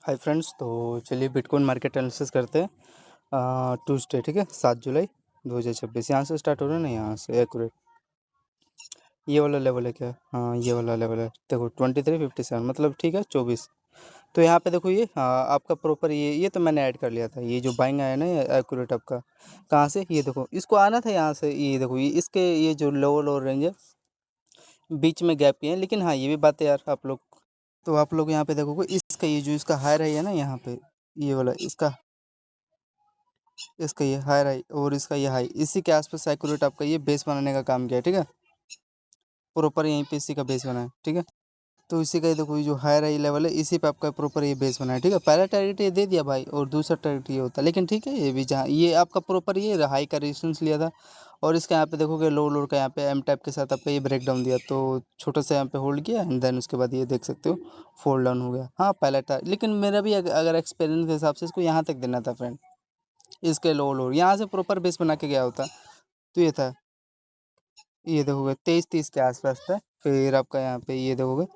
Hi friends, तो चलिए bitcoin market analysis करते हैं। ट्यूसडे, ठीक है, 7 जुलाई 2026। यहाँ से स्टार्ट हो रहा है ना, यहाँ से एक्यूरेट ये वाला लेवल है क्या? हाँ, ये वाला लेवल है। देखो 2357, मतलब ठीक है 24। तो यहाँ पे देखो ये आपका प्रॉपर ये तो मैंने ऐड कर लिया था। ये जो बाइंग आया ना, ये एक्यूरेट आपका कहाँ से, ये देखो इसको आना था यहाँ से। ये देखो ये इसके ये जो लोअर रेंज है, बीच में गैप ही है। लेकिन हाँ, ये भी बात है यार, आप लोग यहाँ पे देखोगे इसका ये जो इसका हाई है ना, यहाँ पे ये वाला इसका ये हाई राई और इसका ये हाई, इसी के आसपास एक्यूरेट आपका ये बेस बनाने का काम किया है, ठीक है। प्रॉपर यहीं पे इसी का बेस बना है, ठीक है। तो इसी का ये देखो, ये जो हाई राई लेवल है, इसी पे आपका प्रॉपर ये बेस बना है, ठीक है। पहला टारगेट ये दे दिया भाई, और दूसरा टारगेट ये होता है। लेकिन ठीक है, ये भी जहाँ ये आपका प्रॉपर ये हाई का रेजिस्टेंस लिया था, और इसका यहाँ पे देखोगे लो लोड का यहाँ पे एम टाइप के साथ आपका ये ब्रेक डाउन दिया, तो छोटा सा यहाँ पे होल्ड किया एंड देन उसके बाद ये देख सकते हो फॉल डाउन हो गया। हाँ, पहला था, लेकिन मेरा भी अगर एक्सपीरियंस के हिसाब से इसको यहाँ तक देना था फ्रेंड। इसके लो लोड यहाँ से प्रॉपर बेस बना के गया होता, तो ये था। ये देखोगे 23-30 के आसपास था। फिर आपका यहाँ पे ये देखोगे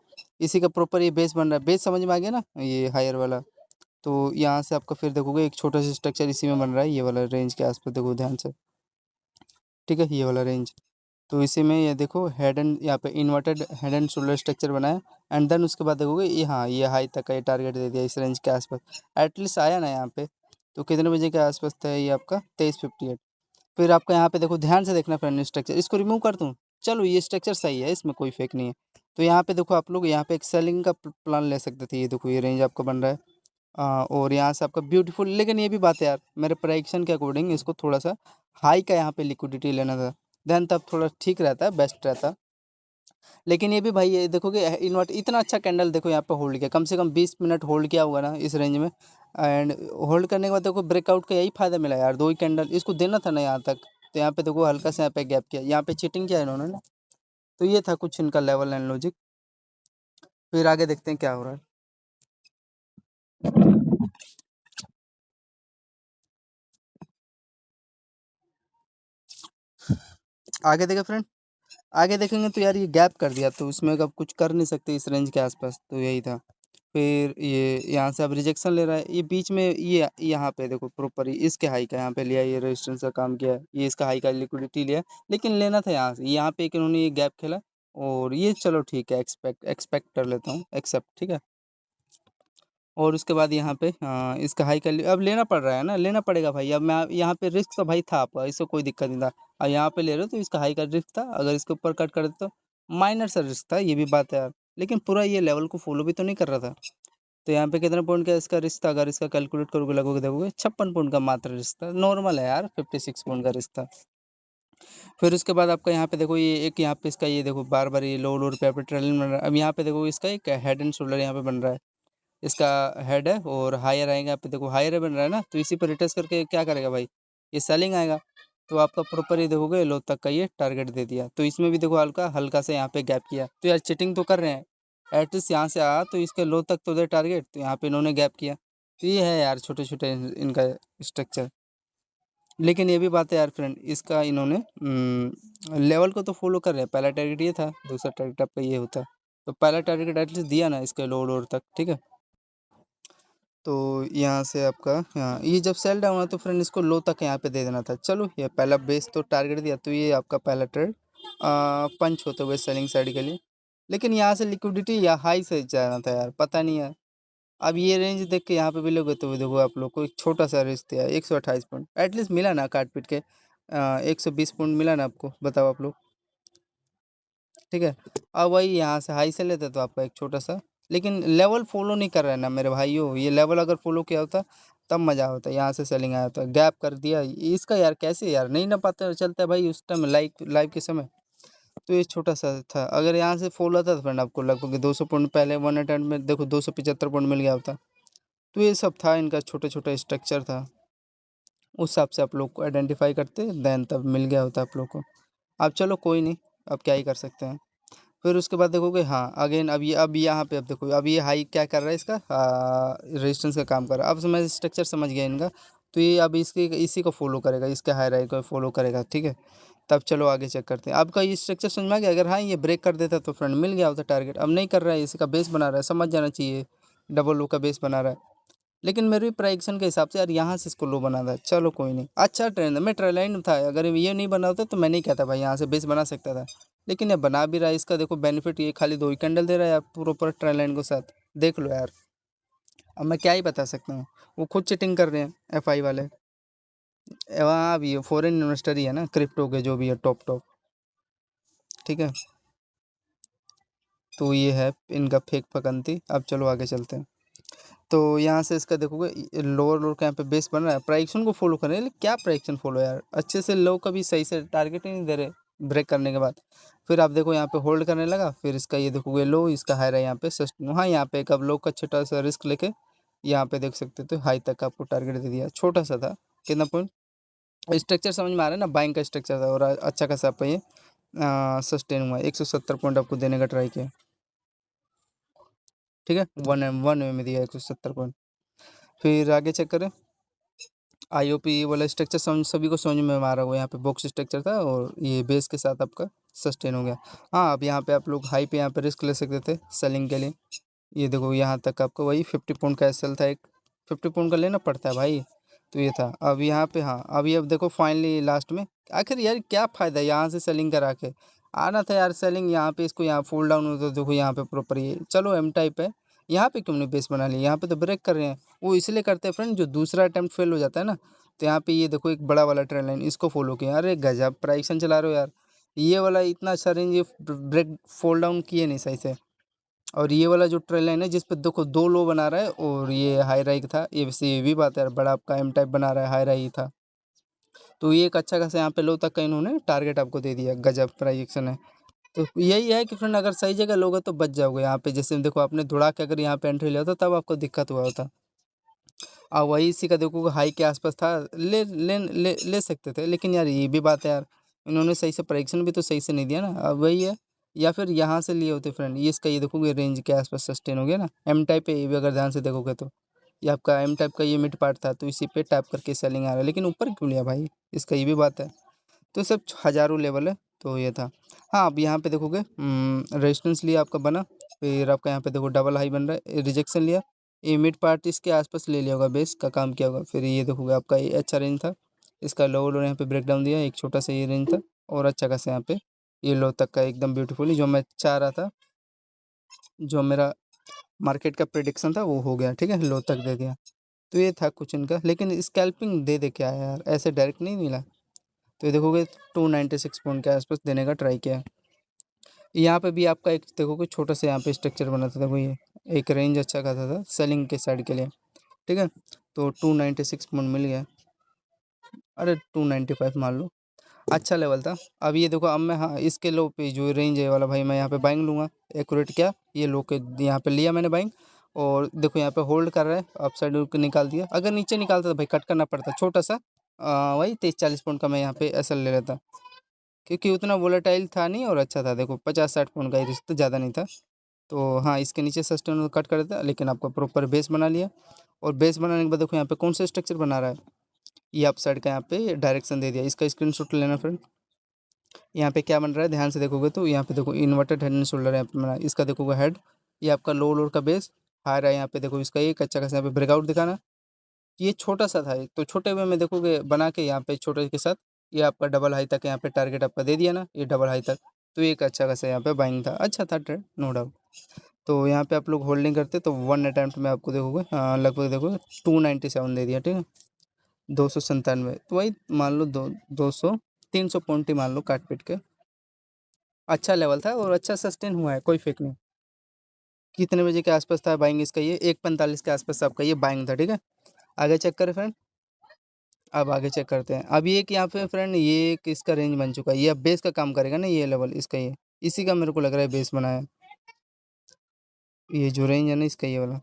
इसी का प्रॉपर ये बेस बन रहा है। बेस समझ में आ गया ना, ये हायर वाला। तो यहाँ से आपका फिर देखोगे एक छोटा सा स्ट्रक्चर इसी में बन रहा है, ये वाला रेंज के आसपास देखो ध्यान से, ठीक है, ये वाला रेंज। तो इसी में ये देखो हेड एंड यहाँ पे inverted head and shoulder structure बनाया, एंड देन उसके बाद देखोगे ये, हाँ, ये हाई तक का ये टारगेट दे दिया इस रेंज के आसपास। एटलीस्ट आया ना यहाँ पे। तो कितने बजे के आसपास था ये आपका? 23:58। फिर आपका यहाँ पे देखो ध्यान से देखना फ्रेंड, स्ट्रक्चर इसको रिमूव कर दूँ। चलो, ये स्ट्रक्चर सही है, इसमें कोई फेक नहीं है। तो यहाँ पे देखो आप लोग यहाँ पे एक सेलिंग का प्लान ले सकते थे। ये देखो ये रेंज आपका बन रहा है। और यहाँ से आपका ब्यूटीफुल, लेकिन ये भी बात है यार, मेरे प्राइक्शन के अकॉर्डिंग इसको थोड़ा सा हाई का यहाँ पे लिक्विडिटी लेना था, देन तब थोड़ा ठीक रहता है, बेस्ट रहता। लेकिन ये भी भाई, ये देखोगे इन्वर्ट इतना अच्छा कैंडल देखो यहाँ पे होल्ड किया, कम से कम 20 मिनट होल्ड किया होगा ना इस रेंज में। एंड होल्ड करने के बाद देखो ब्रेकआउट का यही फायदा मिला यार, दो ही कैंडल इसको देना था ना यहाँ तक। तो यहाँ पे देखो हल्का सा यहाँ पे गैप किया, यहाँ पे चीटिंग किया इन्होंने ना। तो ये था कुछ इनका लेवल एंड लॉजिक। फिर आगे देखते हैं क्या हो रहा है। आगे देखे फ्रेंड, आगे देखेंगे तो यार ये गैप कर दिया, तो उसमें अब कुछ कर नहीं सकते इस रेंज के आसपास, तो यही था। फिर ये यहाँ से अब रिजेक्शन ले रहा है, ये बीच में ये यहाँ पे देखो प्रॉपर इसके हाई का यहाँ पे लिया, ये रेजिस्टेंस का काम किया, ये इसका हाई का लिक्विडिटी लिया। लेकिन लेना था यहाँ से, यहाँ पे एक इन्होंने ये गैप खेला, और ये चलो ठीक है, एक्सपेक्ट कर लेता हूँ, एक्सेप्ट, ठीक है। और उसके बाद यहाँ पे इसका हाई का अब लेना पड़ रहा है ना, लेना पड़ेगा भाई। अब मैं यहाँ पे रिस्क तो भाई था आपका, इसको कोई दिक्कत नहीं था। और यहाँ पे ले रहे हो तो इसका हाई का रिस्क था, अगर इसके ऊपर कट कर देते तो माइनर सा रिस्क था, ये भी बात है यार। लेकिन पूरा ये लेवल को फॉलो भी तो नहीं कर रहा था। तो यहाँ पे कितने पॉइंट का इसका रिस्क था? अगर इसका कैलकुलेट करोगे लगोगे देखोगे 56 पॉइंट का मात्र रिस्क था। नॉर्मल है यार, 56 पॉइंट का रिस्क था। फिर उसके बाद आपका यहाँ पे देखो ये एक, यहाँ पे इसका ये देखो बार बार ये लो लो पे ट्रेलिंग बन रहा है। अब यहाँ पे देखो इसका एक हेड एंड शोल्डर यहाँ पे बन रहा है, इसका हेड है और हायर आएगा। यहाँ पे देखो हायर बन रहा है ना, तो इसी पर रिटेस्ट करके क्या करेगा भाई, ये सेलिंग आएगा। तो आपका प्रॉपर ये देखोगे लो तक का ये टारगेट दे दिया। तो इसमें भी देखो हल्का हल्का से यहाँ पे गैप किया, तो यार चीटिंग तो कर रहे हैं। एटलीस्ट यहाँ से आया तो इसके लो तक तो दे टारगेट, तो यहाँ पे इन्होंने गैप किया। तो ये है यार छोटे छोटे इनका स्ट्रक्चर। लेकिन ये भी बात है यार फ्रेंड, इसका इन्होंने लेवल को तो फॉलो कर रहे हैं। पहला टारगेट ये था, दूसरा टारगेट आपका ये होता। तो पहला टारगेट एटलीस्ट दिया ना इसके लो लोड तक, ठीक है। तो यहाँ से आपका, हाँ, ये जब सेल डाउन है तो फ्रेंड इसको लो तक यहाँ पे दे देना था। चलो, ये पहला बेस तो टारगेट दिया, तो ये आपका पहला ट्रेड पंच होते हुए सेलिंग साइड के लिए। लेकिन यहाँ से लिक्विडिटी या हाई से जाना था यार, पता नहीं है। अब ये रेंज देख के यहाँ पे भी लोगे तो देखो आप लोग को एक छोटा सा रेंज दिया 128 पॉइंट, एटलीस्ट मिला ना काट पीट के। 120 पॉइंट मिला ना आपको, बताओ आप लोग, ठीक है। अब वही यहाँ से हाई से लेते तो आपका एक छोटा सा, लेकिन लेवल फॉलो नहीं कर रहा है ना मेरे भाइयों। ये लेवल अगर फॉलो किया होता तब मज़ा होता, यहाँ से सेलिंग आया होता। गैप कर दिया इसका यार, कैसे यार नहीं ना पता चलता है भाई उस टाइम लाइव लाइव के समय। तो ये छोटा सा था, अगर यहाँ से फॉलो आता तो फ्रेंड आपको लगभग 200 पॉइंट, पहले 1 अटेम्प्ट में देखो 275 पॉइंट मिल गया होता। तो ये सब था इनका छोटा छोटा स्ट्रक्चर था, उस हिसाब से आप लोग को आइडेंटिफाई करते देन तब मिल गया होता आप लोग को। अब चलो कोई नहीं, अब क्या ही कर सकते हैं। फिर उसके बाद देखोगे, हाँ, अगेन अब यहाँ पे अब देखो, अब ये हाई क्या कर रहा है, इसका रेजिस्टेंस का काम कर रहा है। अब मैं स्ट्रक्चर समझ गया इनका। तो ये अब इसके इसी को फॉलो करेगा, इसके हाई राई को फॉलो करेगा, ठीक है। तब चलो आगे चेक करते हैं। आपका ये स्ट्रक्चर समझ में आ गया? अगर हाँ ये ब्रेक कर देता तो फ्रेंड मिल गया होता टारगेट। अब नहीं कर रहा है, इसी का बेस बना रहा है, समझ जाना चाहिए। डबल लो का बेस बना रहा है। लेकिन मेरे प्राइक्सन के हिसाब से यार यहाँ से इसको लो बना था। चलो कोई नहीं, अच्छा ट्रेंड है। मैं ट्रेल लाइन था, अगर ये नहीं बना होता तो मैं नहीं कहता भाई यहाँ से बेस बना सकता था। लेकिन ये बना भी रहा है, इसका देखो बेनिफिट, ये खाली 2 ही कैंडल दे रहा है यार प्रॉपर ट्रेल लाइन के साथ। देख लो यार, अब मैं क्या ही बता सकता हूँ। वो खुद चीटिंग कर रहे हैं एफआई वाले। वहाँ भी फॉरेन इन्वेस्टर ही है ना, क्रिप्टो के जो भी है टॉप टॉप। ठीक है, तो ये है इनका फेक फकंती। अब चलो आगे चलते हैं। तो यहाँ से इसका देखोगे लोअर लोअर का यहाँ पे बेस बन रहा है। प्राइक्सन को फॉलो कर रहे हैं, लेकिन क्या प्राइक्सन फॉलो यार, अच्छे से लो कभी सही से टारगेट ही नहीं दे रहे ब्रेक करने के बाद। फिर आप देखो यहाँ पे होल्ड करने लगा, फिर इसका ये देखोगे लो, इसका हाई रहा है यहाँ पे सस्टेन। हाँ यहाँ पे एक अब लो का छोटा सा रिस्क लेके यहाँ पे देख सकते थे हाई तक आपको टारगेट दे दिया, छोटा सा था। कितना पॉइंट, स्ट्रक्चर समझ में आ रहा है ना, बाइंग का स्ट्रक्चर था और अच्छा खासा आपका ये सस्टेन हुआ। 170 पॉइंट आपको देने का ट्राई किया। ठीक है, वन में दिया 170 पॉइंट। फिर आगे चेक करें, आईओपी वाला स्ट्रक्चर समझ सभी को समझ में आ रहा होगा। यहाँ पे बॉक्स स्ट्रक्चर था और ये बेस के साथ आपका सस्टेन हो गया। हाँ अब यहाँ पे आप लोग हाई पे यहाँ पे रिस्क ले सकते थे सेलिंग के लिए। ये देखो यहाँ तक आपको वही 50 पॉइंट का एसएल था, एक 50 पॉइंट का लेना पड़ता है भाई। तो ये था, अब यहाँ पे हाँ अभी अब देखो फाइनली लास्ट में आखिर यार क्या फ़ायदा यहाँ से सेलिंग करा के। आना था यार सेलिंग यहाँ पे, इसको यहाँ फुल डाउन हो तो देखो यहाँ पे प्रॉपर ये चलो एम टाइप है। यहाँ पे क्यों नहीं बेस बना लिया, यहाँ पे तो ब्रेक कर रहे हैं। वो इसलिए करते हैं फ्रेंड, जो दूसरा अटेम्प्ट फेल हो जाता है ना, तो यहाँ पे ये देखो एक बड़ा वाला ट्रेंड लाइन, इसको फॉलो किया। अरे गजब प्राइक्सन चला रहे हो यार, ये वाला इतना अच्छा रेंज ये ब्रेक फॉल डाउन किए नहीं सही से। और ये वाला जो ट्रेल लाइन है जिस पे देखो 2 लो बना रहा है और ये हाई राइक था, ये वैसे ये भी बात है यार, बड़ा आपका एम टाइप बना रहा है, हाई राइक था। तो ये एक अच्छा खासा यहाँ पे लो तक का इन्होंने टारगेट आपको दे दिया, गजब प्राइजेक्शन है। तो यही है कि फ्रेंड अगर सही जगह लोगे तो बच जाओगे यहाँ पे। जैसे देखो आपने दौड़ा के अगर यहाँ पे एंट्री लिया होता तब आपको दिक्कत हुआ होता। और वही इसी का देखो हाई के आसपास था, ले सकते थे। लेकिन यार ये भी बात है यार, इन्होंने सही से परीक्षण भी तो सही से नहीं दिया ना। अब वही है, या फिर यहाँ से लिए होते फ्रेंड, ये इसका ये देखोगे रेंज के आसपास सस्टेन हो गया ना। एम टाइप है ये भी, अगर ध्यान से देखोगे तो ये आपका एम टाइप का ये मिड पार्ट था, तो इसी पे टैप करके सेलिंग आ रहा है। लेकिन ऊपर क्यों लिया भाई, इसका ये भी बात है। तो सब हज़ारों लेवल है, तो ये था। हाँ अब यहाँ पे देखोगे रेजिस्टेंस लिया आपका बना, फिर आपका यहाँ पे देखो डबल हाई बन रहा है, रिजेक्शन लिया, ये मिड पार्ट इसके आसपास ले लिया होगा, बेस का काम किया होगा। फिर ये देखोगे आपका ये अच्छा रेंज था, इसका लो लो यहाँ पे ब्रेक डाउन दिया, एक छोटा सा ये रेंज था और अच्छा खासा यहाँ पे ये लो तक का एकदम ब्यूटीफुली जो मैं चाह रहा था, जो मेरा मार्केट का प्रिडिक्शन था वो हो गया। ठीक है, लो तक दे दिया। तो ये था कुछ इनका, लेकिन स्कैल्पिंग दे दे क्या है यार, ऐसे डायरेक्ट नहीं मिला। तो ये देखोगे 296 पॉइंट के आसपास देने का ट्राई किया। यहाँ पे भी आपका एक देखोगे छोटा सा यहाँ पे स्ट्रक्चर बना था, देखो ये एक रेंज अच्छा खासा था सेलिंग के साइड के लिए। ठीक है, तो 296 पॉइंट मिल गया। अरे 295 मान लो, अच्छा लेवल था। अब ये देखो अब मैं हाँ इसके लो पे जो रेंज है वाला भाई मैं यहाँ पे बाइंग लूँगा। एक्यूरेट क्या ये लो के यहाँ पे लिया मैंने बाइंग, और देखो यहाँ पे होल्ड कर रहा है, अप साइड निकाल दिया। अगर नीचे निकालता तो भाई कट करना पड़ता छोटा सा, वही 30-40 पॉइंट का मैं यहाँ पे एसएल ले लेता, क्योंकि उतना वोलेटाइल था नहीं और अच्छा था। देखो 50-60 पॉइंट का ही रिस्क, ज़्यादा नहीं था। तो हाँ इसके नीचे सस्टेन कट कर देता, लेकिन आपका प्रॉपर बेस बना लिया। और बेस बनाने के बाद देखो यहाँ पे कौन सा स्ट्रक्चर बना रहा है, ये अप साइड का यहाँ पे डायरेक्शन दे दिया। इसका स्क्रीनशॉट लेना फ्रेंड। यहाँ पे क्या बन रहा है ध्यान से देखोगे तो यहाँ पे देखो इन्वर्टेड हेड एंड शोल्डर यहाँ पे बना है। इसका देखोगे हेड, ये आपका लो लोड का बेस, हाई रहा है यहाँ पे देखो इसका एक अच्छा खासा यहाँ पे ब्रेकआउट दिखाना। ये छोटा सा था, तो छोटे वे में देखोगे बना के यहाँ पे छोटे के साथ ये आपका डबल हाई तक यहाँ पे टारगेट आपका दे दिया ना, ये डबल हाई तक। तो एक अच्छा खासा यहाँ पे बाइंग था, अच्छा था ट्रेड नो डाउट। तो यहाँ पे आप लोग होल्डिंग करते तो वन अटैम्प्ट में आपको देखोगे लगभग देखोगे 297 दे दिया। ठीक है, 297, तो वही मान लो 200-300 पॉइंट ही मान लो काट पीट के। अच्छा लेवल था और अच्छा सस्टेन हुआ है, कोई फेक नहीं। कितने बजे के आसपास था बाइंग इसका, ये 1:45 के आसपास आपका ये बाइंग था। ठीक है, आगे चेक करें फ्रेंड। अब आगे चेक करते हैं। अब ये एक यहाँ पे फ्रेंड ये एक इसका रेंज बन चुका है, ये अब बेस का काम करेगा ना, ये लेवल इसका ये इसी का मेरे को लग रहा है बेस बनाया, ये जो रेंज है ना इसका ये वाला।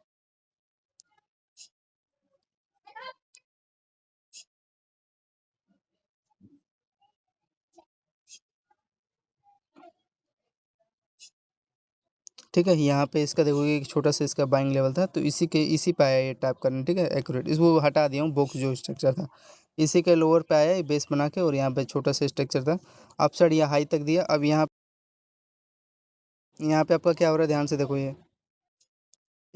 ठीक है, यहाँ पे इसका देखोगे एक छोटा सा इसका बाइंग लेवल था, तो इसी पे आया ये टैप करना। ठीक है, एक्यूरेट इसको हटा दिया हूँ, बॉक्स जो स्ट्रक्चर था इसी के लोअर पे आया ये बेस बना के, और यहाँ पे छोटा सा स्ट्रक्चर था अप साइड या हाई तक दिया। अब यहाँ पे आपका क्या हो रहा है ध्यान से देखो, ये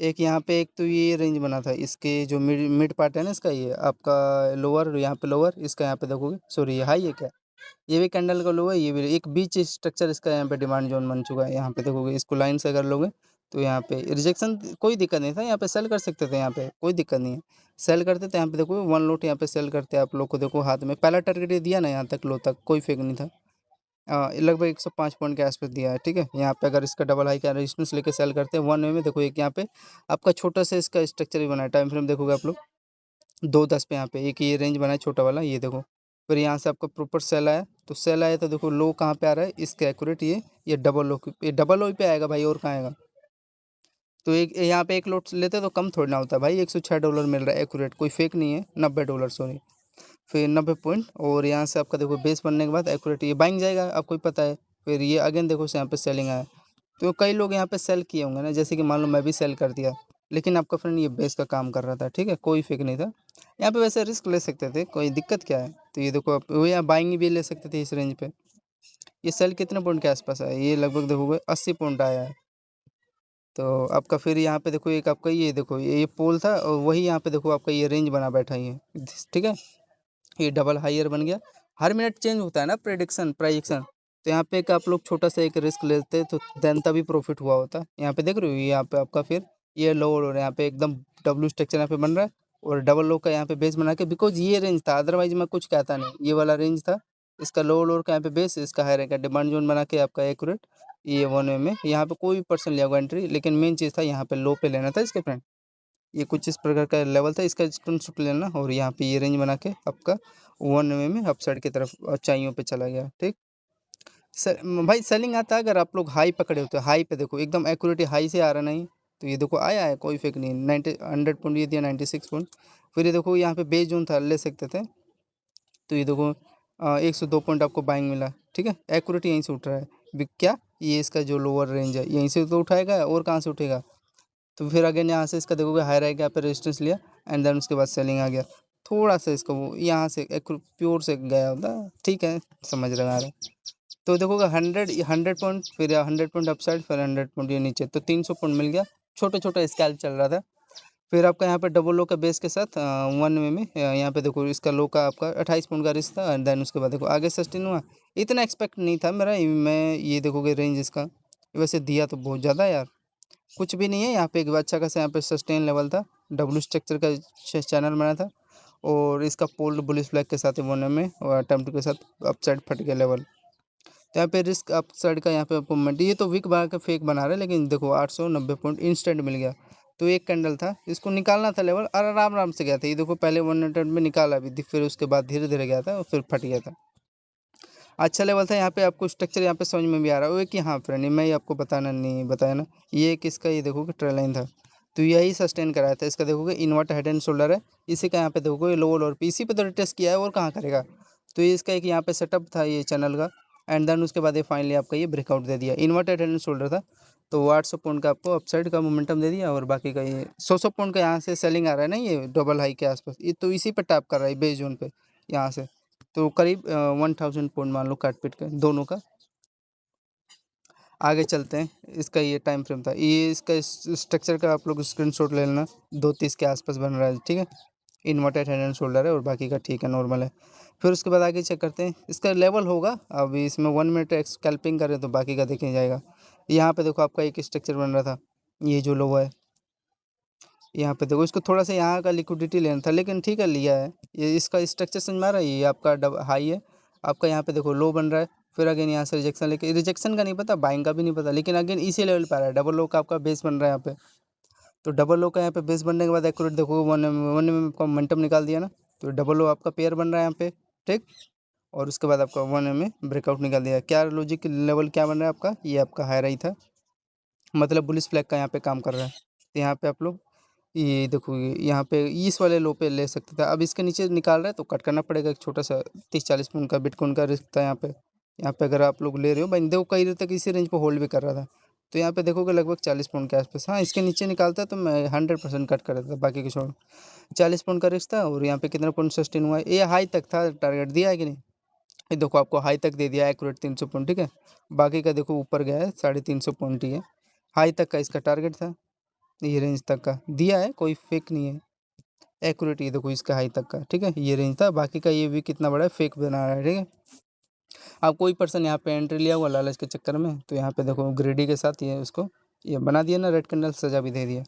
एक यहाँ पे एक तो ये रेंज बना था, इसके जो मिड मिड पार्ट है ना इसका, ये आपका लोअर, यहाँ पे लोअर, इसका यहाँ पे देखोगे, सॉरी ये हाई है क्या, ये भी कैंडल का लो है, ये भी एक बीच स्ट्रक्चर इसका यहाँ पे डिमांड जोन बन चुका है। यहाँ पे देखोगे, इसको लाइन से अगर लोगे तो यहाँ पे रिजेक्शन कोई दिक्कत नहीं था, यहाँ पे सेल कर सकते थे, यहाँ पे कोई दिक्कत नहीं है, सेल करते थे। यहाँ पे देखो 1 लोट यहाँ पे सेल करते हैं आप लोग को, देखो हाथ में पहला टारगेट ये दिया ना, यहाँ तक लो तक कोई फेक नहीं था। लगभग 105 पॉइंट के आसपास दिया है, ठीक है। यहाँ पे अगर इसका डबल हाई का रेजिस्टेंस लेके सेल करते हैं 1 वे में, देखो एक यहाँ पे आपका छोटा सा इसका स्ट्रक्चर भी बना है, टाइम फ्रेम देखोगे आप लोग 2:10 पे, यहाँ पे एक ये रेंज बना है छोटा वाला, ये देखो। फिर यहाँ से आपका प्रॉपर सेल आया, तो सेल आया तो देखो लो कहाँ पे आ रहा है इसके एक्यूरेट, ये डबल लो, ये डबल लो पे आएगा भाई, और कहाँ आएगा। तो एक यहाँ पे एक लोट लेते तो कम थोड़ी ना होता भाई, $106 मिल रहा है एक्यूरेट, कोई फेक नहीं है, $90 सॉरी, फिर 90 पॉइंट। और यहाँ से आपका देखो बेस बनने के बाद एक्यूरेट ये बाइंग जाएगा, आपको ही पता है। फिर ये अगेन देखो यहाँ पे सेलिंग आया, तो कई लोग यहाँ पे सेल किए होंगे ना, जैसे कि मान लो मैं भी सेल कर दिया, लेकिन आपका फ्रेंड ये बेस का काम कर रहा था, ठीक है, कोई फेक नहीं था। यहाँ पे वैसे रिस्क ले सकते थे, कोई दिक्कत क्या है। तो ये देखो आप वो यहाँ बाइंग भी ले सकते थे इस रेंज पे। ये सेल कितने पॉइंट के आसपास है, ये लगभग देखोगे 80 पॉइंट आया है। तो आपका फिर यहाँ पे देखो एक आपका ये देखो ये पोल था, और वही यहाँ पे देखो आपका ये रेंज बना बैठा ही है, ठीक है। ये डबल हायर बन गया, हर मिनट चेंज होता है ना प्राइडिक्शन। तो यहाँ पे एक आप लोग छोटा सा एक रिस्क लेते तो देन तभी प्रॉफिट हुआ होता। यहाँ पे देख रहे हो, ये यहाँ पे आपका फिर ये लोअर हो रहा है, यहाँ पे एकदम डब्ल्यू स्ट्रक्चर यहाँ पे बन रहा है, और डबल लो का यहाँ पे बेस बना के, बिकॉज ये रेंज था, अदरवाइज मैं कुछ कहता नहीं, ये वाला रेंज था, इसका लोअर का यहाँ पे बेस, इसका हायर का डिमांड जोन बना के आपका एक्यूरेट ये 1 वे में यहाँ पे कोई भी पर्सन लिया होगा एंट्री, लेकिन मेन चीज़ था यहाँ पे लो पे लेना था इसके फ्रेंड। ये कुछ इस प्रकार का लेवल था, इसका स्क्रीनशॉट लेना, और यहाँ पे ये रेंज बना के आपका 1 वे में अपसाइड की तरफ ऊंचाइयों पे चला गया, ठीक। भाई सेलिंग आता है अगर आप लोग हाई पकड़े होते, हाई पे देखो एकदम एक्यूरेट हाई से आ रहा नहीं, तो ये देखो आया है, कोई फेक नहीं, 100 पॉइंट ये दिया, 96 पॉइंट। फिर ये देखो यहाँ पे बेस जोन था, ले सकते थे। तो ये देखो 102 पॉइंट आपको बाइंग मिला, ठीक है, एक्यूरेट यहीं से उठ रहा है। क्या ये इसका जो लोअर रेंज है यहीं से तो उठाएगा, और कहाँ से उठेगा। तो फिर अगेन यहाँ से इसका देखोगे हायर आएगा, यहाँ पे रेजिस्टेंस लिया, एंड देन उसके बाद सेलिंग आ गया। थोड़ा सा इसका वो यहाँ से एक प्योर से गया होता, ठीक है, समझ रहे आ रहा है। तो देखोगे 100 पॉइंट, फिर 100 पॉइंट अपसाइड, फिर 100 पॉइंट ये नीचे, तो 300 पॉइंट मिल गया। छोटा छोटा स्केल चल रहा था। फिर आपका यहाँ पे डबल लो का बेस के साथ 1 वे में यहाँ पे देखो इसका लो का आपका 28 पॉइंट का रिस्क था, एंड देन उसके बाद देखो आगे सस्टेन हुआ। इतना एक्सपेक्ट नहीं था मेरा, मैं ये देखोगे रेंज इसका, वैसे दिया तो बहुत ज़्यादा यार, कुछ भी नहीं है। यहाँ पे एक अच्छा खासा यहाँ पे सस्टेन लेवल था, डब्ल्यू स्ट्रक्चर का चैनल बना था, और इसका पोल्ड बुलिश फ्लैग के साथ 1 वे में, और अटेम्प्ट के साथ अपसाइड फट गया लेवल। तो यहाँ पे रिस्क अप साइड का यहाँ पे आपको ये तो वीक बना के फेक बना रहा है, लेकिन देखो 890 पॉइंट इंस्टेंट मिल गया। तो एक कैंडल था, इसको निकालना था लेवल, और आराम आराम से गया था, ये देखो पहले 1 अटेम्प्ट में निकाला भी, फिर उसके बाद धीरे धीरे गया था और फिर फट गया था। अच्छा लेवल था। यहाँ पे आपको स्ट्रक्चर यहाँ पे समझ में भी आ रहा है, वो कि हाँ फ्रेंड मैं ही आपको बताना नहीं बताया ना, ये किसका, ये देखोगे ट्रेल लाइन था, तो यही सस्टेन कराया था इसका। देखोगे इन्वर्ट हेड एंड शोल्डर है, इसी का यहाँ पे देखोगे लोअर और पीसी पे तो टेस्ट किया है, और कहाँ करेगा। तो ये इसका एक यहाँ पे सेटअप था ये चैनल का, एंड देन उसके बाद ये फाइनली आपका ये ब्रेकआउट दे दिया, इन्वर्टेड हेड एंड शोल्डर था। तो वो 800 पॉइंट का आपको अपसाइड का मोमेंटम दे दिया, और बाकी का ये 100 पॉइंट का यहाँ से सेलिंग आ रहा है ना, ये डबल हाई के आसपास, ये तो इसी पे टैप कर रहा है बेस जोन पे यहाँ से। तो करीब 1000 पॉइंट मान लो काट पीट के दोनों का। आगे चलते हैं, इसका ये टाइम फ्रेम था, ये इसका स्ट्रक्चर का आप लोग स्क्रीनशॉट ले लेना, 2:30 के आसपास बन रहा है, ठीक है। इन्वर्टेड हेड एंड शोल्डर है, और बाकी का ठीक है, नॉर्मल है। फिर उसके बाद आगे चेक करते हैं, इसका लेवल होगा अभी इसमें 1 मिनट स्कैल्पिंग करें तो बाकी का देखें जाएगा। यहाँ पे देखो आपका एक स्ट्रक्चर बन रहा था, ये जो लो है, यहाँ पे देखो इसको थोड़ा सा यहाँ का लिक्विडिटी लेना था, लेकिन ठीक है लिया है। ये इसका स्ट्रक्चर समझ में आ रहा है, ये आपका हाई है, आपका यहाँ पे देखो लो बन रहा है। फिर अगेन यहाँ से रिजेक्शन लेके, रिजेक्शन का नहीं पता, बाइंग का भी नहीं पता, लेकिन अगेन इसी लेवल पर आ रहा है, डबल लो का आपका बेस बन रहा है यहाँ पे। तो डबल लो का यहाँ पे बेस बनने के बाद एक्यूरेट देखो 1 में आपका मोमेंटम निकाल दिया ना, तो डबल लो आपका पेयर बन रहा है यहाँ पे, ठीक। और उसके बाद आपका 1 में ब्रेकआउट निकाल दिया। क्या लॉजिक लेवल क्या बन रहा है आपका, ये आपका हाई रही था, मतलब बुलिस फ्लैग का यहाँ पे काम कर रहा है। तो यहाँ पे आप लोग ये देखो यहाँ पे इस वाले लो पे ले सकते थे, अब इसके नीचे निकाल रहा है तो कट करना पड़ेगा, एक छोटा सा 30-40 पॉइंट का बिटकॉइन का रिस्क था यहाँ पे। यहाँ पे अगर आप लोग ले रहे हो भाई, देखो कई देर तक इसी रेंज पे होल्ड भी कर रहा था, तो यहाँ पे देखोगे लगभग 40 पॉइंट के आसपास। हाँ इसके नीचे निकालता है तो मैं 100% कट कर देता, बाकी के छोड़। 40 पॉइंट का रिस्क था, और यहाँ पे कितना पॉइंट सस्टेन हुआ है, ये हाई तक था, टारगेट दिया है कि नहीं, ये देखो आपको हाई तक दे दिया एक्यूरेट 300 पॉइंट, ठीक है। बाकी का देखो ऊपर गया है 350 पॉइंट ही है, हाई तक का इसका टारगेट था। ये रेंज तक का दिया है, कोई फेक नहीं है, एक्यूरेट। ये देखो इसका हाई तक का, ठीक है, ये रेंज था। बाकी का ये भी कितना बड़ा है, फेक बना रहा है, ठीक है। अब कोई पर्सन यहाँ पे एंट्री लिया हुआ लालच के चक्कर में, तो यहाँ पे देखो ग्रेडी के साथ ये उसको ये बना दिया ना, रेड कैंडल सजा भी दे दिया।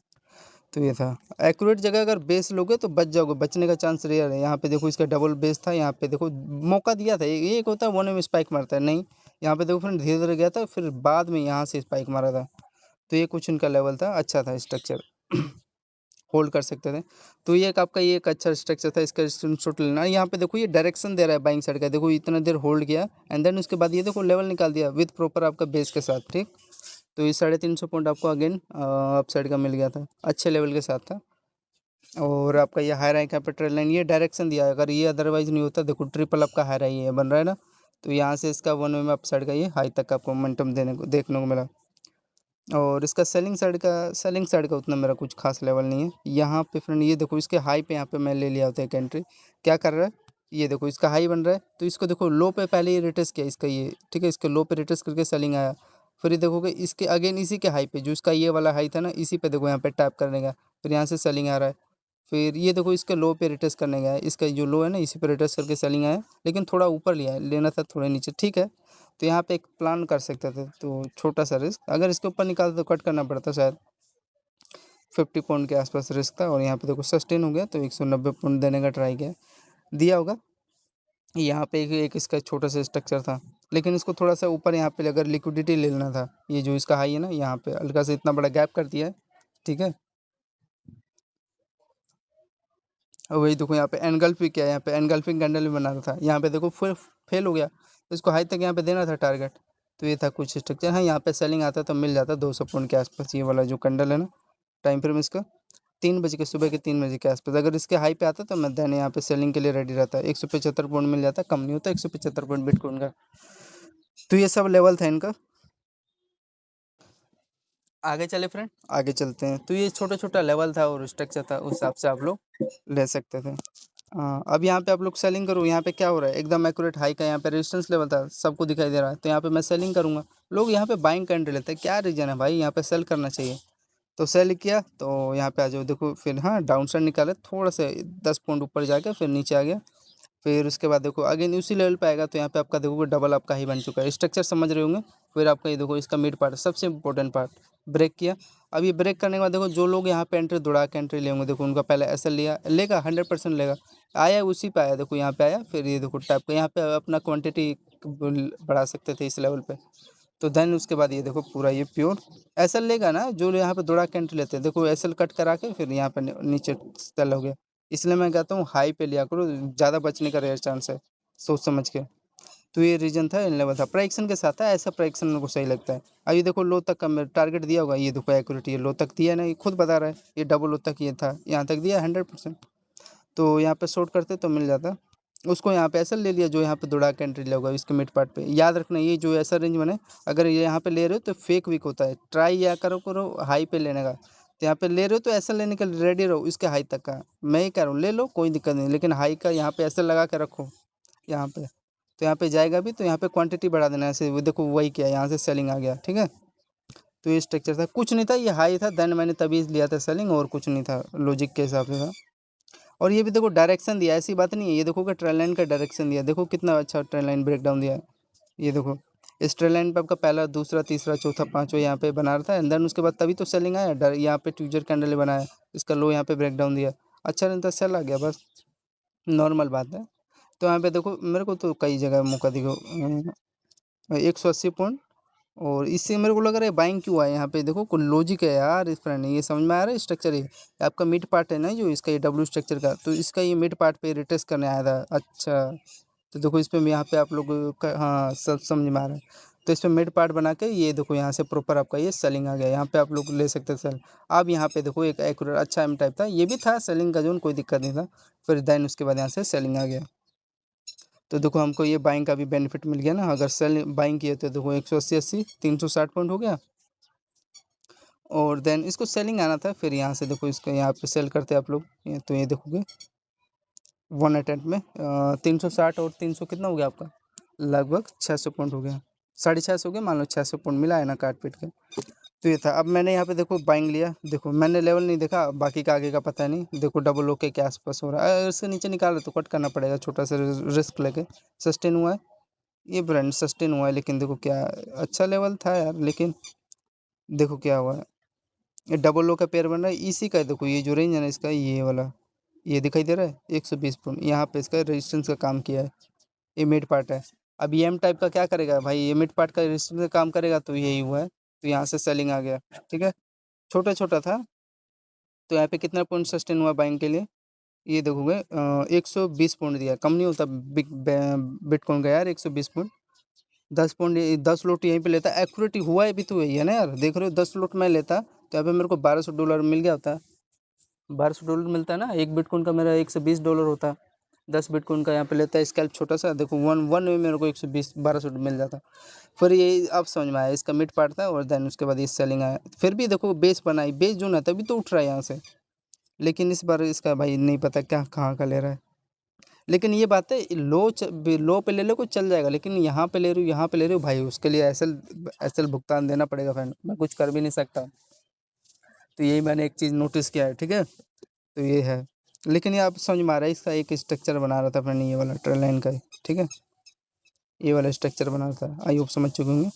तो ये था एक्यूरेट जगह, अगर बेस लोगे तो बच जाओगे, बचने का चांस रेयर है। यहाँ पे देखो इसका डबल बेस था, यहाँ पे देखो मौका दिया था, ये एक होता है वन में स्पाइक मारता है, नहीं यहाँ पे देखो फ्रेंड धीरे धीरे गया था, फिर बाद में यहाँ से स्पाइक मारा था। तो ये कुछ इनका लेवल था, अच्छा था स्ट्रक्चर होल्ड कर सकते थे। तो ये एक आपका ये एक अच्छा स्ट्रक्चर था, इसका स्क्रीनशॉट लेना। यहाँ पे देखो ये डायरेक्शन दे रहा है बाइंग साइड का, देखो इतना देर होल्ड किया एंड देन उसके बाद ये देखो लेवल निकाल दिया विथ प्रॉपर आपका बेस के साथ, ठीक। तो ये 350 पॉइंट आपको अगेन अप साइड का मिल गया था, अच्छे लेवल के साथ था। और आपका ये हाई रैंक यहाँ पे ट्रेड लाइन, ये डायरेक्शन दिया है, अगर ये अदरवाइज नहीं होता, देखो ट्रिपल आपका हाई रैंक ये बन रहा है ना, तो यहाँ से इसका वन वे में अप साइड का ये हाई तक आपको मोमेंटम देखने को मिला। और इसका सेलिंग साइड का उतना मेरा कुछ खास लेवल नहीं है। यहाँ पे फ्रेंड ये देखो इसके हाई पे यहाँ पे मैं ले लिया होता है एक एंट्री, क्या कर रहा है, ये देखो इसका हाई बन रहा है, तो इसको देखो लो पे पहले ये रिटेस्ट किया इसका ये, ठीक है, इसके लो पे रिटेस्ट करके सेलिंग आया। फिर ये देखोगे इसके अगेन इसी के हाई पे, जो इसका ये वाला हाई था ना, इसी पे देखो यहाँ पे टैप करने का, फिर यहाँ से सेलिंग आ रहा है। फिर ये देखो इसके लो पे रिटेस्ट करने गया है, इसका जो लो है ना इसी पे रिटेस्ट करके सेलिंग आया, लेकिन थोड़ा ऊपर लिया है, लेना था थोड़ा नीचे, ठीक है। तो यहाँ पे एक प्लान कर सकते थे, तो छोटा सा रिस्क, अगर इसके ऊपर निकालते तो कट करना पड़ता शायद। 50 पॉइंट के आसपास रिस्क था, और यहाँ पे देखो सस्टेन हो गया, तो 190 पॉइंट देने का ट्राई किया, दिया होगा। यहाँ पे एक इसका छोटा सा स्ट्रक्चर था, लेकिन इसको थोड़ा सा ऊपर यहाँ पे अगर लिक्विडिटी ले लेना था, ये जो इसका हाई है ना, यहाँ पे हल्का सा इतना बड़ा गैप कर दिया है, ठीक है। और वही देखो यहाँ पे एनगल्फ भी किया है, यहाँ पे एनगल्फिंग कैंडल भी बना रहा था, यहाँ पे देखो फिर फेल हो गया, तो इसको हाई तक यहाँ पे देना था टारगेट। तो ये था कुछ स्ट्रक्चर, हाँ यहाँ पे सेलिंग आता तो मिल जाता 200 पॉइंट के आसपास, ये वाला जो कैंडल है ना, टाइम फ्रेम इसका 3 बजे के, सुबह के 3 बजे के आसपास, अगर इसके हाई पे आता तो मैं देने यहाँ पे सेलिंग के लिए रेडी रहता, 175 पॉइंट मिल जाता, कम नहीं होता 175 पॉइंट बिटकॉइन का। तो ये सब लेवल था इनका। आगे चले फ्रेंड, आगे चलते हैं। तो ये छोटा छोटा लेवल था और स्ट्रक्चर था, उस हिसाब से आप लोग ले सकते थे। हाँ, अब यहाँ पे आप लोग सेलिंग करो, यहाँ पे क्या हो रहा है, एकदम एक्यूरेट हाई का यहाँ पे रेजिस्टेंस लेवल था, सबको दिखाई दे रहा है, तो यहाँ पे मैं सेलिंग करूँगा। लोग यहाँ पे बाइंग का एंट्री लेते हैं, क्या रीजन है भाई, यहाँ पे सेल करना चाहिए। तो सेल किया, तो यहाँ पे आ जाओ, देखो फिर हाँ डाउन साइड निकाले, थोड़ा सा 10 पॉइंट ऊपर जाके फिर नीचे आ गया। फिर उसके बाद देखो अगेन उसी लेवल पे आएगा, तो यहाँ पे आपका देखोगे डबल आपका ही बन चुका है, स्ट्रक्चर समझ रहे होंगे। फिर आपका ये देखो इसका मिड पार्ट सबसे इंपॉर्टेंट पार्ट, ब्रेक किया। अब ये ब्रेक करने के बाद देखो जो लोग यहाँ पे एंट्री दौड़ा के एंट्री लेंगे, देखो उनका पहले एसएल लिया, लेगा 100% लेगा, आया उसी पे आया, देखो यहाँ पे आया, फिर ये देखो टाइप का यहाँ पे अपना क्वांटिटी बढ़ा सकते थे इस लेवल पे। तो देन उसके बाद ये देखो पूरा ये प्योर एसएल लेगा ना, जो यहाँ पे दौड़ा के एंट्री लेते हैं, देखो एसएल कट करा के फिर यहाँ पे नीचे सेल हो गया। इसलिए मैं कहता हूँ हाई पे लिया करो, ज़्यादा बचने का रेयर चांस है, सोच समझ के। तो ये रीजन था, इन लेवल था, प्राइक्सन के साथ था, ऐसा प्राइक्सन मेरे को सही लगता है। अब ये देखो लो तक का मेरा टारगेट दिया होगा, ये देखो एक्यूरेट ये लो तक दिया ना, ये खुद बता रहा है, ये डबल लो तक ये था, यहाँ तक दिया 100%। तो यहाँ पे शॉर्ट करते तो मिल जाता, उसको यहाँ पे ऐसा ले लिया जो यहाँ पे दौड़ा के एंट्री लिया होगा इसके मिड पार्ट पे। याद रखना ये जो ऐसा रेंज बने, अगर ये यहाँ पे ले रहे हो तो फेक वीक होता है, ट्राई या करो करो हाई पे लेने का। तो यहाँ पे ले रहे हो तो ऐसा लेने के लिए रेडी रहो, इसके हाई तक का मैं ही कह रहा हूँ, ले लो कोई दिक्कत नहीं, लेकिन हाई का यहाँ पे ऐसा लगा के रखो यहाँ पे, तो यहाँ पे जाएगा भी, तो यहाँ पे क्वांटिटी बढ़ा देना ऐसे, वो देखो वही किया, यहाँ से सेलिंग आ गया, ठीक है। तो ये स्ट्रक्चर था, कुछ नहीं था, ये हाई था, देन मैंने तभी लिया था सेलिंग, और कुछ नहीं था, लॉजिक के हिसाब से था। और ये भी देखो डायरेक्शन दिया, ऐसी बात नहीं है, ये देखो कि ट्रेन लाइन का डायरेक्शन दिया, देखो कितना अच्छा ट्रेन लाइन ब्रेक डाउन दिया है। ये देखो इस ट्रेन लाइन पे आपका पहला दूसरा तीसरा चौथा पांचवा यहाँ पे बना रहा था, एंड देन उसके बाद तभी तो सेलिंग आया, यहाँ पे ट्यूजर कैंडल बनाया, इसका लो यहाँ पे ब्रेक डाउन दिया, अच्छा नहीं था, सेल आ गया, बस नॉर्मल बात है। तो यहाँ पे देखो मेरे को तो कई जगह मौका दिखो 180 पॉइंट, और इससे मेरे को लग रहा है बाइंग क्यों आया, यहाँ पे देखो कोई लॉजिक है यार इस फ्रेंड, ये समझ में आ रहा है स्ट्रक्चर, ये आपका मिड पार्ट है ना जो इसका, ये डब्ल्यू स्ट्रक्चर का, तो इसका ये मिड पार्ट पे रिटेस्ट करने आया था, अच्छा। तो देखो इस पर यहाँ पे आप लोग का हाँ सब समझ में आ रहा है। तो इस पर मिड पार्ट बना के ये देखो यहाँ से प्रॉपर आपका ये सेलिंग आ गया, यहाँ पे आप लोग ले सकते हैं सेल। अब यहाँ पे देखो एक एक्यूरेट अच्छा एम टाइप था, ये भी था सेलिंग का जोन, कोई दिक्कत नहीं था। फिर देन उसके बाद यहाँ से सेलिंग आ गया। तो देखो हमको ये बाइंग का भी बेनिफिट मिल गया ना, अगर सेल बाइंग किए तो देखो 180 360 पॉइंट हो गया। और देन इसको सेलिंग आना था, फिर यहाँ से देखो इसको यहाँ पे सेल करते हैं आप लोग, तो ये देखोगे 1 अटेम्प्ट में 360 और 300 कितना हो गया आपका, लगभग 600 पॉइंट हो गया, 650 हो गया, मान लो 600 पॉइंट मिला है ना काट पीट के। तो ये था। अब मैंने यहाँ पे देखो बाइंग लिया, देखो मैंने लेवल नहीं देखा, बाकी का आगे का पता नहीं। देखो डबल ओके के आसपास हो रहा है, अगर इसके नीचे निकाल रहे तो कट करना पड़ेगा, छोटा सा रिस्क लेके। सस्टेन हुआ है, ये ब्रांड सस्टेन हुआ है, लेकिन देखो क्या अच्छा लेवल था यार, लेकिन देखो क्या हुआ है। ये डबल ओ का पेयर बन रहा है इसी का, देखो ये जो रेंज है ना इसका, ये वाला, ये दिखाई दे रहा है 120 पॉइंट, यहाँ पे इसका रेजिस्टेंस का काम किया है। ये मिड पार्ट है। अब ये एम टाइप का क्या करेगा भाई, ये मिड पार्ट का रेजिस्टेंस का काम करेगा, तो यही हुआ है। तो यहाँ से सेलिंग आ गया, ठीक है। छोटा छोटा था, तो यहाँ पे कितना पॉइंट सस्टेन हुआ बाइंग के लिए, ये देखोगे 120 पॉइंट दिया, कम नहीं होता बिग बिटकॉइन का यार 120 पॉइंट। 10 पॉइंट, 10 लोट यहीं पे लेता, एक्यूरेट हुआ है भी तो यही है ना यार, देख रहे हो 10 लोट मैं लेता तो यहाँ पे मेरे को $1200 मिल गया होता। $1200 मिलता है ना, एक बिटकॉइन का मेरा $120 होता। 10 बिटकॉइन का यहाँ पे लेता है स्कैल्प छोटा सा, देखो वन वन में मेरे को 120 1200 मिल जाता। फिर ये अब समझ में आया, इसका मिड पार्ट था और देन उसके बाद ये सेलिंग आया, फिर भी देखो बेस बनाई, बेस जो ना तभी तो उठ रहा है यहाँ से। लेकिन इस बार इसका भाई नहीं पता क्या कहाँ का ले रहा है। लेकिन ये बात है, लो पे ले लो, कुछ चल जाएगा, लेकिन यहाँ पे ले रही हूँ, यहाँ पे ले रही हूँ भाई, उसके लिए एसएल एसएल भुगतान देना पड़ेगा फ्रेंड, मैं कुछ कर भी नहीं सकता। तो यही मैंने एक चीज़ नोटिस किया है, ठीक है। तो ये है, लेकिन ये आप समझ में आ रहा है, इसका एक स्ट्रक्चर बना रहा था फ्रेंड, ये वाला ट्रेल लाइन का, ठीक है। ये वाला स्ट्रक्चर बना रहा था, आई होप समझ चुके होंगे।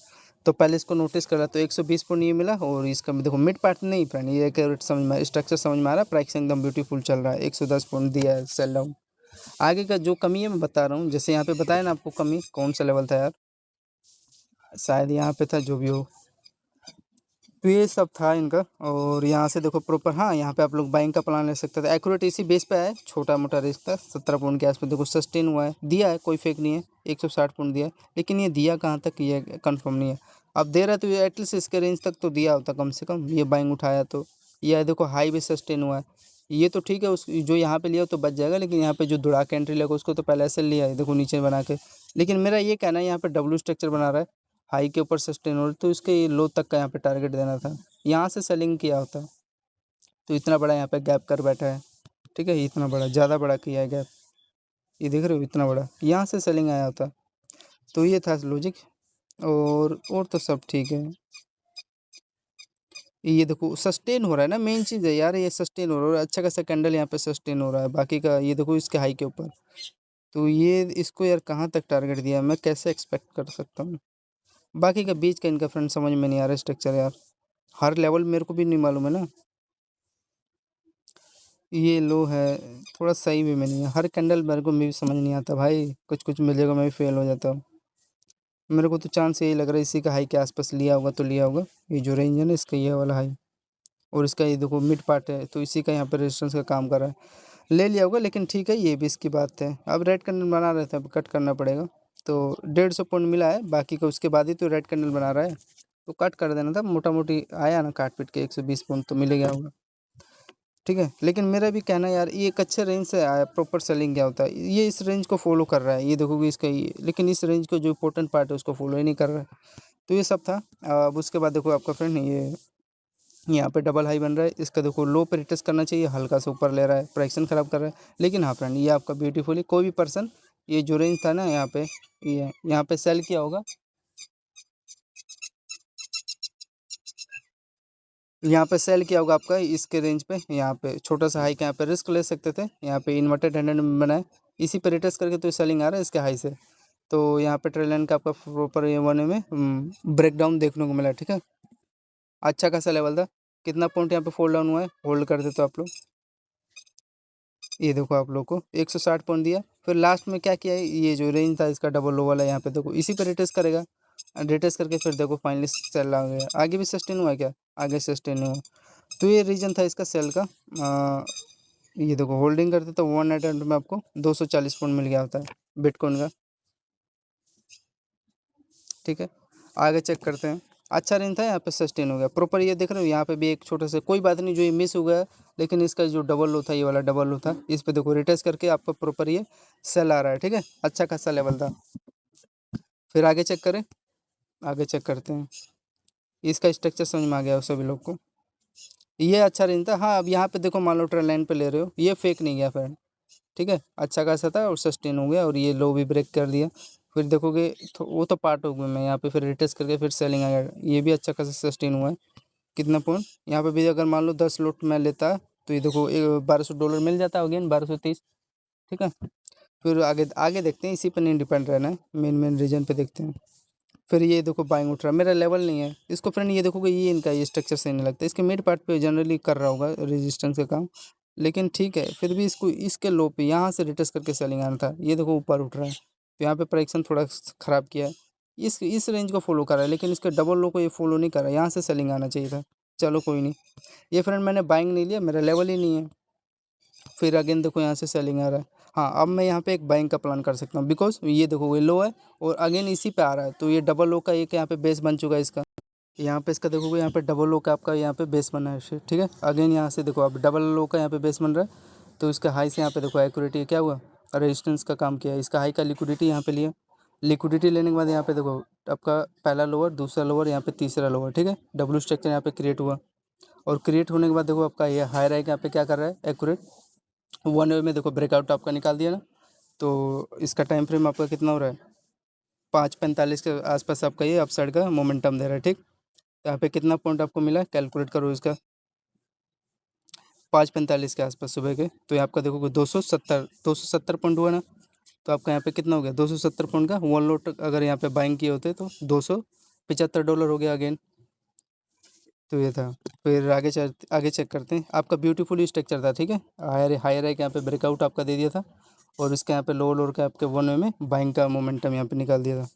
तो पहले इसको नोटिस करा, तो 120 पॉइंट ये मिला, और इसका देखो मिड पार्ट नहीं फ्रेंड, ये एक समझ में, स्ट्रक्चर समझ में आ रहा है, प्राइस एकदम ब्यूटीफुल चल रहा है, 110 पॉइंट दिया है सेल डाउन। आगे का जो कमी है मैं बता रहा हूँ, जैसे यहाँ पे बताया ना आपको कमी कौन सा लेवल था यार, शायद यहाँ पे था, जो भी हो। तो ये सब था इनका, और यहाँ से देखो प्रॉपर, हाँ यहाँ पे आप लोग बाइंग का प्लान ले सकते थे, एक्यूरेट इसी बेस पे है, छोटा मोटा रिस्क था, 17 पॉइंट के आसपास देखो सस्टेन हुआ है, दिया है, कोई फेक नहीं है, 160 पॉइंट दिया है, लेकिन ये दिया कहाँ तक ये कंफर्म नहीं है। अब दे रहा है तो ये एटलीस्ट इसके रेंज तक तो दिया होता कम से कम, ये बाइंग उठाया तो। ये देखो हाई भी सस्टेन हुआ है, ये तो ठीक है, उस जो यहाँ पे लिया तो बच जाएगा, लेकिन यहाँ पे जो दुड़ा के एंट्री लेगा उसको तो पहले ऐसे लिया है, देखो नीचे बना के। लेकिन मेरा ये कहना है, यहाँ पे डब्ल्यू स्ट्रक्चर बना रहा है, हाई के ऊपर सस्टेन हो रहा है, तो इसके लो तक का यहाँ पे टारगेट देना था, यहाँ से सेलिंग किया होता। तो इतना बड़ा यहाँ पे गैप कर बैठा है, ठीक है, इतना बड़ा, ज़्यादा बड़ा किया है गैप, ये देख रहे हो इतना बड़ा, यहाँ से सेलिंग आया होता। तो ये था लॉजिक, और तो सब ठीक है। ये देखो सस्टेन हो रहा है ना, मेन चीज़ है यार, ये सस्टेन हो रहा है, अच्छा खासा कैंडल यहाँ पे सस्टेन हो रहा है, बाकी का ये देखो इसके हाई के ऊपर। तो ये इसको यार कहाँ तक टारगेट दिया, मैं कैसे एक्सपेक्ट कर सकता हूँ। बाकी का बीच का इनका फ्रेंड समझ में नहीं आ रहा स्ट्रक्चर यार, हर लेवल मेरे को भी नहीं मालूम है ना। ये लो है, थोड़ा सही भी में नहीं है, हर कैंडल मेरे को भी समझ नहीं आता भाई, कुछ कुछ मिल जाएगा मैं भी फेल हो जाता हूँ। मेरे को तो चांस यही लग रहा है, इसी का हाई के आसपास लिया होगा तो लिया होगा, ये जो रेंज है ना इसका, ये वाला हाई, और इसका ये देखो मिड पार्ट है, तो इसी का यहाँ पर रेजिस्टेंस का काम कर रहा है, ले लिया होगा। लेकिन ठीक है, ये भी इसकी बात है, अब रेड कैंडल बना रहे थे, अब कट करना पड़ेगा। तो 150 पॉइंट मिला है, बाकी का उसके बाद ही तो रेड कैंडल बना रहा है, तो कट कर देना था, मोटा मोटी आया ना काट पीट के 120 पॉइंट तो मिल गया होगा, ठीक है। लेकिन मेरा भी कहना है यार, ये एक अच्छे रेंज से आया, प्रॉपर सेलिंग क्या होता है, ये इस रेंज को फॉलो कर रहा है, ये देखोगे इसका ये, लेकिन इस रेंज को जो इंपॉर्टेंट पार्ट है उसको फॉलो ही नहीं कर रहा है। तो ये सब था। अब उसके बाद देखो आपका फ्रेंड ये यहाँ पे डबल हाई बन रहा है, इसका देखो लो पे रिटेस्ट करना चाहिए, हल्का सा ऊपर ले रहा है, प्राइक्शन खराब कर रहा है। लेकिन हाँ फ्रेंड, ये आपका ब्यूटीफुली कोई भी पर्सन, ये जो रेंज था ना यहाँ पे, ये यहाँ पे सेल किया होगा, यहाँ पे सेल किया होगा आपका इसके रेंज पे, यहाँ पे छोटा सा हाई के, यहाँ पे रिस्क ले सकते थे, यहाँ पे इन्वर्टेड हैंडेड में बनाए, इसी पे रिटेस्ट करके तो सेलिंग आ रहा है इसके हाई से। तो यहाँ पे ट्रेल लाइन का आपका प्रॉपर ये वन में ब्रेक डाउन देखने को मिला, ठीक है। अच्छा खासा लेवल था, कितना पॉइंट यहाँ पे फोल्ड डाउन हुआ है, होल्ड कर दे तो आप लोग, ये देखो आप लोग को 160 पॉइंट दिया, फिर लास्ट में क्या किया है, ये जो रेंज था इसका डबल लो वाला, यहाँ पे देखो इसी पे रिटेस्ट करेगा, रिटेस्ट करके फिर देखो फाइनली सेल आ गया, आगे भी सस्टेन हुआ है क्या, आगे सस्टेन हुआ। तो ये रीजन था इसका सेल का। ये देखो होल्डिंग करते तो 1 में आपको 240 पॉइंट मिल गया होता है बिटकॉइन का, ठीक है। आगे चेक करते हैं, अच्छा रेंज था, यहाँ पे सस्टेन हो गया प्रॉपर, ये देख रहे हो यहाँ पे भी एक छोटा सा, कोई बात नहीं जो ये मिस हो गया, लेकिन इसका जो डबल लो था, ये वाला डबल लो था, इस पे देखो रिटेस्ट करके आपका प्रॉपर ये सेल आ रहा है, ठीक है, अच्छा खासा लेवल था। फिर आगे चेक करें, आगे चेक करते हैं, इसका स्ट्रक्चर समझ में आ गया सभी लोग को, ये अच्छा रेंज था। हाँ अब यहाँ पे देखो, मान लो ट्रेन लाइन पे ले रहे हो, ये फेक नहीं गया फ्रेंड, ठीक है, अच्छा खासा था और सस्टेन हो गया, और ये लो भी ब्रेक कर दिया। फिर देखोगे तो वो तो पार्ट हो गया, मैं यहाँ पे फिर रिटेस्ट करके फिर सेलिंग आ गया, ये भी अच्छा खासा सस्टेन हुआ है। कितना पॉइंट यहाँ पे भी अगर मान लो 10 लोट मैं लेता तो ये देखो $1200 मिल जाता अगेन 1230। ठीक है, फिर आगे आगे देखते हैं, इसी पर नहीं डिपेंड रहना है, मेन मेन रीजन पे देखते हैं। फिर ये देखो बाइंग उठ रहा है, मेरा लेवल नहीं है इसको फ्रेंड, ये देखोगे ये इनका ये स्ट्रक्चर सही नहीं लगता, इसके मिड पार्ट पे जनरली कर रहा होगा रेजिस्टेंस का काम, लेकिन ठीक है फिर भी इसको इसके लो पे यहाँ से रिटेस्ट करके सेलिंग आना था, ये देखो ऊपर उठ रहा है तो यहाँ पे प्राइक्शन थोड़ा ख़राब किया है, इस रेंज को फॉलो कर रहा है, लेकिन इसके डबल लो को ये फॉलो नहीं कर रहा है, यहाँ से सेलिंग आना चाहिए था। चलो कोई नहीं, ये फ्रेंड मैंने बाइंग नहीं लिया, मेरा लेवल ही नहीं है। फिर अगेन देखो यहाँ से सेलिंग आ रहा है। हाँ, अब मैं यहाँ पे एक बाइंग का प्लान कर सकता हूँ, बिकॉज ये देखो ये लो है और अगेन इसी पे आ रहा है, तो ये डबल लो का एक यहाँ पे बेस बन चुका है इसका। यहाँ पे इसका देखोगे यहाँ पे डबल लो का आपका यहाँ पे बेस बना है फिर, ठीक है। अगेन यहाँ से देखो अब डबल लो का यहाँ पे बेस बन रहा है, तो इसका हाई से यहाँ पे देखो एक्यूरेटी क्या हुआ, रेजिस्टेंस का काम किया है, इसका हाई का लिक्विडिटी यहाँ पे लिया, लिक्विडिटी लेने के बाद यहाँ पे देखो आपका पहला लोअर, दूसरा लोअर, यहाँ पे तीसरा लोअर, ठीक है। डब्ल्यू स्ट्रक्चर यहाँ पे क्रिएट हुआ, और क्रिएट होने के बाद देखो आपका ये हाई राइक यहाँ पे क्या कर रहा है, एक्यूरेट 1 वे में देखो ब्रेकआउट आपका निकाल दिया ना, तो इसका टाइम फ्रेम आपका कितना हो रहा है, 5:45 के आसपास आपका ये अपसाइड का मोमेंटम दे रहा है, ठीक। तो यहाँ पे कितना पॉइंट आपको मिला, कैलकुलेट करो इसका, 5:45 के आसपास सुबह के, तो ये आपका देखोगे 270 पॉइंट हुआ ना, तो आपका यहाँ पे कितना हो गया, 270 पॉइंट का वन लोट अगर यहाँ पे बाइंग किए होते तो $275 हो गया अगेन। तो ये था, फिर आगे चेक करते हैं, आपका ब्यूटीफुल स्ट्रक्चर था, ठीक है। हायर है यहाँ पे ब्रेकआउट आपका दे दिया था, और इसके यहाँ पे लोअर के आपके 1 वे में बाइंग का मोमेंटम यहाँ पे निकाल दिया था।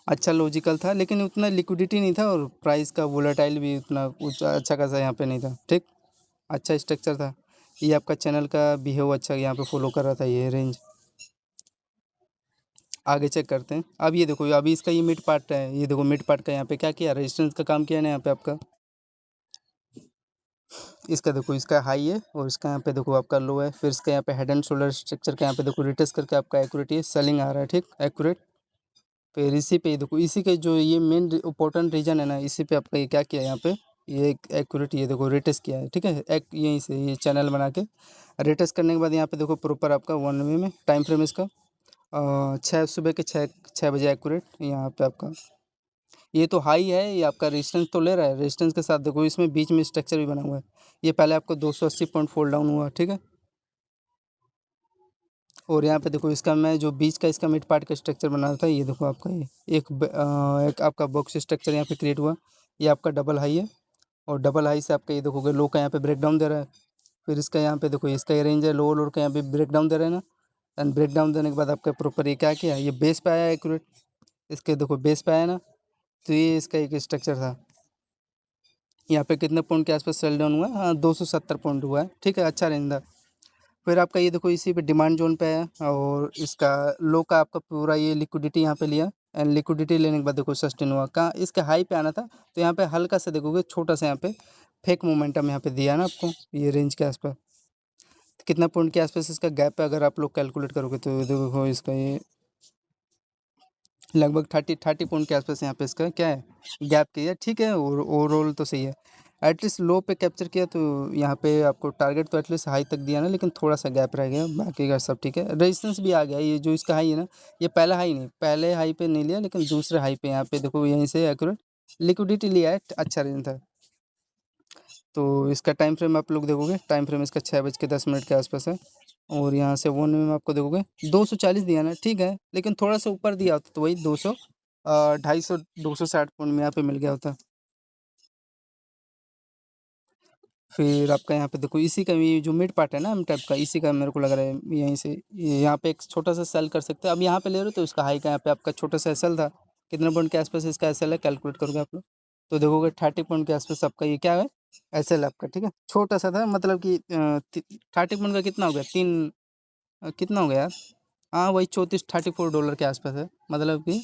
अच्छा लॉजिकल था, लेकिन उतना लिक्विडिटी नहीं था, और प्राइस का वोलेटाइल भी उतना अच्छा खासा यहाँ पे नहीं था, ठीक। अच्छा स्ट्रक्चर था, ये आपका चैनल का बिहेव अच्छा यहाँ पे फॉलो कर रहा था ये रेंज। आगे चेक करते हैं, अब ये देखो अभी इसका ये मिड पार्ट है, ये देखो मिड पार्ट का यहाँ पे क्या किया, रेजिस्टेंस का काम किया ना यहाँ पे आपका, इसका देखो इसका हाई है और इसका यहाँ पे देखो आपका लो है, फिर इसका यहाँ पे हेड एंड शोल्डर स्ट्रक्चर का यहाँ पे देखो रिटेस्ट करके आपका एक्यूरेट ये सेलिंग आ रहा है, ठीक एक्यूरेट। फिर इसी पे देखो इसी के जो ये मेन इंपॉर्टेंट रीजन है ना, इसी पे आपका ये क्या किया यहाँ पे, ये एक्यूरेट ये देखो रिटेस्ट किया है, ठीक है। एक यहीं से ये चैनल बना के रिटेस्ट करने के बाद यहाँ पे देखो प्रॉपर आपका 1 वे में टाइम फ्रेम इसका 6 सुबह के 6 बजे एक्यूरेट यहाँ पे आपका ये तो हाई है, ये आपका रेजिस्टेंस तो ले रहा है, रेजिस्टेंस के साथ देखो इसमें बीच में स्ट्रक्चर भी बना हुआ है, ये पहले आपको 280 पॉइंट फॉल डाउन हुआ, ठीक है। और यहाँ पे देखो इसका मैं जो बीच का इसका मिड पार्ट का स्ट्रक्चर बना रहा था, ये देखो आपका ये एक आपका बॉक्स स्ट्रक्चर यहाँ पे क्रिएट हुआ, ये आपका डबल हाई है, और डबल हाई से आपका ये देखोगे लो का यहाँ पे ब्रेक डाउन दे रहा है, फिर इसका यहाँ पे देखो इसका ये रेंज है, लो लोअर का यहाँ पे ब्रेक डाउन दे रहा है ना, एंड ब्रेक डाउन देने के बाद आपका प्रॉपर ये क्या किया, ये बेस पे आया एक्यूरेट, इसके देखो बेस पे आया ना, तो ये इसका एक स्ट्रक्चर था। यहाँ पे कितने पॉइंट के आसपास सेल डाउन हुआ है, हाँ 270 पॉइंट हुआ है, ठीक है, अच्छा रेंज था। फिर आपका ये देखो इसी पे डिमांड जोन पे है, और इसका लो का आपका पूरा ये लिक्विडिटी यहाँ पे लिया, एंड लिक्विडिटी लेने के बाद देखो सस्टेन हुआ, कहाँ इसके हाई पे आना था, तो यहाँ पे हल्का सा देखोगे छोटा सा यहाँ पे फेक मोमेंटम यहाँ पे दिया ना आपको, ये रेंज के आसपास कितना पॉइंट के आसपास इसका गैप है, अगर आप लोग कैलकुलेट करोगे तो देखो इसका ये लगभग 30 पॉइंट के आसपास यहाँ पे इसका क्या है, गैप किया, ठीक है। और ओवरऑल तो सही है, एटलीस्ट लो पे कैप्चर किया, तो यहाँ पे आपको टारगेट तो एटलीस्ट हाई तक दिया ना, लेकिन थोड़ा सा गैप रह गया, बाकी का सब ठीक है। रेजिस्टेंस भी आ गया, ये जो इसका हाई है ना, ये पहला हाई नहीं, पहले हाई पे नहीं लिया, लेकिन दूसरे हाई पे यहाँ पे देखो यहीं से एक्यूरेट लिक्विडिटी लिया है, अच्छा रेंज था। तो इसका टाइम फ्रेम आप लोग देखोगे, टाइम फ्रेम इसका 6:10 के आसपास है, और यहाँ से 1 वे में आपको देखोगे 240 दिया ना, ठीक है, लेकिन थोड़ा सा ऊपर दिया होता तो वही 200 250 260 पॉइंट में यहाँ पे मिल गया होता। फिर आपका यहाँ पे देखो इसी का ये जो मिड पार्ट है ना एम टाइप का, इसी का मेरे को लग रहा है यहीं से यहाँ पे एक छोटा सा सेल कर सकते हैं, अब यहाँ पे ले रहे हो तो इसका हाई का यहाँ पे आपका छोटा सा एसएल था, कितने पॉइंट के आसपास इसका एसएल है, कैलकुलेट करोगे आप लोग तो देखोगे 30 पॉइंट के आसपास आपका ये क्या है, एसएल आपका, ठीक है, छोटा सा था, मतलब कि 30 पॉइंट का कितना हो गया, कितना हो गया यार, हाँ वही 34 $34 के आसपास है, मतलब कि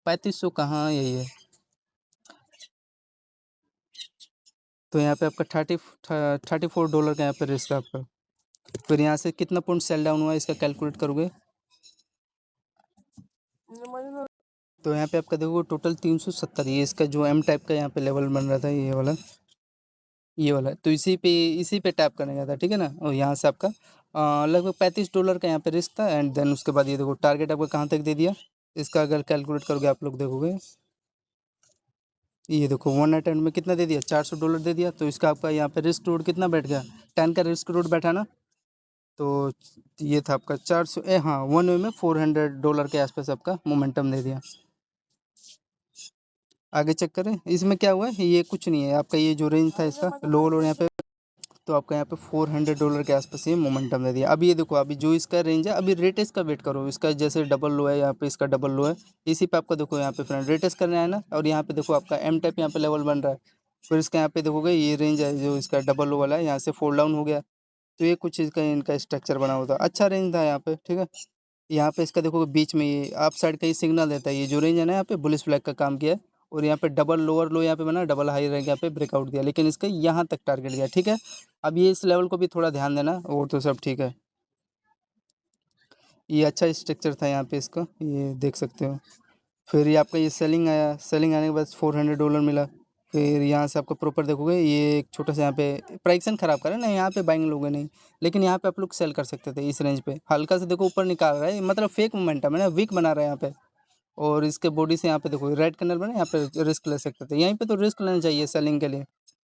3500 कहाँ, यही है। तो यहाँ पे आपका 34 $34 का यहाँ पे रिस्क है आपका। फिर यहाँ से कितना पॉइंट सेल डाउन हुआ है इसका कैलकुलेट करोगे, तो यहाँ पे आपका देखो टोटल 370, ये इसका जो एम टाइप का यहाँ पे लेवल बन रहा था, ये वाला तो इसी पे टैप करने का था, ठीक है ना। और यहाँ से आपका लगभग $35 का यहाँ पे रिस्क था, एंड देन उसके बाद ये देखो टारगेट आपका कहाँ तक दे दिया, इसका अगर कैलकुलेट करोगे आप लोग देखोगे ये देखो 1 नाइट एंड में कितना दे दिया, $400 दे दिया। तो इसका आपका यहाँ पे रिस्क रूट कितना बैठ गया, 10 का रिस्क रूट बैठा ना। तो ये था आपका 400 हाँ 1 वे में $400 के आसपास आपका मोमेंटम दे दिया। आगे चेक करें इसमें क्या हुआ है, ये कुछ नहीं है आपका, ये जो रेंज था इसका लो लो यहाँ पे, तो आपका यहाँ पे $400 के आसपास ये मोमेंटम दे दिया। अभी ये देखो, अभी जो इसका रेंज है, अभी रेटेस का वेट करो, इसका जैसे डबल लो है यहाँ पे, इसका डबल लो है, इसी पे आपका देखो यहाँ पे फ्रेंड रेटेस करना है ना। और यहाँ पे देखो आपका एम टाइप यहाँ पे लेवल बन रहा है। फिर इसका यहाँ पे देखोगे ये रेंज है जो इसका डबल लो वाला है, यहाँ से फोल्ड डाउन हो गया। तो ये कुछ इसका इनका स्ट्रक्चर बना हुआ था, अच्छा रेंज था यहाँ पे, ठीक है। यहाँ पे इसका देखो बीच में ये आप साइड का ही सिग्नल देता है, ये जो रेंज है ना यहाँ पे बुलिश फ्लैग का काम किया है। और यहाँ पे डबल लोअर लो यहाँ पे बना, डबल हाई रैंक यहाँ पे ब्रेकआउट दिया, लेकिन इसका यहाँ तक टारगेट गया, ठीक है। अब ये इस लेवल को भी थोड़ा ध्यान देना, और तो सब ठीक है। ये अच्छा स्ट्रक्चर था यहाँ पे इसका, ये देख सकते हो। फिर ये आपका ये सेलिंग आया, सेलिंग आने के बाद $400 मिला। फिर यहाँ से आपको प्रॉपर देखोगे ये एक छोटा सा यहाँ पे प्राइक्सन खराब करा ना, यहाँ पे बाइंग लोगे नहीं, लेकिन यहाँ पे आप लोग सेल कर सकते थे इस रेंज पे। हल्का से देखो ऊपर निकाल रहा है, मतलब फेक मोमेंटम है ना, वीक बना रहा है यहाँ पे। और इसके बॉडी से यहाँ पे देखो रेड कलर बना, यहाँ पे रिस्क ले सकते थे, यहीं पे तो रिस्क लेना चाहिए सेलिंग के लिए।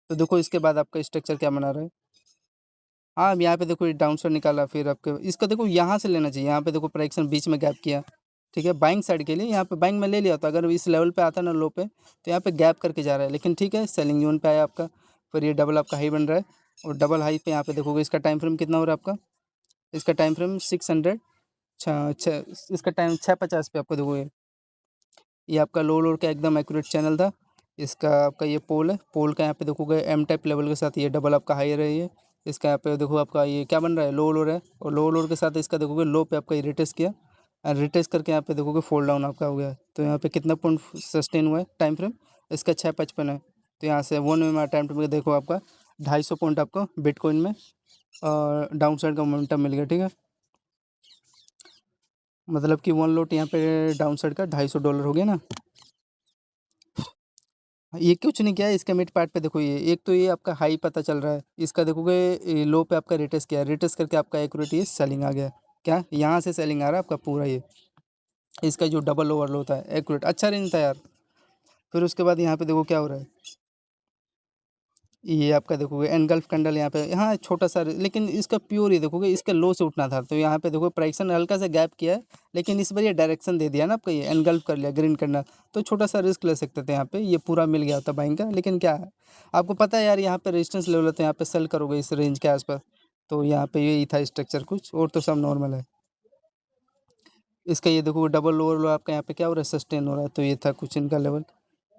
तो देखो इसके बाद आपका स्ट्रक्चर क्या बना रहा है। हाँ अब यहाँ पे देखो ये डाउन साइड निकाला, फिर आपके इसका देखो यहाँ से लेना चाहिए, यहाँ पे देखो प्राइक्सन बीच में गैप किया, ठीक है। बाइंग साइड के लिए यहाँ पे बाइंग में ले लिया था, अगर इस लेवल पे आता ना लो पे, तो यहाँ पे गैप करके जा रहा है, लेकिन ठीक है सेलिंग जोन पे आया आपका। फिर ये डबल आपका हाई बन रहा है, और डबल हाई पे यहाँ पे देखोगे इसका टाइम फ्रेम कितना हो रहा है आपका, इसका टाइम फ्रेम 600 इसका टाइम 650 पे आपको देखोगे। ये आपका लो लोड का एकदम एक्यूरेट चैनल था। इसका आपका ये पोल है, पोल का यहाँ पे देखोगे एम टाइप लेवल के साथ ये डबल आपका हाई रही है। इसका यहाँ पे देखो आपका ये क्या बन रहा है, लो लोड है, और लो लोड के साथ इसका देखोगे लो पे आपका ये रिटेस्ट किया, और रिटेस्ट करके यहाँ पे देखोगे फोल्ड डाउन आपका हो गया। तो यहाँ पे कितना पॉइंट सस्टेन हुआ है टाइम फ्रेम, इसका 655 है। तो यहाँ से 1 में टाइम फ्रेम देखो आपका 250 पॉइंट आपको बिटकॉइन में और डाउन साइड का मोमेंटम मिल गया, ठीक है। मतलब कि 1 लोट यहाँ पे डाउन साइड का $250 हो गया ना। ये कुछ नहीं किया है, इसके मिड पार्ट पे देखो, ये एक तो ये आपका हाई पता चल रहा है, इसका देखोगे ये लो पे आपका रिटेस्ट किया है, रिटेस्ट करके आपका एक्यूरेट ये सेलिंग आ गया। क्या यहाँ से सेलिंग आ रहा है आपका पूरा, ये इसका जो डबल ओवर लो होता है एक्यूरेट, अच्छा रेंज था यार। फिर उसके बाद यहाँ पे देखो क्या हो रहा है, ये आपका देखोगे एनगल्फ कैंडल यहाँ पे, हाँ छोटा सा, लेकिन इसका प्योर ये देखोगे इसका लो से उठना था, तो यहाँ पे देखो प्राइक्सन हल्का सा गैप किया है, लेकिन इस बार ये डायरेक्शन दे दिया ना आपका, ये एनगल्फ कर लिया ग्रीन कैंडल। तो छोटा सा रिस्क ले सकते थे यहाँ पे, ये पूरा मिल गया होता बाइंग का, लेकिन क्या है आपको पता है यार, यहाँ पे रेजिस्टेंस लेवल होता है, यहाँ पे सेल करोगे इस रेंज के आसपास। तो यहाँ पे यही था स्ट्रक्चर कुछ, और तो सब नॉर्मल है। इसका ये देखो डबल ओवर लो आपका यहाँ पे क्या हो रहा है, सस्टेन हो रहा है। तो ये था कुछ इनका लेवल,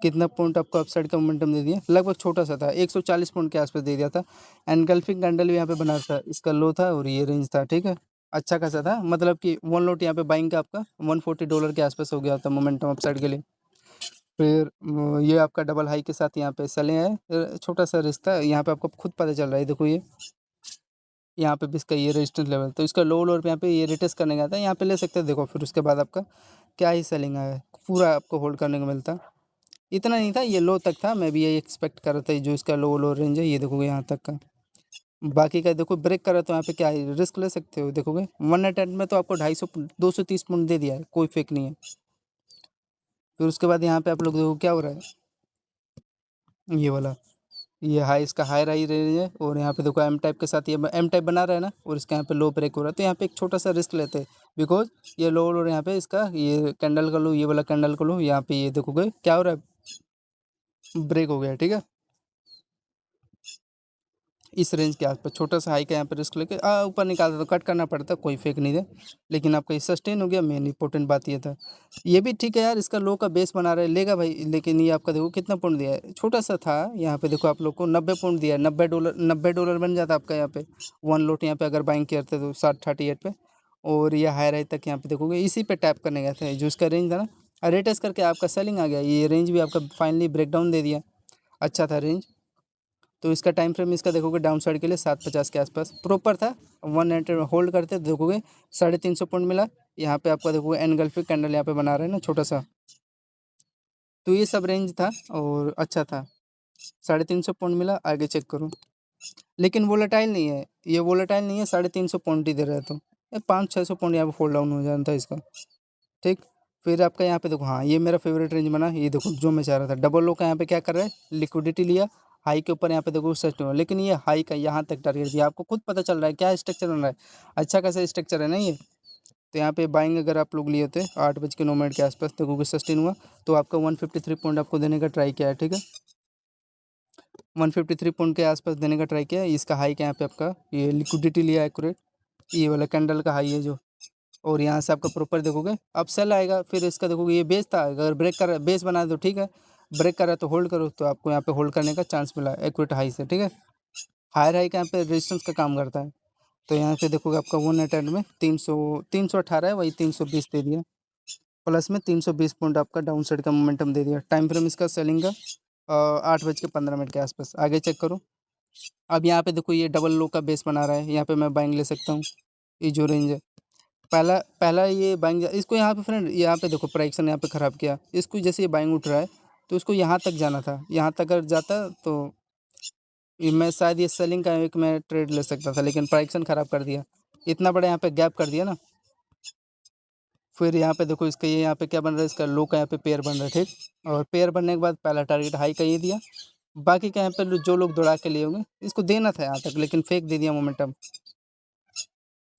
कितना पॉइंट आपको अपसाइड का मोमेंटम दे दिया, लगभग छोटा सा था, 140 पॉइंट के आसपास दे दिया था। एनगल्फिंग कैंडल भी यहाँ पे बना था, इसका लो था और ये रेंज था, ठीक है। अच्छा खासा था, मतलब कि 1 लोट यहाँ पे बाइंग का आपका $140 के आसपास हो गया था मोमेंटम अपसाइड के लिए। फिर ये आपका डबल हाई के साथ यहाँ पे सेलिंग है, छोटा सा रिस्क था, यहाँ पे आपको खुद पता चल रहा है, देखो ये यहाँ पे भी इसका ये रेजिस्टेंस लेवल, तो इसका लो लोअर पे यहाँ पे ये रिटेस्ट करने का था, यहाँ पे ले सकते हैं देखो। फिर उसके बाद आपका क्या ही सेलिंग आया है, पूरा आपको होल्ड करने को मिलता। इतना नहीं था, ये लो तक था, मैं भी यही एक्सपेक्ट कर रहा था, जो इसका लो लो रेंज है ये देखोगे यहाँ तक का। बाकी का देखो ब्रेक करा, तो यहाँ पे क्या है रिस्क ले सकते हो, देखोगे 1 नाइट में तो आपको 250 230 पॉइंट दे दिया है, कोई फेक नहीं है। फिर उसके बाद यहाँ पे आप लोग देखो क्या हो रहा है, ये वाला ये हाई, इसका हाई राई रेंज है, और यहाँ पे देखो एम टाइप के साथ ये एम टाइप बना रहा है ना, और इसका यहाँ पे लो ब्रेक हो रहा है, तो यहाँ पे एक छोटा सा रिस्क लेते हैं, बिकॉज ये लो और यहाँ पे इसका ये कैंडल का लो, ये वाला कैंडल का लो, यहाँ पे ये देखोगे क्या हो रहा है, ब्रेक हो गया, ठीक है। इस रेंज के आसपास छोटा सा हाई का यहाँ पे रिस्क लेके ऊपर निकालता, तो कट करना पड़ता, कोई फेक नहीं है, लेकिन आपका ये सस्टेन हो गया, मेन इंपॉर्टेंट बात ये था। ये भी ठीक है यार, इसका लो का बेस बना रहे लेगा भाई, लेकिन ये आपका देखो कितना पॉइंट दिया है, छोटा सा था। यहाँ पे देखो आप लोग को 90 पॉइंट दिया है, $90 बन जाता आपका यहाँ पे 1 लोट, यहाँ पे अगर बाइंग करते तो 738 पे। और ये हाई राइट तक यहाँ पे देखोगे इसी पे टैप करने गया था, जो इसका रेंज था ना, रेटेस करके आपका सेलिंग आ गया, ये रेंज भी आपका फाइनली ब्रेकडाउन दे दिया, अच्छा था रेंज। तो इसका टाइम फ्रेम इसका देखोगे डाउन साइड के लिए 750 के आसपास प्रॉपर था, 190 होल्ड करते देखोगे 350 पॉइंट मिला। यहाँ पे आपका देखोगे एनगल्फिक कैंडल यहाँ पे बना रहे हैं ना छोटा सा, तो ये सब रेंज था और अच्छा था, 350 पॉइंट मिला, आगे चेक करो। लेकिन वोलेटाइल नहीं है, ये वोलेटाइल नहीं है, 350 पॉइंट ही दे रहा है, तो ये 500-600 पॉइंट यहाँ पे फोल्ड डाउन हो जाता है इसका, ठीक। फिर आपका यहाँ पे देखो, हाँ ये मेरा फेवरेट रेंज बना, ये देखो जो मैं चाह रहा था। डबल लो का यहाँ पे क्या कर रहा है, लिक्विडिटी लिया हाई के ऊपर, यहाँ पे देखो सस्टेन, लेकिन ये हाई का यहाँ तक टारगेट दिया। आपको खुद पता चल रहा है क्या स्ट्रक्चर बन रहा है, अच्छा खासा स्ट्रक्चर है ना ये। तो यहाँ पे बाइंग अगर आप लोग लिए होते 8:09 के आसपास, देखो कि सस्टेन हुआ, तो आपका 153 पॉइंट आपको देने का ट्राई किया है, ठीक है। 153 पॉइंट के आसपास देने का ट्राई किया है। इसका हाई का यहाँ पे आपका ये लिक्विडिटी लिया एक्यूरेट, ये वाला कैंडल का हाई है जो, और यहाँ से आपका प्रॉपर देखोगे अब सेल आएगा। फिर इसका देखोगे ये बेस था, अगर ब्रेक कर बेस बना दो ठीक है, ब्रेक कर रहा है तो होल्ड करो, तो आपको यहाँ पे होल्ड करने का चांस मिला एक्यूरेट हाई से, ठीक है। हायर हाई का यहाँ पे रेजिस्टेंस का काम करता है। तो यहाँ से देखोगे आपका 1 अटेम्प्ट में 318 है, वही 320 दे दिया, प्लस में 320 पॉइंट आपका डाउन साइड का मोमेंटम दे दिया। टाइम फ्रेम इसका सेलिंग का 8:15 के आसपास। आगे चेक करो, अब यहाँ पे देखो ये डबल लो का बेस बना रहा है, यहाँ पे मैं बाइंग ले सकता हूँ। ये जो रेंज है, पहला पहला ये बाइंग इसको यहाँ पे फ्रेंड, यहाँ पे देखो प्राइक्सन यहाँ पे ख़राब किया इसको, जैसे ये बाइंग उठ रहा है तो इसको यहाँ तक जाना था, यहाँ तक अगर जाता तो ये मैं शायद ये सेलिंग का एक मैं ट्रेड ले सकता था, लेकिन प्राइक्सन ख़राब कर दिया, इतना बड़ा यहाँ पे गैप कर दिया ना। फिर यहाँ पे देखो इसका ये यहाँ पे क्या बन रहा है, इसका लो का यहाँ पे पेयर बन रहा है, ठीक। और पेयर बनने के बाद पहला टारगेट हाई का ये दिया, बाकी का यहाँ पे जो लोग दौड़ा के लिए होंगे इसको देना था यहाँ तक, लेकिन फेक दे दिया मोमेंटम।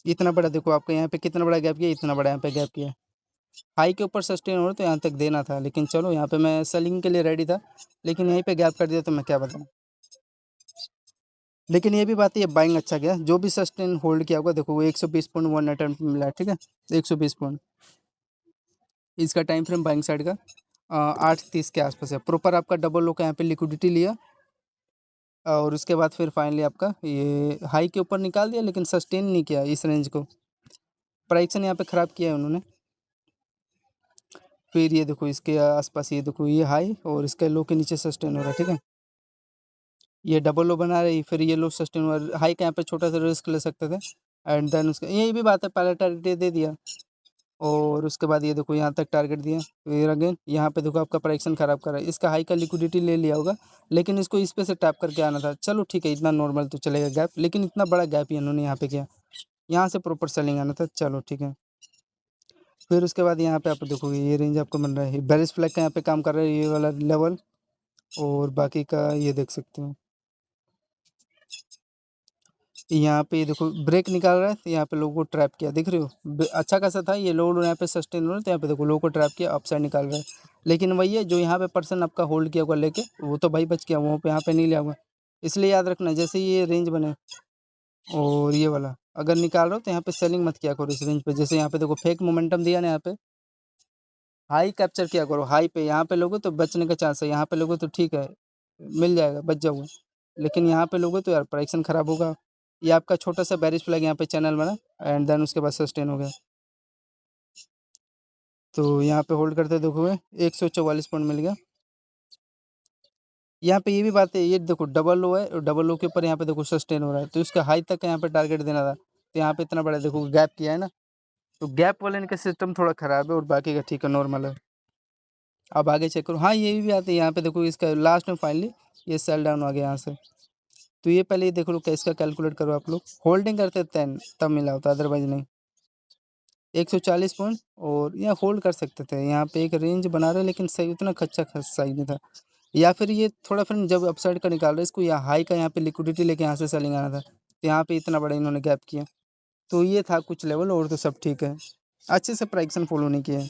इतना बड़ा देखो आपका यहाँ पे कितना बड़ा गैप किया, इतना बड़ा यहाँ पे गैप किया। हाई के ऊपर सस्टेन हो रहा तो यहाँ तक देना था, लेकिन चलो यहाँ पे मैं सेलिंग के लिए रेडी था, लेकिन यहीं पे गैप कर दिया तो मैं क्या बताऊँ। लेकिन ये भी बात है, ये बाइंग अच्छा गया, जो भी सस्टेन होल्ड किया होगा देखो वो 120.1 अटेम्प्ट मिला है, ठीक है। 120 पॉइंट इसका टाइम फ्रेम बाइंग साइड का 8:30 के आसपास है। प्रॉपर आपका डबल लो का यहाँ पे लिक्विडिटी लिया, और उसके बाद फिर फाइनली आपका ये हाई के ऊपर निकाल दिया, लेकिन सस्टेन नहीं किया इस रेंज को, प्राइक्सन यहाँ पे ख़राब किया है उन्होंने। फिर ये देखो इसके आसपास, ये देखो ये हाई और इसके लो के नीचे सस्टेन हो रहा है, ठीक है। ये डबल लो बना रही, फिर ये लो सस्टेन हो रहा है। हाई के यहाँ पे छोटा सा रिस्क ले सकते थे, एंड देन उसका यही भी बात है, पहला टारगेट दे दिया और उसके बाद ये देखो यहाँ तक टारगेट दिया। फिर अगेन यहाँ पे देखो आपका प्राइक्सन ख़राब कर रहा है, इसका हाई का लिक्विडिटी ले लिया होगा, लेकिन इसको इस पे से टैप करके आना था। चलो ठीक है, इतना नॉर्मल तो चलेगा गैप, लेकिन इतना बड़ा गैप ही इन्होंने यहाँ पे किया, यहाँ से प्रॉपर सेलिंग आना था। चलो ठीक है। फिर उसके बाद यहाँ पे आप देखोगे ये रेंज आपको बन रहा है, बेरिश फ्लैग का यहाँ पे काम कर रहा है ये वाला लेवल, और बाकी का ये देख सकते हो। यहाँ पे देखो ब्रेक निकाल रहा है, तो यहाँ पे लोगों को ट्रैप किया, दिख रहे हो, अच्छा खासा था ये लोड, यहाँ पे सस्टेन हो रहा है, तो यहाँ पे देखो लोगों को ट्रैप किया, अपसाइड निकाल रहा है। लेकिन वही है, जो यहाँ पे पर्सन आपका होल्ड किया होगा लेके, वो तो भाई बच गया, वो पे यहाँ पे नहीं लिया होगा। इसलिए याद रखना, जैसे ये रेंज बने और ये वाला अगर निकाल रहे हो तो यहाँ पे सेलिंग मत किया करो इस रेंज पे। जैसे यहाँ पे देखो फेक मोमेंटम दिया ना, यहाँ पे हाई कैप्चर किया करो, हाई पे यहाँ पे लोगे तो बचने का चांस है, यहाँ पे लोगे तो ठीक है मिल जाएगा, बच जाओगे। लेकिन यहाँ पे लोगे तो यार प्राइक्सन ख़राब होगा। ये आपका छोटा सा बेरिश फ्लैग यहाँ पे चैनल बना, एंड देन उसके बाद सस्टेन हो गया, तो यहाँ पे होल्ड करते देखोगे 144 पॉइंट मिल गया। यहाँ पे ये भी बात है, ये देखो डबल लो है और डबल लो के ऊपर यहाँ पे देखो सस्टेन हो रहा है, तो इसका हाई तक यहाँ पे टारगेट देना था, तो यहाँ पे इतना बड़ा देखो गैप किया है ना, तो गैप वाले का सिस्टम थोड़ा ख़राब है और बाकी का ठीक है, नॉर्मल है। अब आगे चेक करो, हाँ ये भी आते हैं यहाँ पे देखो, इसका लास्ट में फाइनली ये सेल डाउन आ गया यहाँ से। तो ये पहले ये देख लो कैसे का कैलकुलेट करो आप लोग, होल्डिंग करते टेन तब मिला होता, अदरवाइज नहीं। 140 पॉइंट और यहाँ होल्ड कर सकते थे, यहाँ पे एक रेंज बना रहे, लेकिन सही उतना अच्छा खास सही नहीं था। या फिर ये थोड़ा फ्रेंड जब अपसाइड का निकाल रहे इसको, यहाँ हाई का यहाँ पे लिक्विडिटी लेके यहाँ से सेलिंग आना था, तो यहाँ पे इतना बड़ा इन्होंने गैप किया। तो ये था कुछ लेवल, और तो सब ठीक है, अच्छे से प्राइक्सन फॉलो नहीं किया है।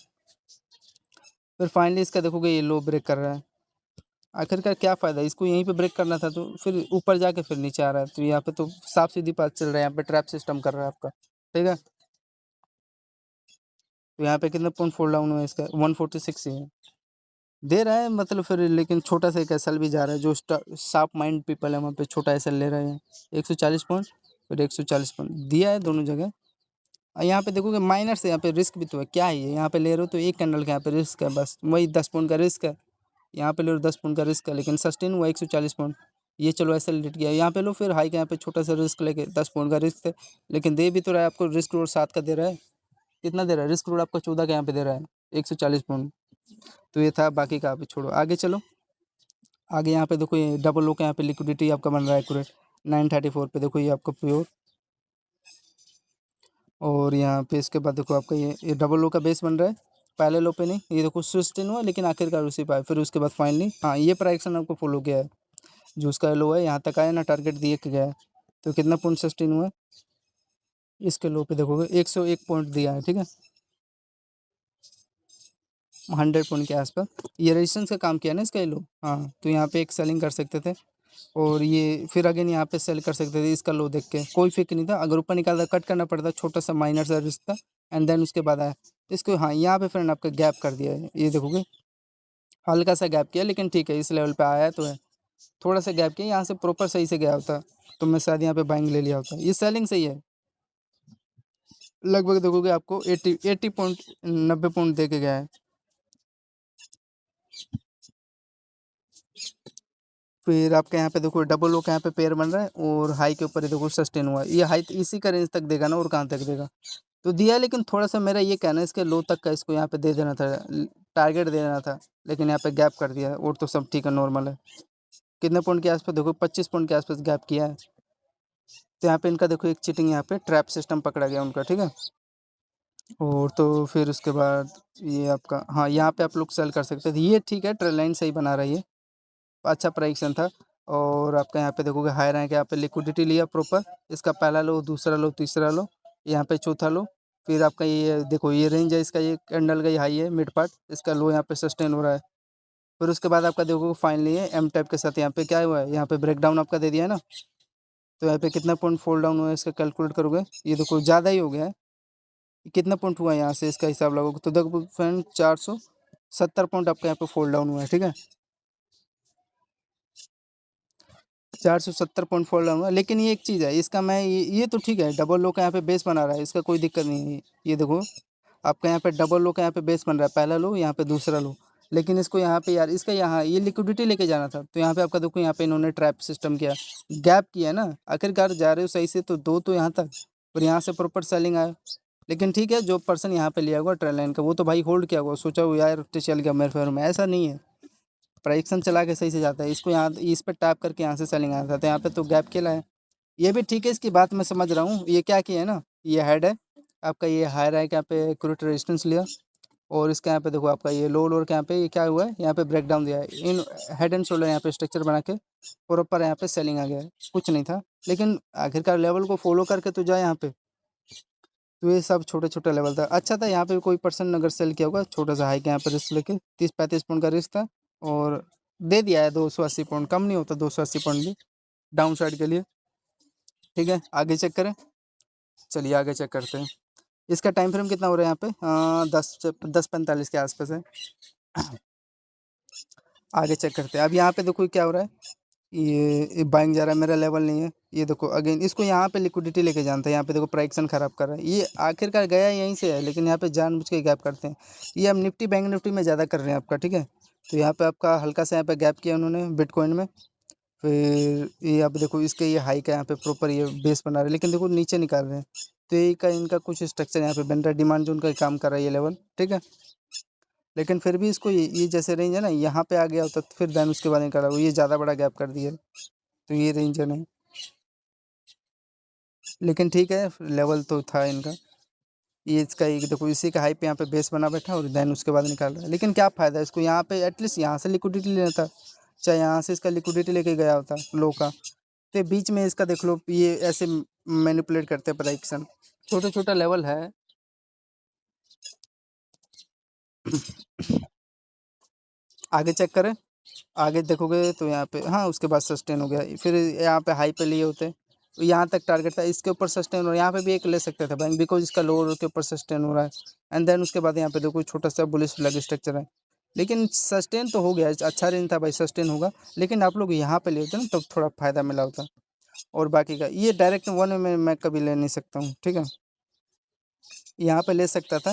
फिर फाइनली इसका देखोगे ये लो ब्रेक कर रहा है, आखिरकार क्या फ़ायदा, इसको यहीं पे ब्रेक करना था, तो फिर ऊपर जाके फिर नीचे आ रहा है, तो यहाँ पे तो साफ सीधी बात चल रहा है, यहाँ पे ट्रैप सिस्टम कर रहा है आपका, ठीक है। तो यहाँ पे कितना पॉइंट फोल्ड डाउन हुआ है इसका, 146 ही है दे रहा है, मतलब फिर लेकिन छोटा सा एक एसएल भी जा रहा है, जो शार्प माइंड पीपल है वहाँ पे छोटा एसएल ले रहे हैं। 140 पॉइंट, फिर 140 पॉइंट दिया है दोनों जगह। और यहाँ पे देखोगे माइनर से यहाँ पे रिस्क भी तो है, क्या है ये, यहाँ पे ले रहे हो तो एक कैंडल का यहाँ पे रिस्क है, बस वही 10 पॉइंट का रिस्क है। यहाँ पे लो 10 पॉइंट का रिस्क है, लेकिन सस्टेन हुआ 140 पॉइंट, ये चलो ऐसे लेट गया। यहाँ पे लो फिर हाई का यहाँ पे छोटा सा रिस्क लेके 10 पॉइंट का रिस्क है, लेकिन दे भी तो रहा है आपको, रिस्क रोड 7 का दे रहा है, कितना दे रहा है रिस्क रोड आपका, 14 का यहाँ पे दे रहा है, 140 पॉइंट। तो ये था, बाकी का आप छोड़ो, आगे चलो। आगे यहाँ पे देखो ये डबल लो का यहाँ पे लिक्विडिटी आपका बन रहा है एक्यूरेट 934 पे, देखो ये आपका प्योर। और यहाँ पे इसके बाद देखो आपका ये डबल लो का बेस बन रहा है, पहले लो पे नहीं, ये देखो सस्टेन हुआ लेकिन आखिरकार उसी पे आया, फिर उसके बाद फाइनली हाँ ये प्राइस आपको फॉलो किया है, जो उसका लो है यहाँ तक आया ना, टारगेट दिए के गया है। तो कितना पॉइंट सस्टेन हुआ है, इसके लो पे देखोगे 101 पॉइंट दिया है, ठीक है, 100 पॉइंट के आसपास। ये रेजिस्टेंस का काम किया ना इसका ये लो, हाँ तो यहाँ पे एक सेलिंग कर सकते थे, और ये फिर अगेन यहाँ पे सेल कर सकते थे, इसका लो देख के कोई फिक्र नहीं था, अगर ऊपर निकालता कट करना पड़ता, छोटा सा माइनर सा रिस्क था, एंड देन उसके बाद आया इसको। हाँ यहाँ पे फ्रेंड आपका गैप कर दिया है, ये देखोगे हल्का सा गैप किया, लेकिन ठीक है इस लेवल पे आया तो है, थोड़ा सा गैप किया, यहाँ से प्रॉपर सही से गया होता तो मैं शायद यहाँ पे बाइंग ले लिया होता। ये सेलिंग सही है, लगभग देखोगे आपको 80 पॉइंट 90 पॉइंट दे के गया है। फिर आपके यहाँ पे देखो डबल लो के यहाँ पे पेयर बन रहा है, और हाई के ऊपर ये देखो सस्टेन हुआ है, ये हाई इसी का रेंज तक देगा ना, और कहाँ तक देगा तो दिया है, लेकिन थोड़ा सा मेरा ये कहना है इसके लो तक का इसको यहाँ पे दे देना था, टारगेट दे देना था, लेकिन यहाँ पे गैप कर दिया है, और तो सब ठीक है नॉर्मल है। कितने पॉइंट के आसपास देखो 25 पॉइंट के आसपास गैप किया है, तो यहाँ पे इनका देखो एक चीटिंग यहाँ पे ट्रैप सिस्टम पकड़ा गया उनका, ठीक है। और तो फिर उसके बाद ये आपका हाँ यहाँ पे आप लोग सेल कर सकते थे, ये ठीक है ट्रेल लाइन सही बना रही है, अच्छा प्राइक्शन था। और आपका यहाँ पे देखोगे हाई रैंक, यहाँ पे लिक्विडिटी लिया प्रॉपर, इसका पहला लो, दूसरा लो, तीसरा लो, यहाँ पे चौथा लो, फिर आपका ये देखो ये रेंज है इसका, ये कैंडल का ये हाई है मिड पार्ट, इसका लो यहाँ पे सस्टेन हो रहा है। फिर उसके बाद आपका देखोगे फाइनली है एम टाइप के साथ यहाँ पे क्या हुआ है, यहाँ पे ब्रेक डाउन आपका दे दिया है ना, तो यहाँ पे कितना पॉइंट फॉल डाउन हुआ है इसका कैलकुलेट करोगे, ये देखो ज़्यादा ही हो गया है, कितना पॉइंट हुआ है यहाँ से इसका हिसाब लगाओगे तो देखो फ्रेंड 470 पॉइंट आपका यहाँ पे फॉल डाउन हुआ है, ठीक है, 470 पॉइंट फॉल डाउन हुआ। लेकिन ये एक चीज़ है इसका, मैं ये तो ठीक है डबल लो का यहाँ पे बेस बना रहा है, इसका कोई दिक्कत नहीं है, ये देखो आपका यहाँ पे डबल लो का यहाँ पे बेस बन रहा है, पहला लो यहाँ पे दूसरा लो, लेकिन इसको यहाँ पे यार इसका यहाँ ये लिक्विडिटी लेके जाना था, तो यहाँ पे आपका देखो यहाँ पे इन्होंने ट्रैप सिस्टम किया, गैप किया ना, आखिरकार जा रहे हो सही से तो दो तो यहाँ तक, और यहाँ से प्रॉपर सेलिंग आया। लेकिन ठीक है जो पर्सन यहाँ पे लिया होगा ट्रेल लाइन का, वो तो भाई होल्ड किया होगा, सोचा वो यार चल गया मेरे फेवर में, ऐसा नहीं है, प्राइक्शन चला के सही से जाता है, इसको यहाँ इस पर टैप करके यहाँ से सेलिंग आया था, तो यहाँ पे तो गैप खेला है। ये भी ठीक है, इसकी बात मैं समझ रहा हूँ, ये क्या किया है ना, ये हेड है आपका, ये हाई रैंक यहाँ पे क्रूट रेजिस्टेंस लिया, और इसके यहाँ पे देखो आपका ये लो लोअर के यहाँ पे ये क्या हुआ है, यहाँ पे ब्रेक डाउन दिया है, इन हेड एंड शोल्डर यहाँ पे स्ट्रक्चर बना के प्रॉपर यहाँ पे सेलिंग आ गया है, कुछ नहीं था, लेकिन आखिरकार लेवल को फॉलो करके तो जाए यहाँ पे, तो ये सब छोटे छोटे लेवल था, अच्छा था। यहाँ पे कोई पर्सन अगर सेल किया होगा छोटा सा हाई के यहाँ पे रिस्क लेके 30-35 पॉइंट का रिस्क था, और दे दिया है 280 पॉइंट, कम नहीं होता 280 पॉइंट भी डाउन साइड के लिए, ठीक है। आगे चेक करें, चलिए आगे चेक करते हैं, इसका टाइम फ्रेम कितना हो रहा है यहाँ पे, 10:45 के आसपास है। आगे चेक करते हैं, अब यहाँ पे देखो क्या हो रहा है, ये बाइंग जा रहा है, मेरा लेवल नहीं है, ये देखो अगेन इसको यहाँ पे लिक्विडिटी लेके जानता है, यहाँ पे देखो प्राइक्शन खराब कर रहा है, ये आखिरकार गया यहीं से है, लेकिन यहाँ पे जानबूझ के गैप करते हैं, ये हम निफ्टी बैंक निफ्टी में ज़्यादा कर रहे हैं आपका, ठीक है। तो यहाँ पे आपका हल्का सा यहाँ पे गैप किया उन्होंने बिटकॉइन में, फिर ये आप देखो इसके ये हाई का यहाँ पे प्रॉपर ये बेस बना रहे हैं, लेकिन देखो नीचे निकाल रहे हैं, तो ये का इनका कुछ स्ट्रक्चर यहाँ पे बन रहा है, डिमांड जोन का काम कर रहा है ये लेवल, ठीक है। लेकिन फिर भी इसको ये जैसे रेंज है ना, यहाँ पे आ गया होता तो फिर देन उसके बाद निकाला, वो ये ज़्यादा बड़ा गैप कर दिया, तो ये रेंज है नहीं, लेकिन ठीक है लेवल तो था इनका, ये इसका एक देखो इसी का हाई पे यहाँ पे बेस बना बैठा, और देन उसके बाद निकाल रहा है, लेकिन क्या फ़ायदा इसको, यहाँ पे एटलीस्ट यहाँ से लिक्विडिटी लेना था, चाहे यहाँ से इसका लिक्विडिटी लेके गया होता लो का, तो बीच में इसका देख लो ये ऐसे मैनिपुलेट करते हैं प्राइक्शन, छोटा छोटा लेवल है। आगे चेक करें, आगे देखोगे तो यहाँ पे हाँ उसके बाद सस्टेन हो गया, फिर यहाँ पे हाई पे लिए होते, तो यहाँ तक टारगेट था, इसके ऊपर सस्टेन हो रहा है, यहाँ पे भी एक ले सकते थे बैंक, बिकॉज इसका लोअर के ऊपर सस्टेन हो रहा है, एंड देन उसके बाद यहाँ पे देखो छोटा सा बुलिश फ्लैग स्ट्रक्चर है, लेकिन सस्टेन तो हो गया, अच्छा रेंज था भाई, सस्टेन होगा, लेकिन आप लोग यहाँ पे ले होते ना तब थोड़ा फायदा मिला होता, और बाकी का ये डायरेक्ट वन में मैं कभी ले नहीं सकता हूँ, ठीक है। यहाँ पे ले सकता था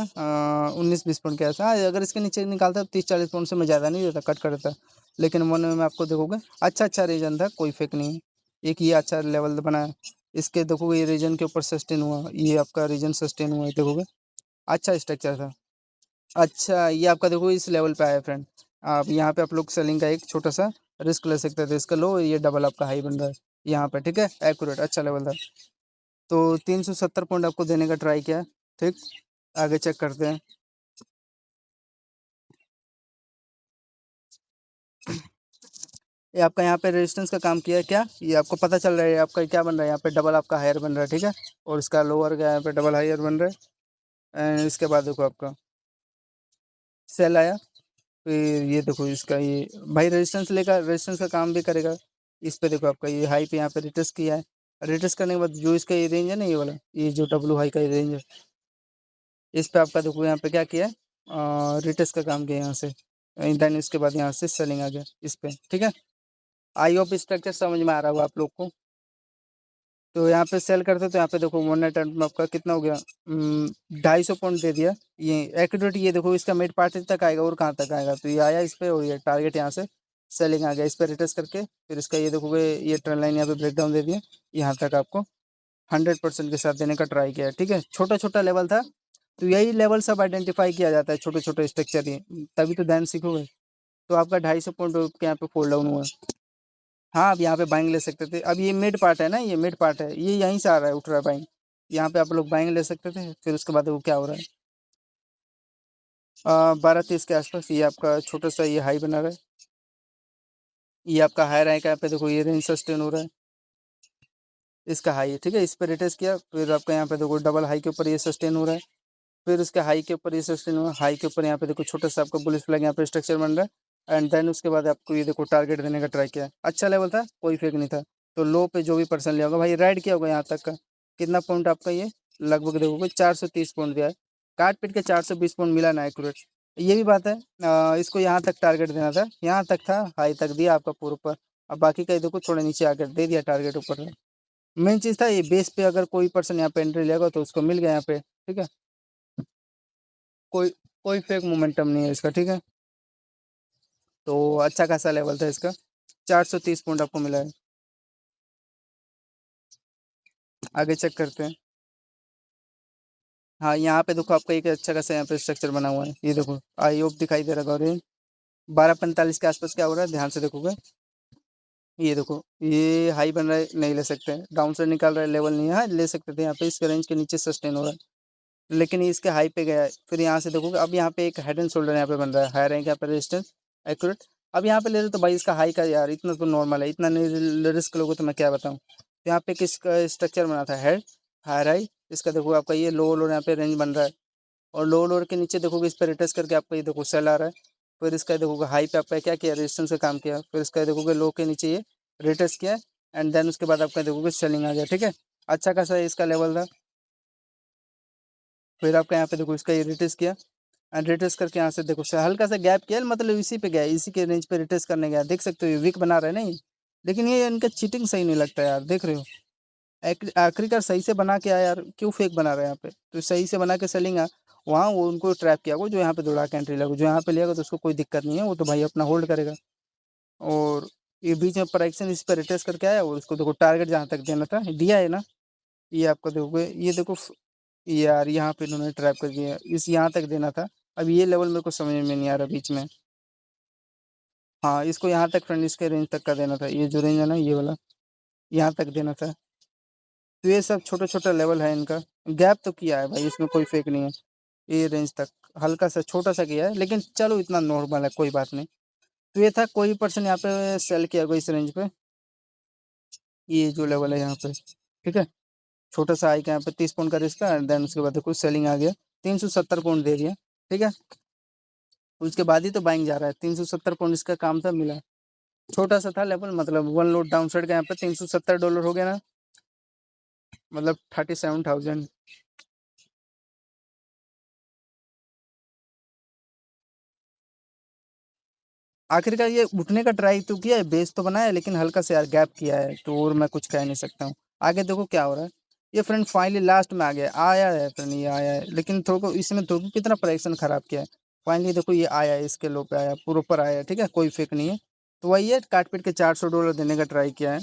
19-20 पॉइंट के ऐसा, अगर इसके नीचे निकालता तो 30-40 पॉइंट से मैं ज़्यादा नहीं देता, कट कर देता, लेकिन वन में आपको देखोगे अच्छा अच्छा रीजन था, कोई फेक नहीं है, एक ये अच्छा लेवल बनाया, इसके देखोगे ये रीजन के ऊपर सस्टेन हुआ, ये आपका रीजन सस्टेन हुआ है देखोगे, अच्छा स्ट्रक्चर था। अच्छा ये आपका देखो इस लेवल पे आया फ्रेंड, आप यहाँ पे आप लोग सेलिंग का एक छोटा सा रिस्क ले सकते थे, इसका लो ये डबल आपका हाई बन रहा है यहाँ पे, ठीक है, एक्यूरेट अच्छा लेवल था, तो 370 पॉइंट आपको देने का ट्राई किया, ठीक। आगे चेक करते हैं, ये आपका यहाँ पे रेजिस्टेंस का काम किया है क्या, ये आपको पता चल रहा है आपका क्या बन रहा है, यहाँ पे डबल आपका हायर बन रहा है, ठीक है। और इसका लोअर का यहाँ पे डबल हायर बन रहा है। एंड इसके बाद देखो आपका सेल आया। फिर ये देखो इसका ये भाई रेजिस्टेंस लेकर रेजिस्टेंस का काम भी करेगा। इस पे देखो आपका ये हाई पे यहाँ पे रिटेस्ट किया है। रिटेस्ट करने के बाद जो इसका ये रेंज है ना, ये वाला ये जो डब्लू हाई का ये रेंज है, इस पे आपका देखो यहाँ पे क्या किया है, रिटेस्ट का काम किया यहाँ से। देन इसके बाद यहाँ से सेलिंग आ गया इस पे, ठीक है। आई होप स्ट्रक्चर समझ में आ रहा होगा आप लोग को। तो यहाँ पे सेल करते तो यहाँ पे देखो वन नाइट में आपका कितना हो गया, 250 पॉइंट दे दिया। ये एक्यूरेट ये देखो इसका मिड पार्ट तक आएगा और कहाँ तक आएगा, तो ये आया इस पे और ये टारगेट यहाँ से सेलिंग आ गया इस पे रिटेस्ट करके। फिर इसका ये देखोगे ये ट्रेंड लाइन यहाँ पे ब्रेकडाउन दे दिया, यहाँ तक आपको 100% के साथ देने का ट्राई किया है, ठीक है। छोटा छोटा लेवल था, तो यही लेवल सब आइडेंटिफाई किया जाता है, छोटे छोटे स्ट्रक्चर ही, तभी तो ध्यान सीखोगे। तो आपका 250 पॉइंट के यहाँ पे फोल्ड डाउन हुआ है। हाँ, अब यहाँ पे बाइंग ले सकते थे। अब ये मिड पार्ट है ना, ये मिड पार्ट है, ये यहीं से आ रहा है, उठ रहा है बाइंग। यहाँ पे आप लोग बाइंग ले सकते थे। फिर उसके बाद वो क्या हो रहा है, 12:30 के आसपास ये आपका छोटा सा ये हाई बना रहा है। ये आपका हाई रैंक है, यहाँ पे देखो ये रेंज सस्टेन हो रहा है, इसका हाई है, ठीक है। इस पर रिटेस्ट किया, फिर आपका यहाँ पे देखो डबल हाई के ऊपर ये सस्टेन हो रहा है। फिर उसके हाई के ऊपर ये सस्टेन हुआ, हाई के ऊपर यहाँ पे देखो छोटा सा आपका बुलिश फ्लैग यहाँ पे स्ट्रक्चर बन रहा है। एंड देन उसके बाद आपको ये देखो टारगेट देने का ट्राई किया, अच्छा लेवल था, कोई फेक नहीं था। तो लो पे जो भी पर्सन लिया होगा भाई, राइड किया होगा यहाँ तक का, कितना पॉइंट आपका ये लगभग देखोगे 430 पॉइंट दिया है। काट पीट के 420 पॉइंट मिला ना एक्यूरेट, ये भी बात है। इसको यहाँ तक टारगेट देना था, यहाँ तक था, हाई तक दिया आपका पूरे ऊपर। अब बाकी का देखो थोड़ा नीचे आकर दे दिया टारगेट ऊपर। मेन चीज़ था ये बेस पे अगर कोई पर्सन यहाँ पे एंट्री लेगा तो उसको मिल गया यहाँ पे, ठीक है। कोई कोई फेक मोमेंटम नहीं है इसका, ठीक है। तो अच्छा खासा लेवल था इसका, 430 पॉइंट आपको मिला है। आगे चेक करते हैं। हाँ, यहाँ पे देखो आपका एक अच्छा खासा यहाँ पे स्ट्रक्चर बना हुआ है, ये देखो आई होप दिखाई दे रहा है। 12:45 के आसपास क्या हो रहा है, ध्यान से देखोगे। ये देखो ये हाई बन रहा है, नहीं ले सकते, डाउन साइड निकाल रहा है, लेवल नहीं है, हाँ, ले सकते थे यहाँ पे, इसके रेंज के नीचे सस्टेन हो रहा है। लेकिन ये इसके हाई पे गया है। फिर यहाँ से देखोगे अब यहाँ पे एक हेड एंड शोल्डर यहाँ पे बन रहा है, हाई रैंक यहाँ पे रेजिस्टेंस एक्यूरेट। अब यहाँ पे ले रहे तो भाई इसका हाई का यार इतना तो नॉर्मल है, इतना नहीं रिस्क लोगे तो मैं क्या बताऊँ। तो यहाँ पे किसका स्ट्रक्चर बना था, हेड हाई राई, इसका देखो आपका ये लो लोअर यहाँ पे रेंज बन रहा है। और लो लोअर के नीचे देखोगे इस पर रिटेस्ट करके आपका ये देखो सेल आ रहा है। फिर इसका देखोगे हाई पे आपका क्या किया, रेजिस्टेंस का काम किया। फिर इसका देखोगे लो के नीचे ये रिटेस्ट किया। एंड देन उसके बाद आपका देखोगे सेलिंग आ गया, ठीक है। अच्छा खासा इसका लेवल था। फिर आपका यहाँ पे देखो इसका ये रिटेस्ट किया। एंड रिटेस्ट करके यहाँ से देखो हल्का सा गैप किया, मतलब इसी पे गया, इसी के रेंज पे रिटेस्ट करने गया, देख सकते हो ये वीक बना रहे हैं नहीं। लेकिन ये इनका चीटिंग सही नहीं लगता यार, देख रहे हो। आखिरकार सही से बना के आया यार, क्यों फेक बना रहे हैं यहाँ पे, तो सही से बना के सेलिंग आ। वहाँ वो उनको ट्रैप किया वो जो यहाँ पे दौड़ा के एंट्री लगा, जो यहाँ पे लिया तो उसको कोई दिक्कत नहीं है, वो तो भाई अपना होल्ड करेगा। और ये बीच में प्राइक्सन इस पर रिटेस्ट करके आया, और उसको देखो टारगेट जहाँ तक देना था दिया है ना। ये आपको देखोगे ये देखो यार यहाँ पे इन्होंने ट्रैप कर दिया, इस यहाँ तक देना था। अब ये लेवल मेरे को समझ में नहीं आ रहा बीच में। हाँ, इसको यहाँ तक फ्रेंड इसके रेंज तक का देना था, ये जो रेंज है ना ये वाला, यहाँ तक देना था। तो ये सब छोटा छोटा लेवल है इनका। गैप तो किया है भाई, इसमें कोई फेक नहीं है। ये रेंज तक हल्का सा छोटा सा किया है, लेकिन चलो इतना नॉर्मल है, कोई बात नहीं। तो ये था, कोई पर्सन यहाँ पे सेल किया होगा इस रेंज पे, ये जो लेवल है यहाँ पे, ठीक है। छोटा सा आई का यहाँ पे 30 पॉइंट का रिस्क था, देन उसके बाद कुछ सेलिंग आ गया, 370 पॉइंट दे दिया, ठीक है। उसके बाद ही तो बाइंग जा रहा है, 370 पॉइंट इसका काम था मिला। छोटा सा था लेवल, मतलब वन लोड डाउन साइड का यहाँ पे $370 हो गया ना, मतलब 37,000। आखिरकार ये उठने का ट्राई तो किया है, बेस तो बनाया है, लेकिन हल्का से यार गैप किया है, तो और मैं कुछ कह नहीं सकता हूँ। आगे देखो क्या हो रहा है। ये फ्रेंड फाइनली लास्ट में आ गया, आया है फ्रेंड, ये आया है, लेकिन थोड़ा इसमें तो कितना प्राइक्सन खराब किया है। फाइनली देखो ये आया है, इसके लो पे आया, पूरे ऊपर आया है, ठीक है, कोई फेक नहीं है। तो वही है, काट पीट के $400 देने का ट्राई किया है।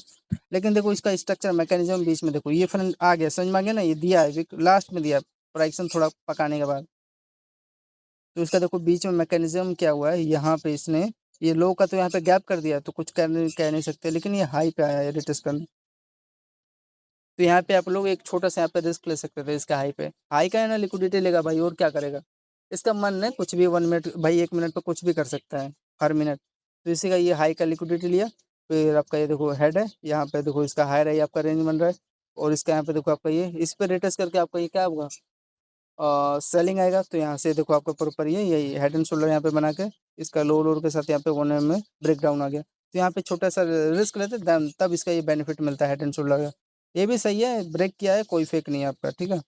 लेकिन देखो इसका स्ट्रक्चर मैकेनिज्म बीच में देखो, ये फ्रेंड आ गया, समझ में आ गया ना, ये दिया है लास्ट में दिया प्राइक्सन थोड़ा पकाने के बाद। तो इसका देखो बीच में मैकेनिज्म क्या हुआ है, यहाँ पे इसने ये लो का तो यहाँ पे गैप कर दिया, तो कुछ कह नहीं सकते, लेकिन ये हाई पे आया है रिटेस्ट करने। तो यहाँ पे आप लोग एक छोटा सा यहाँ पे रिस्क ले सकते थे, इसका हाई पे, हाई का है ना, लिक्विडिटी लेगा भाई, और क्या करेगा। इसका मन है कुछ भी 1 मिनट भाई, 1 मिनट पे कुछ भी कर सकता है, हर मिनट। तो इसी का ये हाई का लिक्विडिटी लिया। फिर आपका ये देखो हेड है, यहाँ पे देखो इसका हायर है, आपका रेंज बन रहा है। और इसका यहाँ पे देखो आपका ये इस पे रेटस करके आपका ये क्या होगा, सेलिंग आएगा। तो यहाँ से देखो आपका प्रॉपर ये यही हेड एंड शोल्डर यहाँ पे बना के इसका लो लोअर के साथ यहाँ पे 1 में ब्रेक डाउन आ गया। तो यहाँ पे छोटा सा रिस्क लेते तब इसका ये बेनिफिट मिलता है हेड एंड शोल्डर का। ये भी सही है, ब्रेक किया है, कोई फेक नहीं है आपका, ठीक है।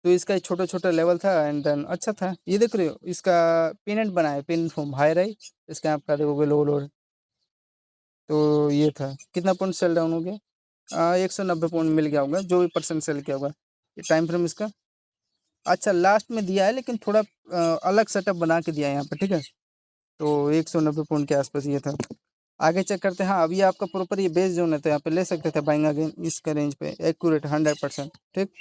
तो इसका छोटा छोटा लेवल था एंड देन अच्छा था। ये देख रहे हो इसका पिन बना है, पिन फॉर्म हायर है, इसका आपका देखोगे लो लोअर। तो ये था कितना पॉइंट सेल डाउन हो गया, 190 पॉइंट मिल गया होगा, जो भी परसेंट सेल किया होगा। ये टाइम फ्रेम इसका अच्छा लास्ट में दिया है, लेकिन थोड़ा अलग सेटअप बना के दिया है यहाँ पे, ठीक है। तो 190 पॉइंट के आसपास ये था। आगे चेक करते हैं। हाँ अभी आपका प्रॉपर ये बेस जोन है, तो यहाँ पे ले सकते थे बाइंग अगेन इसका रेंज पे एक्यूरेट 100%, ठीक।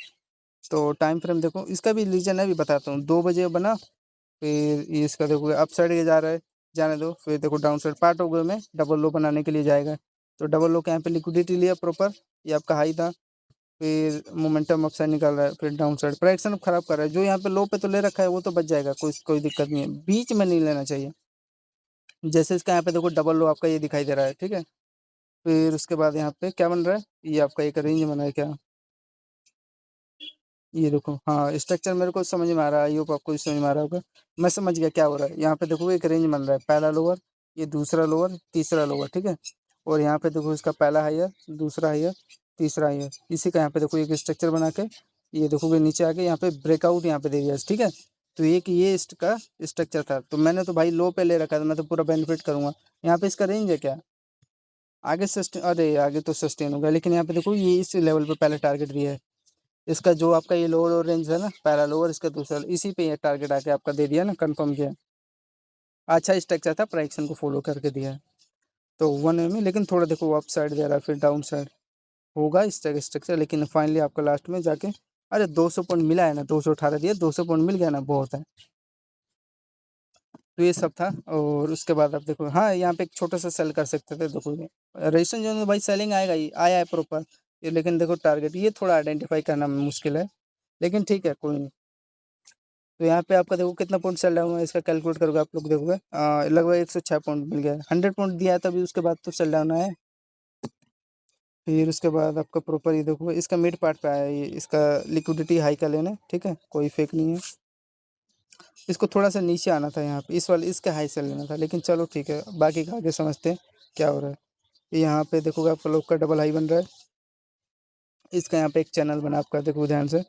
तो टाइम फ्रेम देखो इसका भी रीजन है, भी बताता हूँ। 2 बजे बना, फिर ये इसका देखो अप साइड के जा रहा है, जाने दो। फिर देखो डाउन साइड पार्ट हो गए में डबल लो बनाने के लिए जाएगा। तो डबल लो के यहाँ पे लिक्विडिटी लिया प्रॉपर, ये आपका हाई था। फिर मोमेंटम अप साइड निकाल रहा है, फिर डाउन साइड प्राइस अब खराब कर रहा है। जो यहाँ पे लो पे तो ले रखा है वो तो बच जाएगा, कोई दिक्कत नहीं है, बीच में नहीं लेना चाहिए। जैसे इसका यहाँ पे देखो डबल लो आपका ये दिखाई दे रहा है, ठीक है। फिर उसके बाद यहाँ पे क्या बन रहा है, ये आपका एक रेंज बना है क्या, ये देखो। हाँ स्ट्रक्चर मेरे को समझ में आ रहा है, आई होप आपको भी समझ में आ रहा होगा। मैं समझ गया क्या हो रहा है। यहाँ पे देखो एक रेंज बन रहा है, पहला लोअर, ये दूसरा लोअर, तीसरा लोअर, ठीक है। और यहाँ पे देखो इसका पहला हायर, दूसरा हायर, तीसरा हायर, इसी का यहाँ पे देखो एक स्ट्रक्चर बना के ये देखोगे नीचे आके यहाँ पे ब्रेकआउट यहाँ पे दे दिया, ठीक है। तो एक ये इसका स्ट्रक्चर था, तो मैंने तो भाई लो पे ले रखा था, मैं तो पूरा बेनिफिट करूंगा। यहाँ पे इसका रेंज है क्या, आगे सस्टेन, अरे आगे तो सस्टेन होगा, लेकिन यहाँ पे देखो ये इस लेवल पे पहले टारगेट दिया है। इसका जो आपका ये लोअर रेंज है ना, पहला लोअर, इसका दूसरा, इसी पे ये टारगेट आके आपका दे दिया ना, कंफर्म किया। अच्छा स्ट्रक्चर था, प्राइक्सन को फॉलो करके दिया है। तो 1 में, लेकिन थोड़ा देखो अप साइड दे रहा है, फिर डाउन साइड होगा इस स्ट्रक्चर, लेकिन फाइनली आपका लास्ट में जाके अरे 200 पॉइंट मिला है ना, 218 दिया, 200 पॉइंट मिल गया ना, बहुत है। तो ये सब था। और उसके बाद आप देखो, हाँ यहाँ पे एक छोटा सा सेल कर सकते थे, देखो रजिस्ट्रेशन जो है भाई सेलिंग आएगा ही, आया है प्रॉपर ये, लेकिन देखो टारगेट ये थोड़ा आइडेंटिफाई करना मुश्किल है, लेकिन ठीक है कोई नहीं। तो यहाँ पे आपका देखो कितना पॉइंट चल रहा हुआ है, इसका कैलकुलेट करोगे आप लोग देखोगे लगभग 106 पॉइंट मिल गया है। 100 पॉइंट दिया है तभी, उसके बाद तो चल डाउन है। फिर उसके बाद आपका प्रॉपर ये देखो इसका मिड पार्ट पे आया है, ये इसका लिक्विडिटी हाई का लेना है, ठीक है, कोई फेक नहीं है। इसको थोड़ा सा नीचे आना था यहाँ पे, इस वाले इसके हाई से लेना था, लेकिन चलो ठीक है, बाकी का आगे समझते हैं क्या हो रहा है। यहाँ पे देखोगे आपका लोग का डबल हाई बन रहा है, इसका यहाँ पे एक चैनल बना आपका, देखो ध्यान से,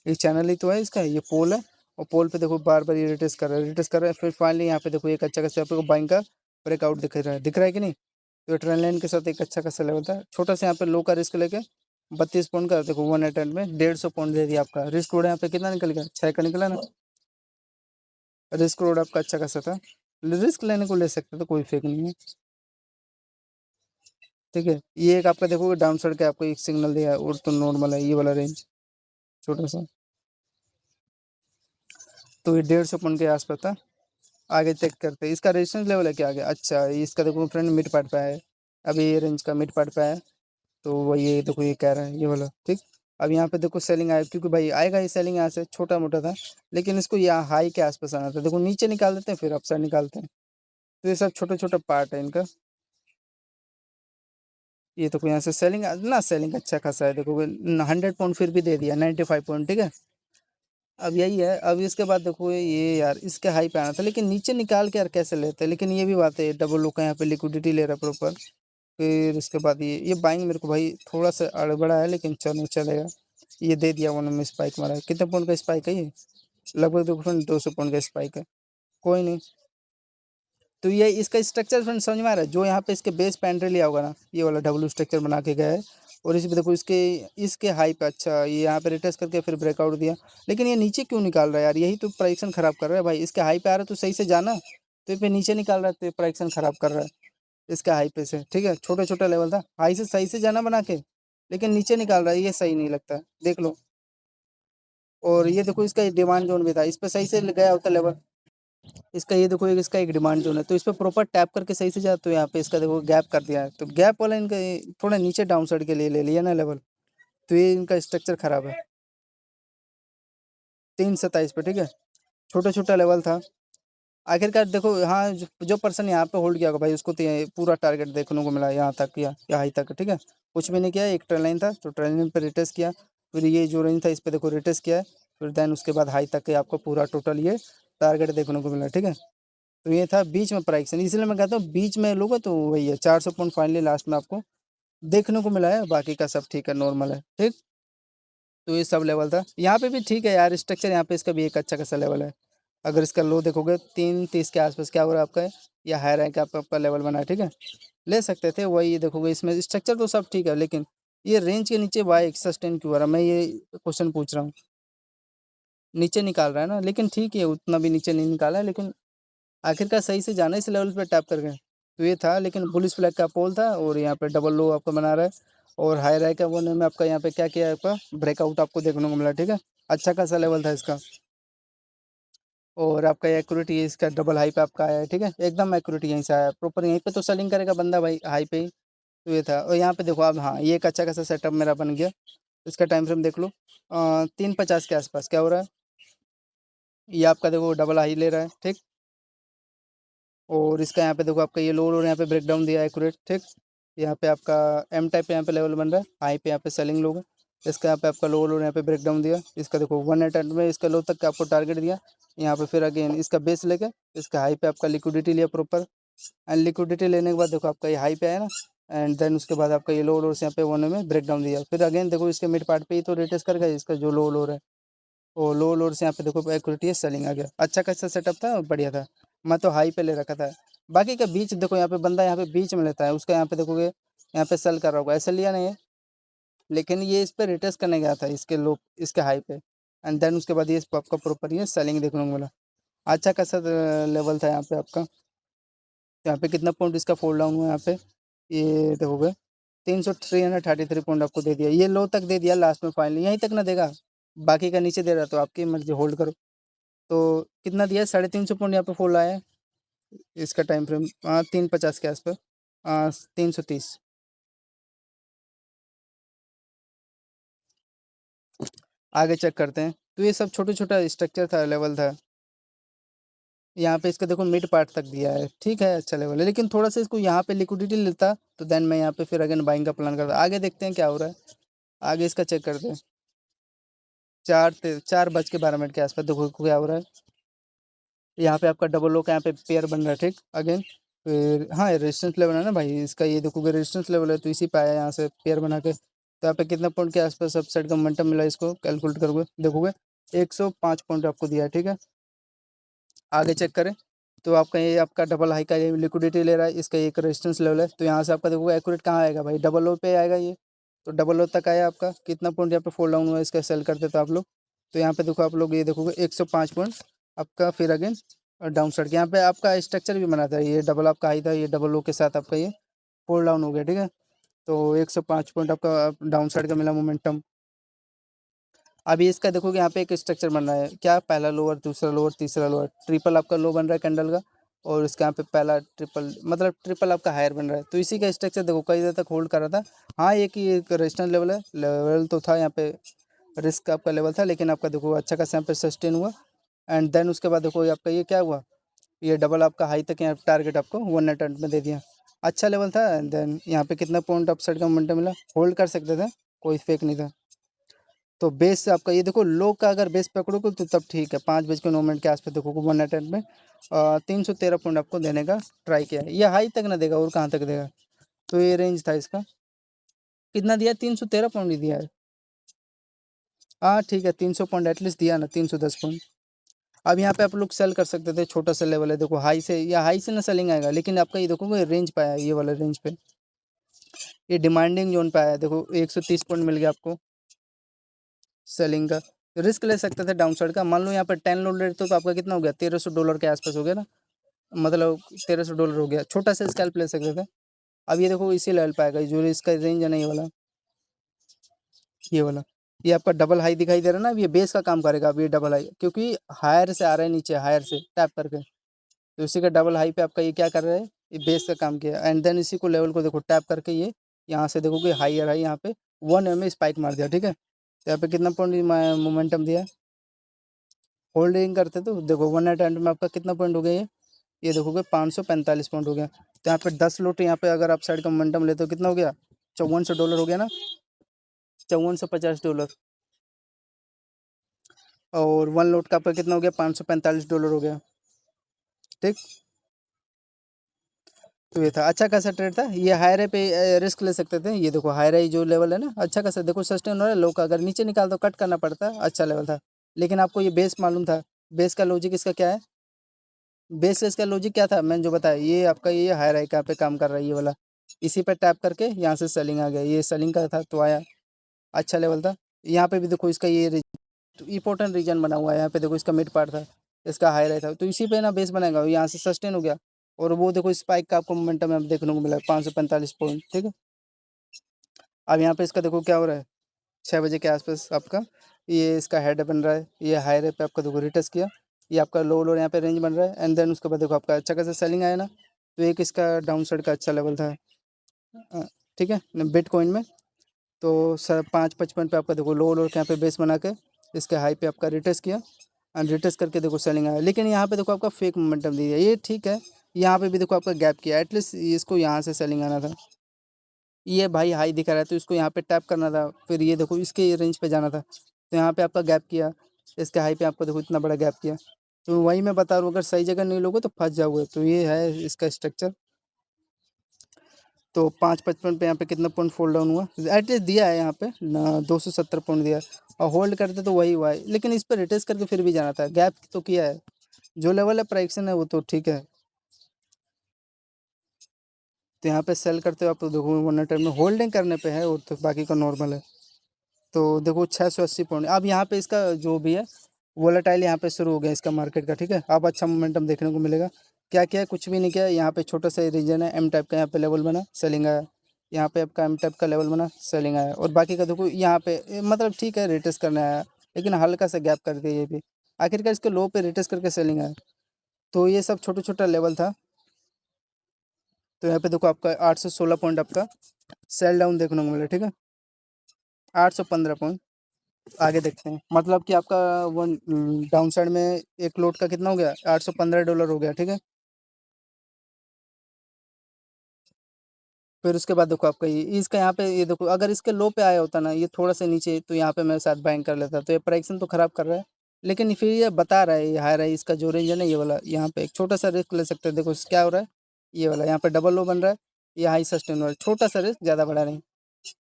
एक चैनल ही तो है इसका, ये पोल है। और पोल पे देखो बार बार ये रिटेस्ट कर रहा है, रिटेस्ट कर रहा है, फिर फाइनली यहाँ पे देखो एक अच्छा खासा आपको बाइंग का ब्रेकआउट दिख रहा है कि नहीं। तो ट्रेंड लाइन के साथ एक अच्छा खासा लेवल था, छोटा सा यहाँ पे लो का रिस्क लेके 32 पॉइंट का देखो 1 अटेम्प्ट में 150 पॉइंट दे दिया आपका। रिस्क रोड यहाँ पे कितना निकल गया, 6 का निकला ना। रिस्क रोड आपका अच्छा खासा था, रिस्क लेने को ले सकते तो कोई फेक नहीं है, ठीक है। ये एक आपका देखोगे डाउन साइड का आपको एक सिग्नल दिया है, और तो नॉर्मल है ये वाला रेंज छोटा सा। तो ये 150 पॉइंट के आसपास था। आगे चेक करते हैं इसका रेजिस्टेंस लेवल है क्या आगे, अच्छा इसका देखो फ्रेंड मिड पार्ट पे है, अभी ये रेंज का मिड पार्ट पे है। तो वही ये देखो ये कह रहा है ये वाला, ठीक। अब यहाँ पे देखो सेलिंग आया, क्योंकि भाई आएगा ये सेलिंग यहाँ से, छोटा मोटा था, लेकिन इसको यहाँ हाई के आसपास आना था, देखो नीचे निकाल देते हैं फिर अपसाइड निकालते हैं। तो ये सब छोटा छोटा पार्ट है इनका। ये देखो यहाँ से सेलिंग ना, सेलिंग अच्छा खासा है, देखो 100 पॉइंट फिर भी दे दिया, 95 पॉइंट, ठीक है। अब यही है, अब इसके बाद देखो ये यार इसके हाई पे आना था, लेकिन नीचे निकाल के यार कैसे लेते हैं, लेकिन ये भी बात है डबल लो का यहाँ पे लिक्विडिटी ले रहा है प्रॉपर। फिर उसके बाद ये बाइंग मेरे को भाई थोड़ा सा अड़बड़ा है, लेकिन चलो चलेगा। ये दे दिया 1 में स्पाइक मारा है, कितने पॉइंट का स्पाइक है ये, लगभग देखो 200 पॉइंट का स्पाइक है, कोई नहीं। तो ये इसका स्ट्रक्चर फ्रेंड समझ में आ रहा है, जो यहाँ पे इसके बेस पे एंट्री लिया होगा ना, ये वाला डब्ल्यू स्ट्रक्चर बना के गया है। और इस पे देखो इसके इसके हाई पे, अच्छा ये यहाँ पे रिटेस्ट करके फिर ब्रेकआउट दिया, लेकिन ये नीचे क्यों निकाल रहा है यार, यही तो प्राइक्सन खराब कर रहा है भाई। इसके हाई पे आ रहा है तो सही से जाना, तो ये पे नीचे निकाल रहा है, तो प्राइक्सन खराब कर रहा है इसके हाई पे से, ठीक है। छोटा छोटा लेवल था, हाई से सही से जाना बना के, लेकिन नीचे निकाल रहा है, ये सही नहीं लगता, देख लो। और ये देखो इसका डिमांड जोन भी था, इस पे सही से गया होता लेवल। इसका ये देखो एक इसका एक डिमांड जोन है, तो इस पर प्रॉपर टैप करके सही से जाए, तो यहाँ पे इसका देखो गैप कर दिया है, तो गैप वाला इनका थोड़ा नीचे डाउन साइड के लिए ले लिया ना लेवल। तो ये इनका स्ट्रक्चर खराब है। 327 पे, ठीक है, छोटा छोटा लेवल था। आखिरकार देखो, हाँ, जो पर्सन यहाँ पे होल्ड किया होगा भाई, उसको तो ये पूरा टारगेट देखने को मिला यहाँ तक, या हाई तक, ठीक है। कुछ भी नहीं किया, एक ट्रेन लाइन था तो ट्रेन लाइन पे रिटेस्ट किया, फिर ये जो रेंज था इस पे देखो रिटेस्ट किया है, फिर देन उसके बाद हाई तक के आपको पूरा टोटल ये टारगेट देखने को मिला, ठीक है। तो ये था बीच में प्राइक्शन, इसलिए मैं कहता हूँ बीच में लोगे तो वही है, 400 पॉइंट फाइनली लास्ट में आपको देखने को मिला है, बाकी का सब ठीक है, नॉर्मल है, ठीक। तो ये सब लेवल था, यहाँ पे भी ठीक है यार, स्ट्रक्चर यहाँ पे इसका भी एक अच्छा खासा लेवल है। अगर इसका लो देखोगे 330 के आसपास क्या हो रहा है आपका, या हाई रैंक आपका लेवल बना है, ठीक है। ले सकते थे, वही देखोगे इसमें स्ट्रक्चर तो सब ठीक है, लेकिन ये रेंज के नीचे वाई सस्टेन क्यों हो रहा है, मैं ये क्वेश्चन पूछ रहा हूँ। नीचे निकाल रहा है ना, लेकिन ठीक है, उतना भी नीचे नहीं निकाला है, लेकिन आखिरकार सही से जाना इस लेवल पे टैप कर गए। तो ये था, लेकिन बुलिश फ्लैग का पोल था, और यहाँ पे डबल लो आपका बना रहा है, और हाई रैंक का वन में आपका यहाँ पे क्या किया है, आपका ब्रेकआउट आपको देखने को मिला, ठीक है। अच्छा खासा लेवल था इसका, और आपका एक्यूरेटी इसका डबल हाई पे आपका आया है, ठीक है, एकदम एक्यूरेटी यहीं से आया प्रॉपर, यहीं पे तो सेलिंग करेगा बंदा भाई, हाई पे ही। तो ये था, और यहाँ पे देखो अब, हाँ, ये एक अच्छा खासा सेटअप मेरा बन गया। इसका टाइम फ्रेम देख लो, 350 के आसपास क्या हो रहा है, ये आपका देखो डबल हाई ले रहा है, ठीक। और इसका यहाँ पे देखो आपका ये लो, और यहाँ पे ब्रेक डाउन दिया है एक्यूरेट, ठीक। यहाँ पे आपका एम टाइप पे यहाँ पे लेवल बन रहा है, हाई पे यहाँ पे सेलिंग लोग, इसका यहाँ पे आपका लो, और यहाँ पे ब्रेक डाउन दिया, इसका देखो 1 में इसका लो तक का आपको टारगेट दिया। यहाँ पे फिर अगेन इसका बेस लेके इसका हाई पे आपका लिक्विडिटी लिया प्रॉपर, एंड लिक्विडिटी लेने के बाद देखो आपका ये हाई पे आया ना, एंड देन उसके बाद आपका ये लो लोर से यहाँ पे 1 में ब्रेक डाउन दिया, फिर अगेन देखो इसके मिड पार्ट पे ही तो रिटेस्ट कर गया इसका जो लो लोर है, वो लो लोर से यहाँ पे देखो एक्यूरेटी है, सेलिंग आ गया, अच्छा खासा सेटअप था, बढ़िया था। मैं तो हाई पे ले रखा था, बाकी का बीच देखो, यहाँ पे बंदा यहाँ पे बीच में लेता है, उसका यहाँ पे देखोगे यहाँ पे सेल कर रहा होगा, ऐसे लिया नहीं है, लेकिन ये इस पे रिटेस्ट करने गया था इसके लो, इसके हाई पे, एंड देन उसके बाद ये आपका प्रॉपर ये सेलिंग देखने को मिला, अच्छा खासा लेवल था यहाँ पे आपका। यहाँ पे कितना पॉइंट इसका फोल्ड डाउन हुआ यहाँ पे, ये देखोगे 333 पॉइंट आपको दे दिया, ये लो तक दे दिया लास्ट में, फाइनली यहीं तक ना देगा, बाकी का नीचे दे रहा तो आपकी मर्जी, होल्ड करो। तो कितना दिया है, 350 पॉइंट यहाँ पे फोल्ड आया है, इसका टाइम फ्रेम 350 के आसपास, 330। आगे चेक करते हैं, तो ये सब छोटे छोटा स्ट्रक्चर था, लेवल था। यहाँ पे इसका देखो मिड पार्ट तक दिया है, ठीक है, अच्छा लेवल है, लेकिन थोड़ा सा इसको यहाँ पे लिक्विडिटी लेता तो देन मैं यहाँ पे फिर अगेन बाइंग का प्लान करता, आगे देखते हैं क्या हो रहा है, आगे इसका चेक करते हैं। 4:12 के आसपास देखो क्या हो रहा है, यहाँ पे आपका डबल लो का यहाँ पे पेयर बन रहा है, ठीक, अगेन फिर हाँ, रेजिस्टेंस लेवल है ना भाई इसका, ये देखोगे रेजिस्टेंस लेवल है, तो इसी पे आया यहाँ से पेयर बना के, तो यहाँ पे कितना पॉइंट के आसपास अपसाइड का मोमेंटम मिला, इसको कैलकुलेट करोगे देखोगे 105 पॉइंट आपको दिया है, ठीक है। आगे चेक करें, तो आपका ये आपका डबल हाई का ये लिक्विडिटी ले रहा है, इसका एक रेजिस्टेंस लेवल है, तो यहाँ से आपका देखोगे एक्यूरेट कहाँ आएगा भाई, डबल लो पे आएगा ये, तो डबल लो तक आया आपका, कितना पॉइंट यहाँ पे फोल्ड डाउन हुआ इसका, सेल करते तो आप लोग, तो यहाँ पे देखो आप लोग ये देखोगे 105 पॉइंट आपका, फिर अगेन डाउन साइड यहाँ पे आपका स्ट्रक्चर भी बना था, ये डबल आपका हाई था, ये डबल लो के साथ आपका ये फोल्ड डाउन हो गया, ठीक है। तो 105 पॉइंट आपका डाउन साइड का मिला मोमेंटम। अभी इसका देखोगे यहाँ पे एक स्ट्रक्चर बन रहा है, क्या पहला लोअर, दूसरा लोअर, तीसरा लोअर, ट्रिपल आपका लो बन रहा है कैंडल का, और इसके यहाँ पे पहला ट्रिपल, मतलब ट्रिपल आपका हायर बन रहा है, तो इसी का स्ट्रक्चर देखो कई देर तक होल्ड कर रहा था। हाँ, एक रेजिस्टेंस लेवल है, लेवल तो था यहाँ पे, रिस्क आपका लेवल था, लेकिन आपका देखो अच्छा खासा यहाँ पे सस्टेन हुआ, एंड देन उसके बाद देखो आपका ये क्या हुआ, ये डबल आपका हाई तक यहाँ टारगेट आपको 1 अटेम्प्ट में दे दिया, अच्छा लेवल था, एंड देन यहाँ पे कितना पॉइंट अप साइड का मोमेंटम मिला, होल्ड कर सकते थे, कोई फेक नहीं था। तो बेस से आपका ये देखो लो का अगर बेस पकड़ोगे तो तब ठीक है, 5:09 के आसपास देखो 1 अटेम्प्ट में 313 पॉइंट आपको देने का ट्राई किया है, ये हाई तक ना देगा और कहाँ तक देगा, तो ये रेंज था इसका, कितना दिया, 313 पॉइंट ही दिया है। हाँ ठीक है, 300 पॉइंट एटलीस्ट दिया ना, 310 पॉइंट। अब यहाँ पे आप लोग सेल कर सकते थे, छोटा सा लेवल है देखो, हाई से या हाई से ना सेलिंग आएगा, लेकिन आपका ये देखो रेंज पे आया, ये वाला रेंज पे, ये डिमांडिंग जोन पे आया, देखो 130 पॉइंट मिल गया आपको सेलिंग का। रिस्क ले सकते थे डाउन साइड का, मान लो यहाँ पर 10 लोड लेते तो आपका कितना हो गया, $1300 के आसपास हो गया ना, मतलब $1300 हो गया, छोटा सा स्कैल्प ले सकते थे। अब ये देखो इसी लेवल पे आएगा, जो इसका रेंज है ना, ये वाला, ये वाला, ये आपका डबल हाई दिखाई दे रहा है ना, अब ये बेस का काम करेगा, अब ये डबल हाई, क्योंकि हायर से आ रहा है नीचे, हायर से टैप करके, तो इसी का डबल हाई पे आपका ये क्या कर रहा है, ये बेस का काम किया, एंड देन इसी को लेवल को देखो टैप करके ये यहाँ से देखोगे हाई यहाँ पे 1 में स्पाइक मार दिया, ठीक है। तो यहाँ पे कितना पॉइंट मोमेंटम दिया, होल्डिंग करते तो देखो 1 अटेम्प्ट में आपका कितना पॉइंट हो गया, ये ये देखोगे 545 पॉइंट हो गया। तो यहाँ पे 10 लोट यहाँ पे अगर आप साइड का मोमेंटम लेते हो कितना हो गया, $5400 हो गया ना, $5450। और 1 लोट का आपका कितना हो गया, $545 हो गया। ठीक, तो ये था अच्छा खासा ट्रेड था। ये हायर पे रिस्क ले सकते थे। ये देखो हायर जो लेवल है ना, अच्छा खासा देखो सस्टेन हो रहा है। लो का अगर नीचे निकाल तो कट करना पड़ता, अच्छा लेवल था। लेकिन आपको ये बेस मालूम था, बेस का लॉजिक इसका क्या है, बेस इसका लॉजिक क्या था, मैंने जो बताया, ये आपका ये हायर हाई का पे काम कर रहा है ये वाला। इसी पे टैप करके यहाँ से सेलिंग आ गया, ये सेलिंग का था तो आया, अच्छा लेवल था। यहाँ पे भी देखो इसका ये इंपॉर्टेंट रीजन बना हुआ है। यहाँ पे देखो इसका मिड पार्ट था, इसका हाई राइट था, तो इसी पे ना बेस बनाएगा, यहाँ से सस्टेन हो गया। और वो देखो स्पाइक का आपको मोमेंटम यहाँ पे देखने को मिला 545 पॉइंट। ठीक है, अब यहाँ पे इसका देखो क्या हो रहा है, 6 बजे के आसपास आपका ये इसका हेड बन रहा है, ये हाई रे पे आपका देखो रिटेस्ट किया, ये आपका लो लो यहाँ पे रेंज बन रहा है। एंड देन उसके बाद देखो आपका अच्छा खासा सेलिंग आया ना, तो एक इसका डाउन साइड का अच्छा लेवल था। अ, ठीक है, बिटकॉइन में तो सर 555 पे आपका देखो लो लो के यहाँ पे बेस बना के इसके हाई पे आपका रिटेस्ट किया, एंड रिटेस्ट करके देखो सेलिंग आया। लेकिन यहाँ पे देखो आपका फेक मोमेंटम दिया, ये ठीक है। यहाँ पे भी देखो आपका गैप किया, एटलीस्ट इसको यहाँ से सेलिंग आना था। ये भाई हाई दिखा रहा है तो इसको यहाँ पे टैप करना था, फिर ये देखो इसके रेंज पे जाना था, तो यहाँ पे आपका गैप किया, इसके हाई पे आपको देखो इतना बड़ा गैप किया। तो वही मैं बता रहा हूँ, अगर सही जगह नहीं लोगे तो फंस जाओगे। तो ये है इसका स्ट्रक्चर। तो 555 पे यहाँ पे कितना पॉइंट फोल्ड डाउन हुआ, एटलीस्ट दिया है यहाँ पे ना, 270 पॉइंट दिया है। और होल्ड करते तो वही हुआ है, लेकिन इस पर रिटेस्ट करके फिर भी जाना था, गैप तो किया है। जो लेवल है प्राइक्सन है वो तो ठीक है। तो यहाँ पे सेल करते हो आप तो देखो 1 टाइम में होल्डिंग करने पे है, और तो बाकी का नॉर्मल है। तो देखो 680 पॉइंट अब यहाँ पे इसका जो भी है वोलेटाइल यहाँ पे शुरू हो गया इसका मार्केट का। ठीक है, अब अच्छा मोमेंटम देखने को मिलेगा। क्या क्या है, कुछ भी नहीं किया। यहाँ पे छोटा सा रीजन है, एम टाइप का यहाँ पे लेवल बना, सेलिंग आया। यहाँ पे आपका एम टाइप का लेवल बना, सेलिंग आया। और बाकी का देखो यहाँ पे मतलब ठीक है रिटेस्ट करने आया, लेकिन हल्का सा गैप कर दिया ये भी। आखिरकार इसके लो पे रिटेस्ट करके सेलिंग आया। तो ये सब छोटा छोटा लेवल था। तो यहाँ पे देखो आपका 816 पॉइंट आपका सेल डाउन देखने को मिला। ठीक है, 815 पॉइंट। आगे देखते हैं, मतलब कि आपका वन डाउन साइड में एक लोट का कितना हो गया, $815 हो गया। ठीक है, फिर उसके बाद देखो आपका ये इसका यहाँ पे ये देखो, अगर इसके लो पे आया होता ना ये थोड़ा सा नीचे, तो यहाँ पे मेरे साथ बाइंग कर लेता। तो ये प्राइसिंग तो खराब कर रहा है, लेकिन फिर ये बता रहा है ये हाई रहा है, इसका जो रेंज है ना ये वाला, यहाँ पे एक छोटा सा रिस्क ले सकते हैं। देखो क्या हो रहा है, ये वाला यहाँ पे डबल लो बन रहा है, ये हाई सस्टेन हो रहा है, छोटा सा रिस्क, ज़्यादा बड़ा नहीं।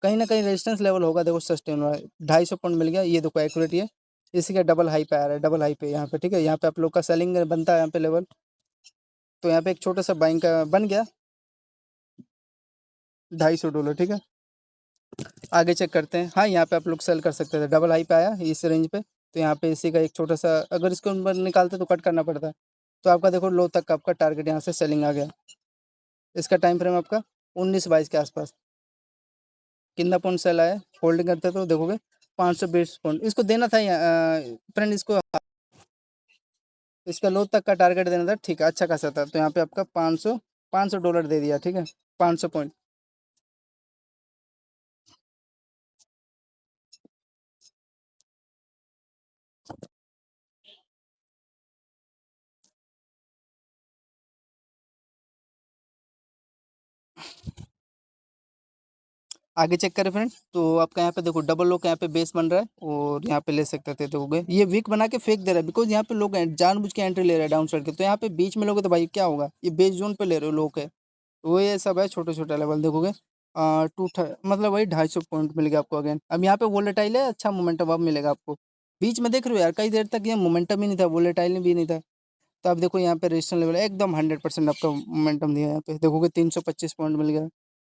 कहीं ना कहीं रेजिस्टेंस लेवल होगा, देखो सस्टेन हुआ है, 250 पॉइंट मिल गया। ये देखो एक्यूरेट, ये इसी का डबल हाई पे आ रहा है, डबल हाई पे यहाँ पे। ठीक है, यहाँ पे आप लोग का सेलिंग बनता है यहाँ पे लेवल। तो यहाँ पे एक छोटा सा बाइंग का बन गया, $250। ठीक है, आगे चेक करते हैं। हाँ, यहाँ पे आप लोग सेल कर सकते थे, डबल हाई पे आया इस रेंज पे। तो यहाँ पे इसी का एक छोटा सा, अगर इसको ऊपर निकालते तो कट करना पड़ता। तो आपका देखो लो तक का आपका टारगेट यहाँ से सेलिंग आ गया। इसका टाइम फ्रेम आपका 19-22 के आसपास। कितना पॉइंट सेल आया, होल्डिंग करते तो देखोगे 520 पॉइंट इसको देना था। फ्रेंड इसको इसका लो तक का टारगेट देना था। ठीक है, अच्छा खासा था। तो यहाँ पे आपका 500 दे दिया। ठीक है, 500 पॉइंट। आगे चेक करें फ्रेंड, तो आपका यहाँ पे देखो डबल लो का यहाँ पे बेस बन रहा है, और यहाँ पे ले सकते थे। तो ये वीक बना के फेंक दे रहा है, बिकॉज यहाँ पे लोग जानबूझ के एंट्री ले रहे हैं डाउन साइड के। तो यहाँ पे बीच में लोगे तो भाई क्या होगा, ये बेस जोन पे ले रहे हो लोग है। तो वो ये सब है, छोटे छोटे लेवल देखोगे। मतलब वही 250 पॉइंट मिल गया आपको अगेन। अब यहाँ पे वोलेटाइल है, अच्छा मोमेंटम अब मिलेगा आपको। बीच में देख रहे हो यार, कई देर तक ये मोमेंटम ही नहीं था, वोलेटाइल भी नहीं था। तो अब देखो यहाँ पे रेजिस्टेंस लेवल एकदम 100% आपका मोमेंटम दिया है। यहाँ पे देखोगे 325 पॉइंट मिल गया।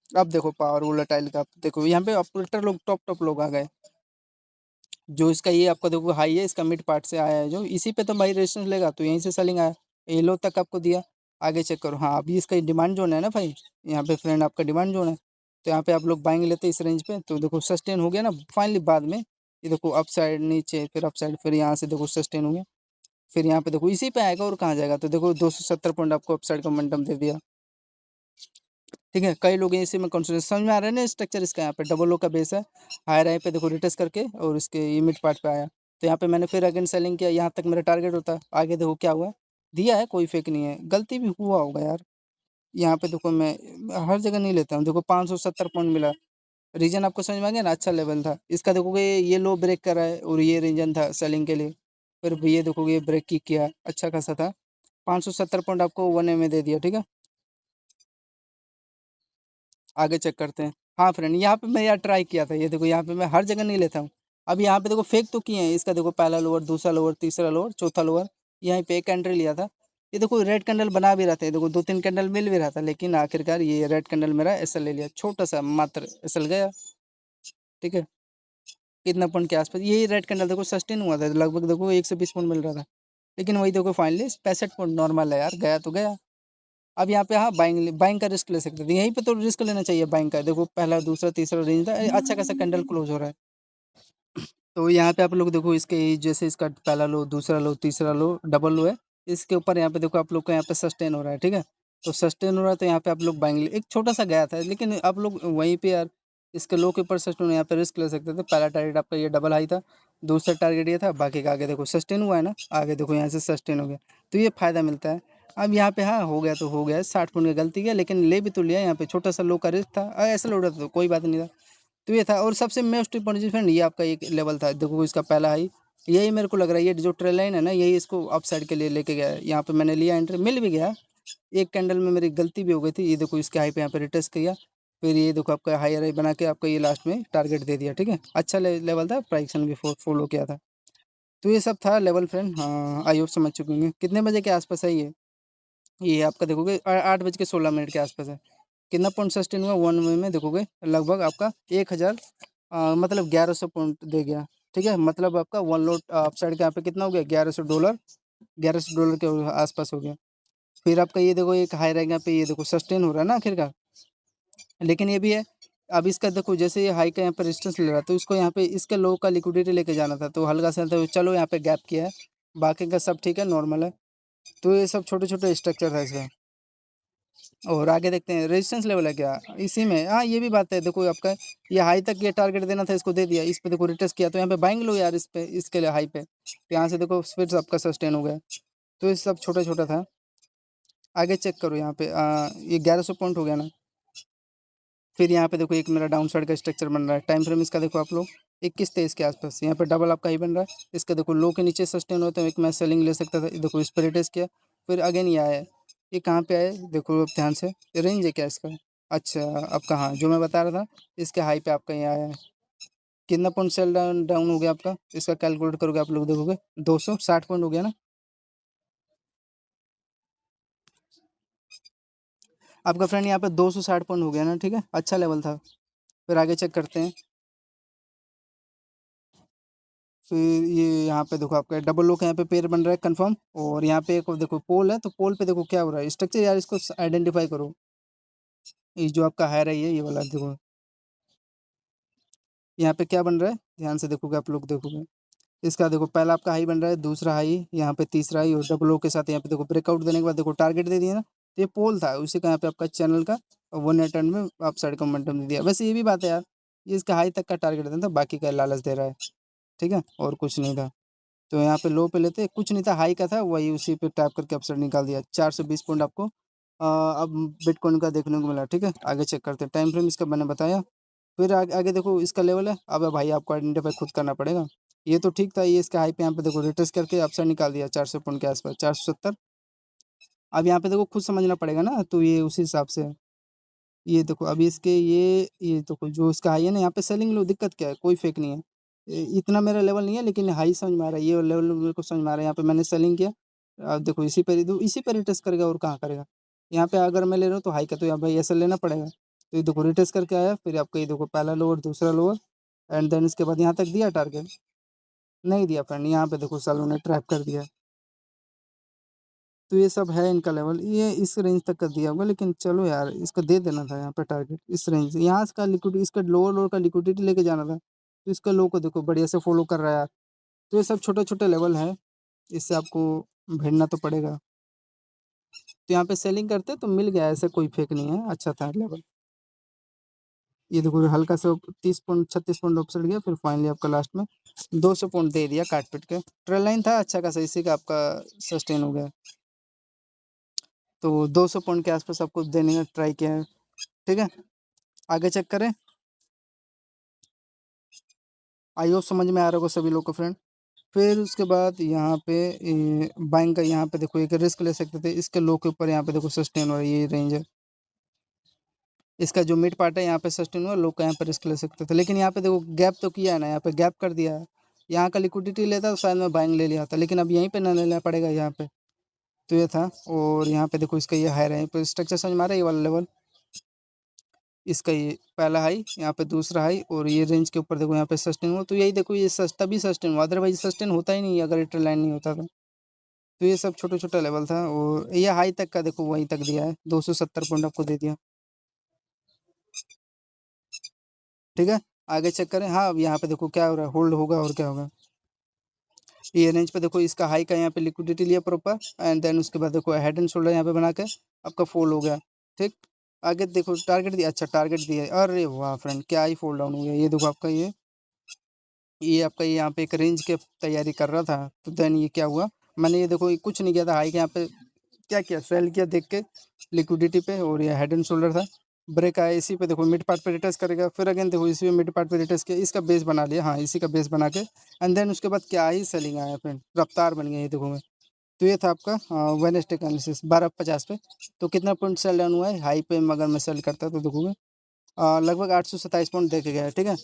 अब देखो पावर वोलेटाइल का, आप देखो यहाँ पे ऑपरेटर लोग टॉप टॉप लोग आ गए। जो इसका ये आपका देखो हाई है, इसका मिड पार्ट से आया है, जो इसी पे तो भाई रेजिस्टेंस लेगा, तो यहीं से सेलिंग आया। ये लो तक आपको दिया। आगे चेक करो, हाँ अभी इसका डिमांड जोन है ना भाई, यहाँ पे फ्रेंड आपका डिमांड जोन है। तो यहाँ पे आप लोग बाइंग लेते इस रेंज पे, तो देखो सस्टेन हो गया ना फाइनली। बाद में ये देखो अप साइड नीचे, फिर अप साइड, फिर यहाँ से देखो सस्टेन हो गया। फिर यहाँ पे देखो इसी पे आएगा, और कहाँ जाएगा। तो देखो 270 पॉइंट आपको अप साइड का मोमेंटम दे दिया। ठीक है, कई लोग इसी में कॉन्सेंट्रेट, समझ में आ रहा है ना स्ट्रक्चर इसका। यहाँ पे डबल ओ का बेस है, हायर आई पे देखो रिटेस्ट करके, और इसके ये मिड पार्ट पे आया। तो यहाँ पे मैंने फिर अगेन सेलिंग किया, यहाँ तक मेरा टारगेट होता। आगे देखो क्या हुआ, दिया है, कोई फेक नहीं है, गलती भी हुआ होगा यार। यहाँ पे देखो मैं हर जगह नहीं लेता हूँ, देखो 570 पॉइंट मिला। रीजन आपको समझ में आ गया ना, अच्छा लेवल था इसका। देखोगे ये लो ब्रेक कर रहा है और ये रीजन था सेलिंग के लिए। फिर ये देखोगे ये ब्रेक किक किया, अच्छा खासा था। 570 पॉइंट आपको 1 में दे दिया, ठीक है। आगे चेक करते हैं। हाँ फ्रेंड, यहाँ पे मैं यार ट्राई किया था, ये देखो यहाँ पे मैं हर जगह नहीं लेता हूँ। अब यहाँ पे देखो फेक तो किए हैं, इसका देखो पहला लोअर, दूसरा लोअर, तीसरा लोअर, चौथा लोअर, यहीं पे एक कैंडल लिया था। ये देखो रेड कैंडल बना भी रहा था, ये देखो 2-3 कैंडल मिल भी रहा था, लेकिन आखिरकार ये रेड कैंडल मेरा एसएल ले लिया, छोटा सा मात्र एसएल गया, ठीक है। कितना पॉइंट के आसपास यही रेड कैंडल देखो सस्टेन हुआ था, लगभग देखो 120 पॉइंट मिल रहा था, लेकिन वही देखो फाइनली 65 पॉइंट नॉर्मल है यार, गया तो गया। अब यहाँ पे हाँ बाइंग बाइंग का रिस्क ले सकते थे, यहीं पे तो रिस्क लेना चाहिए बाइंग का। देखो पहला दूसरा तीसरा रेंज था, अच्छा खासा कैंडल क्लोज हो रहा है। तो यहाँ पे आप लोग देखो इसके जैसे इसका पहला लो, दूसरा लो, तीसरा लो, डबल लो है, इसके ऊपर यहाँ पे देखो आप लोग को यहाँ पे सस्टेन हो रहा है, ठीक है। तो सस्टेन हो रहा है तो यहाँ पे आप लोग बाइंग एक छोटा सा गया था, लेकिन आप लोग वहीं पे यार इसके लो के ऊपर सस्टेन यहाँ पे रिस्क ले सकते थे। पहला टारगेट आपका ये डबल हाई था, दूसरा टारगेट ये था, बाकी का आगे देखो सस्टेन हुआ है ना, आगे देखो यहाँ से सस्टेन हो गया, तो ये फायदा मिलता है। अब यहाँ पे हाँ हो गया तो हो गया, 60 पॉइंट की गलती किया, लेकिन ले भी तो लिया। यहाँ पे छोटा सा लो का रिस्क था, ऐसा लो रहा था तो कोई बात नहीं था। तो ये था, और सबसे मोस्ट इंपॉर्टेंट फ्रेंड ये आपका एक लेवल था, देखो इसका पहला हाई, यही मेरे को लग रहा है ये जो ट्रेल लाइन है ना, यही इसको अप साइड के लिए लेके गया है। यहाँ पे मैंने लिया एंट्री, मिल भी गया। एक कैंडल में मेरी गलती भी हो गई थी, ये देखो इसके हाई पे यहाँ पे रिटेस्ट किया, फिर ये देखो आपका हाई हाई बना के आपका ये लास्ट में टारगेट दे दिया, ठीक है। अच्छा लेवल था, प्राइक्सन भी फॉलो किया था। तो ये सब था लेवल फ्रेंड, हाँ आई होप समझ चुके होंगे। कितने बजे के आसपास है ये आपका देखोगे 8 बज के 16 मिनट के आसपास है। कितना पॉइंट सस्टेन हुआ 1 वे में देखोगे, लगभग आपका 1000 मतलब 1100 पॉइंट दे गया, ठीक है। मतलब आपका वन लोड अपसाइड के यहाँ पे कितना हो गया, $1100, $1100 के आसपास हो गया। फिर आपका ये देखो एक हाई रैंक यहाँ पे ये देखो सस्टेन हो रहा है ना आखिरकार, लेकिन ये भी है। अब इसका देखो जैसे ये हाई का यहाँ पे रेजिस्टेंस ले रहा है, तो इसको यहाँ पे इसके लो का लिक्विडिटी लेके जाना था, तो हल्का सा तो चलो यहाँ पे गैप किया है, बाकी का सब ठीक है, नॉर्मल है। तो ये सब छोटे छोटे स्ट्रक्चर था इसका। और आगे देखते हैं रेजिस्टेंस लेवल है क्या इसी में, हाँ ये भी बात है। देखो आपका ये हाई तक ये टारगेट देना था, इसको दे दिया, इस पे देखो रिटेस्ट किया, तो यहाँ पे बाइंग लो यार इस पे, इसके लिए हाई पे, तो यहाँ से देखो फिर से आपका सस्टेन हो गया। तो ये सब छोटा छोटा था। आगे चेक करो यहाँ पे ये 1100 पॉइंट हो गया ना। फिर यहाँ पे देखो एक मेरा डाउन साइड का स्ट्रक्चर बन रहा है, टाइम फ्रेम इसका देखो आप लोग 21-23 के आसपास, यहाँ पे डबल आपका ही बन रहा है। इसका देखो लो के नीचे सस्टेन होता है, एक मैं सेलिंग ले सकता था, देखो इस पर रिटेस्ट किया, फिर अगेन ये आया है। ये कहाँ पे आया है देखो आप ध्यान से, रेंज है क्या इसका, अच्छा आपका हाँ जो मैं बता रहा था, इसके हाई पे आपका यहाँ आया है। कितना पॉइंट सेल डाउन डाउन हो गया आपका, इसका कैलकुलेट करोगे आप लोग देखोगे 260 पॉइंट हो गया ना आपका फ्रेंड, यहाँ पे 260 पॉइंट हो गया ना, ठीक है, अच्छा लेवल था। फिर आगे चेक करते हैं। फिर ये यहाँ पे देखो आपका डबल लो का यहाँ पे पेयर बन रहा है कंफर्म, और यहाँ पे एक और देखो पोल है, तो पोल पे देखो क्या हो रहा है स्ट्रक्चर यार, इसको आइडेंटिफाई करो। ये जो आपका हायर है ये वाला देखो, यहाँ पे क्या बन रहा है, ध्यान से देखोगे आप लोग देखोगे। इसका देखो पहला आपका हाई बन रहा है, दूसरा हाई, यहाँ पे तीसरा हाई, और डबल ओ के साथ यहाँ पे देखो ब्रेकआउट देने के बाद देखो टारगेट दे दिया ना, तो ये पोल था उसी का, यहाँ पे आपका चैनल का 1 टर्न में आप साइड का मोमेंटम दे दिया। वैसे ये भी बात है यार, ये इसका हाई तक का टारगेट देना था, बाकी का लालच दे रहा है, ठीक है, और कुछ नहीं था। तो यहाँ पे लो पे लेते कुछ नहीं था, हाई का था वही, उसी पे टैप करके अपसाइड निकाल दिया, 420 पॉइंट आपको अब बिटकॉइन का देखने को मिला, ठीक है। आगे चेक करते हैं, टाइम फ्रेम इसका मैंने बताया। फिर आगे आगे देखो इसका लेवल है, अब भाई आपको आइडेंटिफाई खुद करना पड़ेगा। ये तो ठीक था, ये इसका हाई पे यहाँ पे देखो रिट्रेस करके अपसाइड निकाल दिया 400 पॉइंट के आसपास, 470। अब यहाँ पे देखो खुद समझना पड़ेगा ना, तो ये उसी हिसाब से है। ये देखो अभी इसके ये देखो जो इसका हाई है ना, यहाँ पे सेलिंग लो, दिक्कत क्या है, कोई फेक नहीं है। इतना मेरा लेवल नहीं है, लेकिन हाई समझ में आ रहा है, ये लेवल मेरे को समझ में आ रहा है। यहाँ पे मैंने सेलिंग किया, अब देखो इसी पे रिटेस्ट करेगा और कहाँ करेगा। यहाँ पे अगर मैं ले रहा हूँ तो हाई का तो यहाँ भाई ऐसा लेना पड़ेगा, तो ये देखो रिटेस्ट करके आया, फिर आपका ये देखो पहला लोअर, दूसरा लोअर, एंड देन इसके बाद यहाँ तक दिया टारगेट, नहीं दिया फ्रेंड, यहाँ पे देखो सालों ने ट्रैप कर दिया। तो ये सब है इनका लेवल, ये इस रेंज तक का दिया होगा, लेकिन चलो यार इसको दे देना था यहाँ पे टारगेट, इस रेंज से यहाँ इसका लिक्विडिटी, इसका लोअर लोअर का लिक्विडिटी लेके जाना था, तो इसका लो को देखो बढ़िया से फॉलो कर रहा है यार। तो ये सब छोटे छोटे लेवल है, इससे आपको भिड़ना तो पड़ेगा। तो यहाँ पे सेलिंग करते तो मिल गया, ऐसे कोई फेक नहीं है, अच्छा था लेवल। ये देखो हल्का सा 30 पॉइंट 36 पॉइंट अपसाइड गया, फिर फाइनली आपका लास्ट में 200 पॉइंट दे दिया काट पीट के। ट्रेल लाइन था अच्छा खासा, इसी का आपका सस्टेन हो गया। तो 200 पॉइंट के आसपास आपको देने का ट्राई किया है। ठीक है, आगे चेक करें। आई होप समझ में आ रहा होगा सभी लोग को फ्रेंड। फिर उसके बाद यहाँ पे बाइंग का यहाँ पे देखो एक रिस्क ले सकते थे, इसके लो के ऊपर यहाँ पे देखो सस्टेन हो रहा है, ये रेंज है। इसका जो मिड पार्ट है यहाँ पे सस्टेन हुआ, लो का यहाँ पे रिस्क ले सकते थे, लेकिन यहाँ पे देखो गैप तो किया है ना, यहाँ पे गैप कर दिया है। यहाँ का लिक्विडिटी लेता तो शायद मैं बाइंग ले लिया था, लेकिन अब यहीं पे ना लेना पड़ेगा यहाँ पे। तो ये था, और यहाँ पे देखो इसका ये हाई है, पर स्ट्रक्चर समझ में आ रहा है, ये वाला लेवल, इसका ये पहला हाई, यहाँ पे दूसरा हाई, और ये रेंज के ऊपर देखो यहाँ पे सस्टेन हुआ। तो यही देखो ये सस्ता भी सस्टेन हुआ, अदरवाइज सस्टेन होता ही नहीं अगर ट्रेंड लाइन नहीं होता तो ये सब छोटा छोटा लेवल था, और ये हाई तक का देखो वहीं तक दिया है, 270 पॉइंट आपको दे दिया। ठीक है, आगे चेक करें। हाँ, अब यहाँ पे देखो क्या हो रहा है, होल्ड होगा और क्या होगा। ये रेंज पे देखो इसका हाई का यहाँ पे लिक्विडिटी लिया प्रॉपर, एंड देन उसके बाद देखो हेड एंड शोल्डर यहाँ पे बना के आपका फॉल हो गया। ठीक, आगे देखो टारगेट दिया, अच्छा टारगेट दिया है, अरे वाह फ्रेंड, क्या ही फॉल डाउन हो गया। ये देखो आपका ये आपका ये यहाँ पे एक रेंज के तैयारी कर रहा था, तो देन ये क्या हुआ, मैंने ये देखो ये कुछ नहीं किया था, हाई के यहाँ पे क्या किया, सेल किया देख के लिक्विडिटी पे, और ये हेड एंड शोल्डर था, ब्रेक आया इसी पे, देखो मिड पार्ट पे रिटेस्ट करेगा, फिर अगेन देखो इसी पे मिड पार्ट पे रिटेस्ट किया, इसका बेस बना लिया, हाँ इसी का बेस बना के, एंड देन उसके बाद क्या ही सेलिंग आया फ्रेंड, रफ्तार बन गया ये देखो मैं। तो ये था आपका वेडनेसडे का एनालिसिस 12:50 पे। तो कितना पॉइंट सेल डाउन हुआ है हाई पे, अगर मैं सेल करता तो देखोगे लगभग 827 पॉइंट देखे गया है। ठीक है,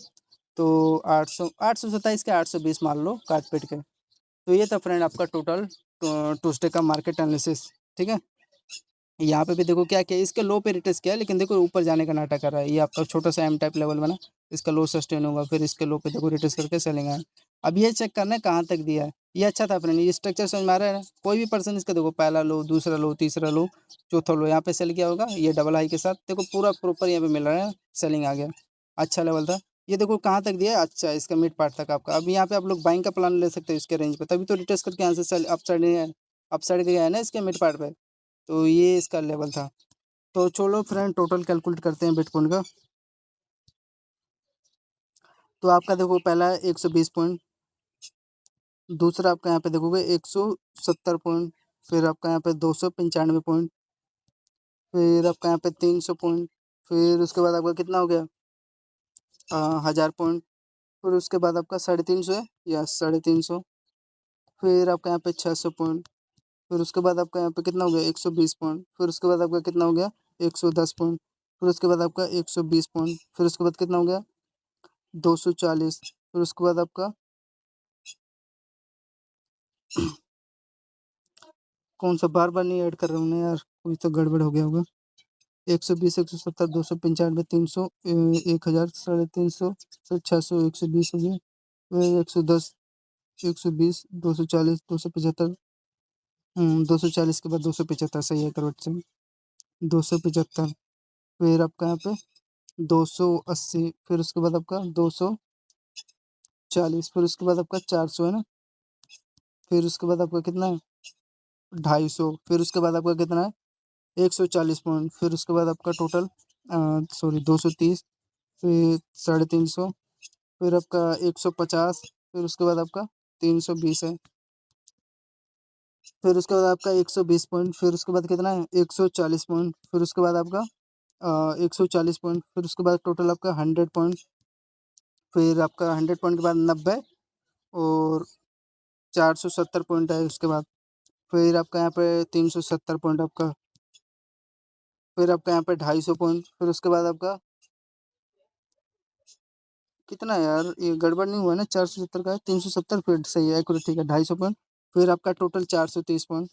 तो 827 के 820 मान लो काट पीट के। तो ये था फ्रेंड आपका टोटल ट्यूसडे का मार्केट एनालिसिस। ठीक है, यहाँ पे भी देखो क्या किया, इसके लो पे रिटेस्ट किया, लेकिन देखो ऊपर जाने का नाटक कर रहा है, ये आपका छोटा सा एम टाइप लेवल बना, इसका लो सस्टेन होगा, फिर इसके लो पे देखो रिटेस्ट करके सेलिंग आया। अब ये चेक करना है कहाँ तक दिया है। ये अच्छा था फ्रेंड, ये स्ट्रक्चर समझ में आ रहा है ना, कोई भी पर्सन इसका देखो पहला लो, दूसरा लो, तीसरा लो, चौथा लो, यहाँ पे सेल किया होगा, ये डबल हाई के साथ देखो पूरा प्रॉपर यहाँ पे मिल रहा है, सेलिंग आ गया, अच्छा लेवल था। ये देखो कहाँ तक दिया है, अच्छा इसका मिड पार्ट तक आपका। अब यहाँ पे आप लोग बाइंग का प्लान ले सकते हो इसके रेंज पे, तभी तो रिटेस्ट करके यहाँ से सेल अप साइड गया है ना इसके मिड पार्ट पे। तो ये इसका लेवल था। तो चलो फ्रेंड टोटल कैलकुलेट करते हैं बिटकॉइन का। तो आपका देखो पहला है 120 पॉइंट, दूसरा आपका यहाँ पे देखोगे 170 पॉइंट, फिर आपका यहाँ पे 295 पॉइंट, फिर आपका यहाँ पे 300 पॉइंट, फिर उसके बाद आपका कितना हो गया 1000 पॉइंट, फिर उसके बाद आपका 350 है या 350, फिर आपका यहाँ पे 600 पॉइंट, फिर उसके बाद आपका यहाँ पे कितना हो गया 120 पॉइंट, फिर उसके बाद आपका कितना हो गया 110 पॉइंट, फिर उसके बाद आपका 120 पॉइंट, फिर उसके बाद कितना हो गया 240, फिर उसके बाद आपका कौन सा बार बार नहीं ऐड कर रहा हूँ ना यार, कुछ तो गड़बड़ हो गया होगा। 120, 170, 295, 300, 1000, 350, फिर 600, 120 हो गया, फिर 110, 120, 240, 275, 240 के बाद 275 सही है, करोड़ से 275, फिर आपका यहाँ पे 280, फिर उसके बाद आपका 240, फिर उसके बाद आपका 400 है ना, फिर उसके बाद आपका कितना है 250, फिर उसके बाद आपका कितना है 140 पॉइंट, फिर उसके बाद आपका टोटल सॉरी 230, फिर 350, फिर आपका 150, फिर उसके बाद आपका 320 है, फिर उसके बाद आपका 120 पॉइंट, फिर उसके बाद कितना है 140 पॉइंट, फिर उसके बाद आपका 140 पॉइंट, फिर उसके बाद टोटल आपका 100 पॉइंट, फिर आपका 100 पॉइंट के बाद 90, और 470 पॉइंट है उसके बाद, फिर आपका यहाँ पे 370 पॉइंट आपका, फिर आपका यहाँ पे 250 पॉइंट, फिर उसके बाद आपका कितना है यार, ये गड़बड़ नहीं हुआ ना, 470 का है 370, फिर सही है एक्यूरेट, ठीक है 250 पॉइंट, फिर आपका टोटल 430 पॉइंट,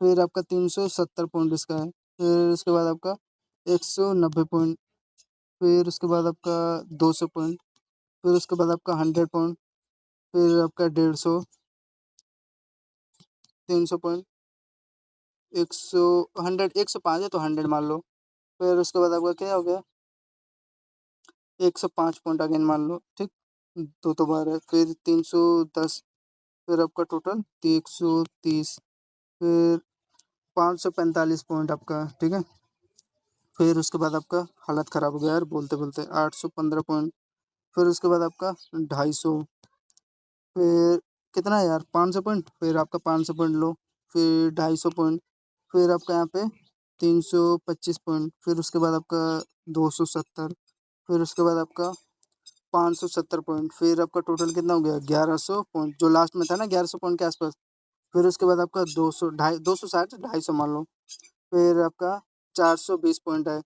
फिर आपका 370 पॉइंट इसका है, फिर उसके बाद आपका 190 पॉइंट, फिर उसके बाद आपका 200 पॉइंट, फिर उसके बाद आपका 100 पॉइंट, फिर आपका 150, 300 पॉइंट, 100, 100, 105 है तो 100 मान लो, फिर उसके बाद आपका क्या हो गया 105 पॉइंट अगेन मान लो, ठीक, दो बार है, फिर 310, फिर आपका टोटल 130, फिर 545 पॉइंट आपका, ठीक है, फिर उसके बाद आपका हालत ख़राब हो गया यार बोलते बोलते 815 पॉइंट, फिर उसके बाद आपका 250, फिर कितना है यार 500 पॉइंट, फिर आपका 500 पॉइंट लो, फिर 250 पॉइंट, फिर आपका यहाँ पे 325 पॉइंट, फिर उसके बाद आपका 270, फिर उसके बाद आपका 570 पॉइंट, फिर आपका टोटल कितना हो गया 1100 पॉइंट, जो लास्ट में था ना 1100 पॉइंट के आसपास। फिर उसके बाद आपका 200 ढाई 260 250 मान लो, फिर आपका 420 पॉइंट है।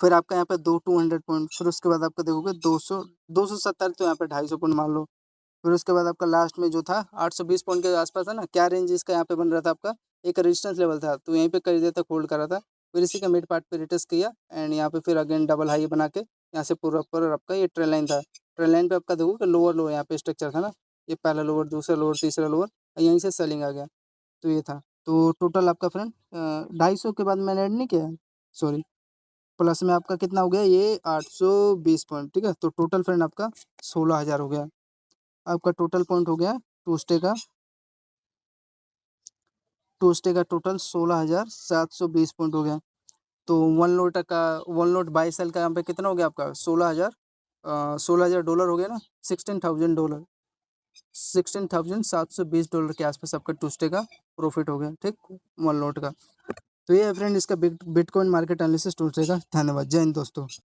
फिर आपका यहाँ पे 200 पॉइंट, फिर उसके बाद आपका देखोगे 270, तो यहाँ पे 250 पॉइंट मान लो। फिर उसके बाद आपका लास्ट में जो था 820 पॉइंट के आसपास है ना, क्या रेंज इसका यहाँ पे बन रहा था आपका, एक रेजिस्टेंस लेवल था, तो यहीं पे कई देर तक होल्ड कर रहा था। फिर इसी का मिड पार्ट पे रिटेस्ट किया एंड यहाँ पे फिर अगेन डबल हाई बना के यहाँ से पूरा ऊपर आपका ये ट्रेल लाइन था। ट्रेल लाइन पे आपका देखो कि लोअर लोअर यहाँ पे स्ट्रक्चर था ना, ये पहला लोअर, दूसरा लोअर, तीसरा लोअर, यहीं से सेलिंग आ गया। तो ये था। तो टोटल आपका फ्रेंड 250 के बाद मैंने ऐड नहीं किया, सॉरी, प्लस में आपका कितना हो गया ये 820 पॉइंट, ठीक है। तो टोटल फ्रेंड आपका 16,000 हो गया। आपका टोटल पॉइंट हो गया ट्यूसडे का टोटल 16,720 पॉइंट हो गया। तो वन लोट बाई सेल का यहाँ पे कितना हो गया आपका 16,000 डॉलर हो गया ना, $16,000, $16,720 के आसपास आपका ट्यूसडे का प्रॉफिट हो गया, ठीक, वन लोट का। तो ये है फ्रेंड इसका बिटकॉइन मार्केट एनालिसिस ट्यूसडे का। धन्यवाद, जय हिंद दोस्तों।